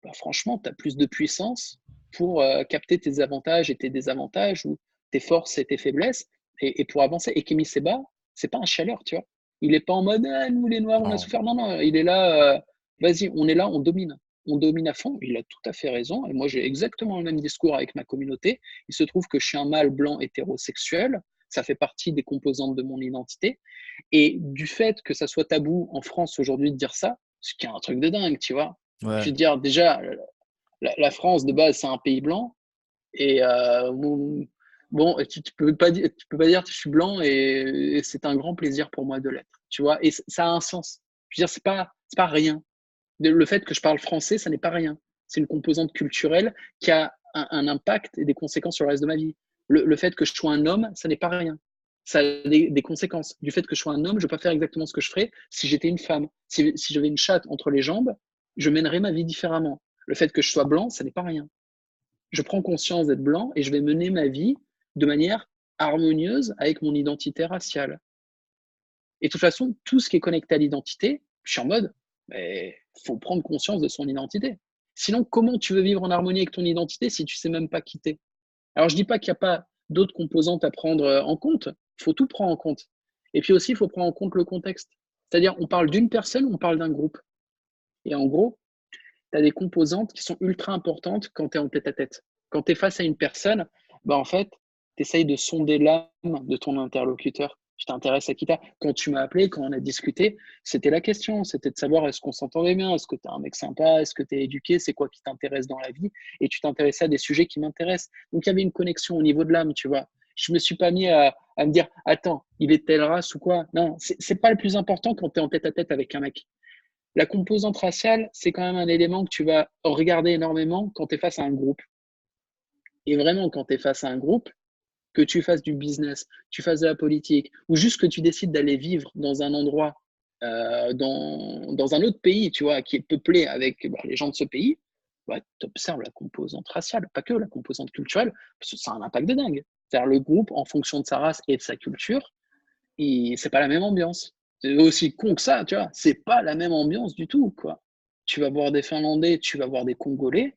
bah, franchement, tu as plus de puissance pour capter tes avantages et tes désavantages ou tes forces et tes faiblesses et pour avancer. Et Kemi Seba, c'est pas un chialeur, tu vois. Il n'est pas en mode ah, nous les Noirs, on a Non. souffert. Non, non, il est là, vas-y, on est là, on domine. On domine à fond. Il a tout à fait raison. Et moi, j'ai exactement le même discours avec ma communauté. Il se trouve que je suis un mâle blanc hétérosexuel. Ça fait partie des composantes de mon identité. Et du fait que ça soit tabou en France aujourd'hui de dire ça, c'est qu'il y a un truc de dingue, tu vois. Je Ouais. veux dire, déjà, la France, de base, c'est un pays blanc. Et bon, tu peux pas dire que je suis blanc et c'est un grand plaisir pour moi de l'être. Tu vois, et ça a un sens. Je veux dire, c'est pas rien. Le fait que je parle français, ça n'est pas rien. C'est une composante culturelle qui a un impact et des conséquences sur le reste de ma vie. Le fait que je sois un homme, ça n'est pas rien. Ça a des conséquences. Du fait que je sois un homme, je ne vais pas faire exactement ce que je ferais si j'étais une femme. Si j'avais une chatte entre les jambes, je mènerais ma vie différemment. Le fait que je sois blanc, ça n'est pas rien. Je prends conscience d'être blanc et je vais mener ma vie de manière harmonieuse avec mon identité raciale. Et de toute façon, tout ce qui est connecté à l'identité, je suis en mode, il faut prendre conscience de son identité. Sinon, comment tu veux vivre en harmonie avec ton identité si tu ne sais même pas qui t'es? Alors, je ne dis pas qu'il n'y a pas d'autres composantes à prendre en compte. Il faut tout prendre en compte. Et puis aussi, il faut prendre en compte le contexte. C'est-à-dire, on parle d'une personne ou on parle d'un groupe. Et en gros, tu as des composantes qui sont ultra importantes quand tu es en tête-à-tête. Quand tu es face à une personne, bah en fait, tu essayes de sonder l'âme de ton interlocuteur. Je t'intéresse à qui t'as. Quand tu m'as appelé, quand on a discuté, c'était la question. C'était de savoir est-ce qu'on s'entendait bien, est-ce que tu es un mec sympa, est-ce que tu es éduqué, c'est quoi qui t'intéresse dans la vie. Et tu t'intéressais à des sujets qui m'intéressent. Donc il y avait une connexion au niveau de l'âme, tu vois. Je me suis pas mis à me dire, attends, il est de telle race ou quoi. Non, c'est pas le plus important quand tu es en tête-à-tête avec un mec. La composante raciale, c'est quand même un élément que tu vas regarder énormément quand tu es face à un groupe. Et vraiment, quand tu es face à un groupe, que tu fasses du business, tu fasses de la politique, ou juste que tu décides d'aller vivre dans un endroit, dans un autre pays, tu vois, qui est peuplé avec les gens de ce pays, bah, tu observes la composante raciale, pas que la composante culturelle, parce que ça a un impact de dingue. C'est-à-dire le groupe, en fonction de sa race et de sa culture, et c'est pas la même ambiance. C'est aussi con que ça, tu vois. C'est pas la même ambiance du tout, quoi. Tu vas voir des Finlandais, tu vas voir des Congolais,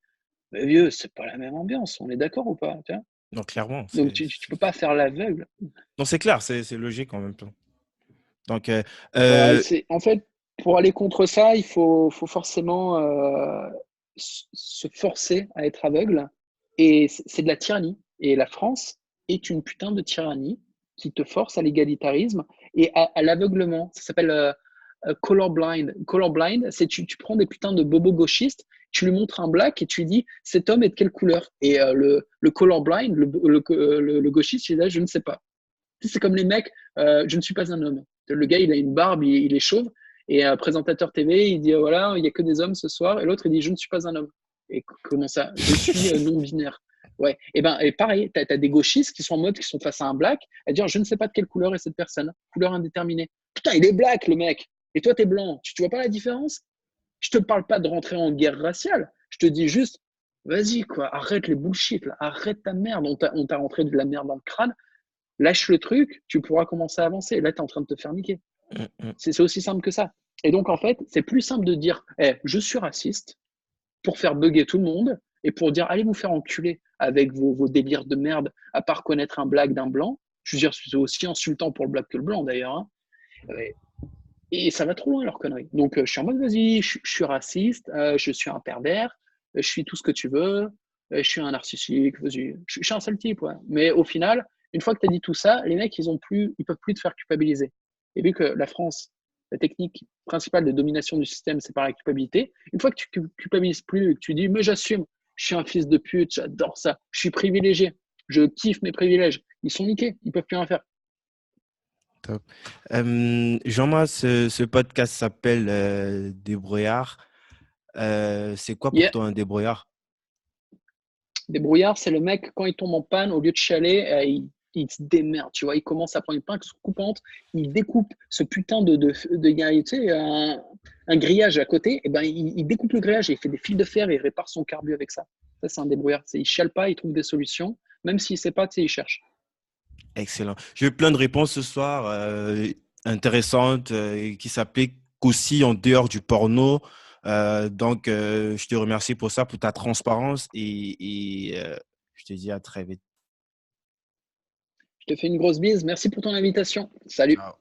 mais vieux, c'est pas la même ambiance. On est d'accord ou pas, tu vois? Non, clairement. Donc tu peux pas faire l'aveugle. Non, c'est clair, c'est logique en même temps. Donc, Ouais, euh, c'est en fait pour aller contre ça, il faut forcément se forcer à être aveugle et c'est de la tyrannie. Et la France est une putain de tyrannie qui te force à l'égalitarisme et à l'aveuglement. Ça s'appelle colorblind. Colorblind, c'est tu prends des putains de bobos gauchistes, tu lui montres un black et tu lui dis cet homme est de quelle couleur? Et le colorblind, le gauchiste, il dit je ne sais pas. C'est comme les mecs, je ne suis pas un homme. Le gars, il a une barbe, il est chauve, et un présentateur TV, il dit voilà, il n'y a que des hommes ce soir, et l'autre, il dit je ne suis pas un homme. Et comment ça? Je suis non-binaire. Ouais. Et pareil, tu as des gauchistes qui sont en mode, qui sont face à un black, à dire je ne sais pas de quelle couleur est cette personne, couleur indéterminée. Putain, il est black, le mec. Et toi, tu es blanc. Tu vois pas la différence? Je te parle pas de rentrer en guerre raciale. Je te dis juste, vas-y, quoi, arrête les bullshit, là. Arrête ta merde. On t'a rentré de la merde dans le crâne. Lâche le truc, tu pourras commencer à avancer. Là, tu es en train de te faire niquer. mm, mm. C'est aussi simple que ça. Et donc, en fait, c'est plus simple de dire je suis raciste pour faire bugger tout le monde et pour dire allez vous faire enculer avec vos délires de merde, à part connaître un black d'un blanc. Je veux dire, c'est aussi insultant pour le black que le blanc d'ailleurs. Hein. Et ça va trop loin leur connerie. Donc, je suis en mode vas-y, je suis raciste, je suis un pervers, je suis tout ce que tu veux, je suis un narcissique, vas-y, je suis un seul type. Ouais. Mais au final, une fois que tu as dit tout ça, les mecs, ils peuvent plus te faire culpabiliser. Et vu que la France, la technique principale de domination du système, c'est par la culpabilité, une fois que tu culpabilises plus et que tu dis, mais j'assume, je suis un fils de pute, j'adore ça, je suis privilégié, je kiffe mes privilèges, ils sont niqués, ils peuvent plus rien faire. Top. Jean-Marc, ce podcast s'appelle Débrouillard. C'est quoi pour Yeah. toi un débrouillard? Débrouillard, c'est le mec, quand il tombe en panne, au lieu de chialer, il se démerde, tu vois. Il commence à prendre une pince coupante, il découpe ce putain tu sais, un grillage à côté, et ben il découpe le grillage et il fait des fils de fer et il répare son carbu avec ça. Ça, c'est un débrouillard. Il chiale pas, il trouve des solutions, même s'il sait pas, tu sais, il cherche. Excellent. J'ai eu plein de réponses ce soir intéressantes qui s'appliquent aussi en dehors du porno. Donc, je te remercie pour ça, pour ta transparence et je te dis à très vite. Je te fais une grosse bise. Merci pour ton invitation. Salut. Ciao.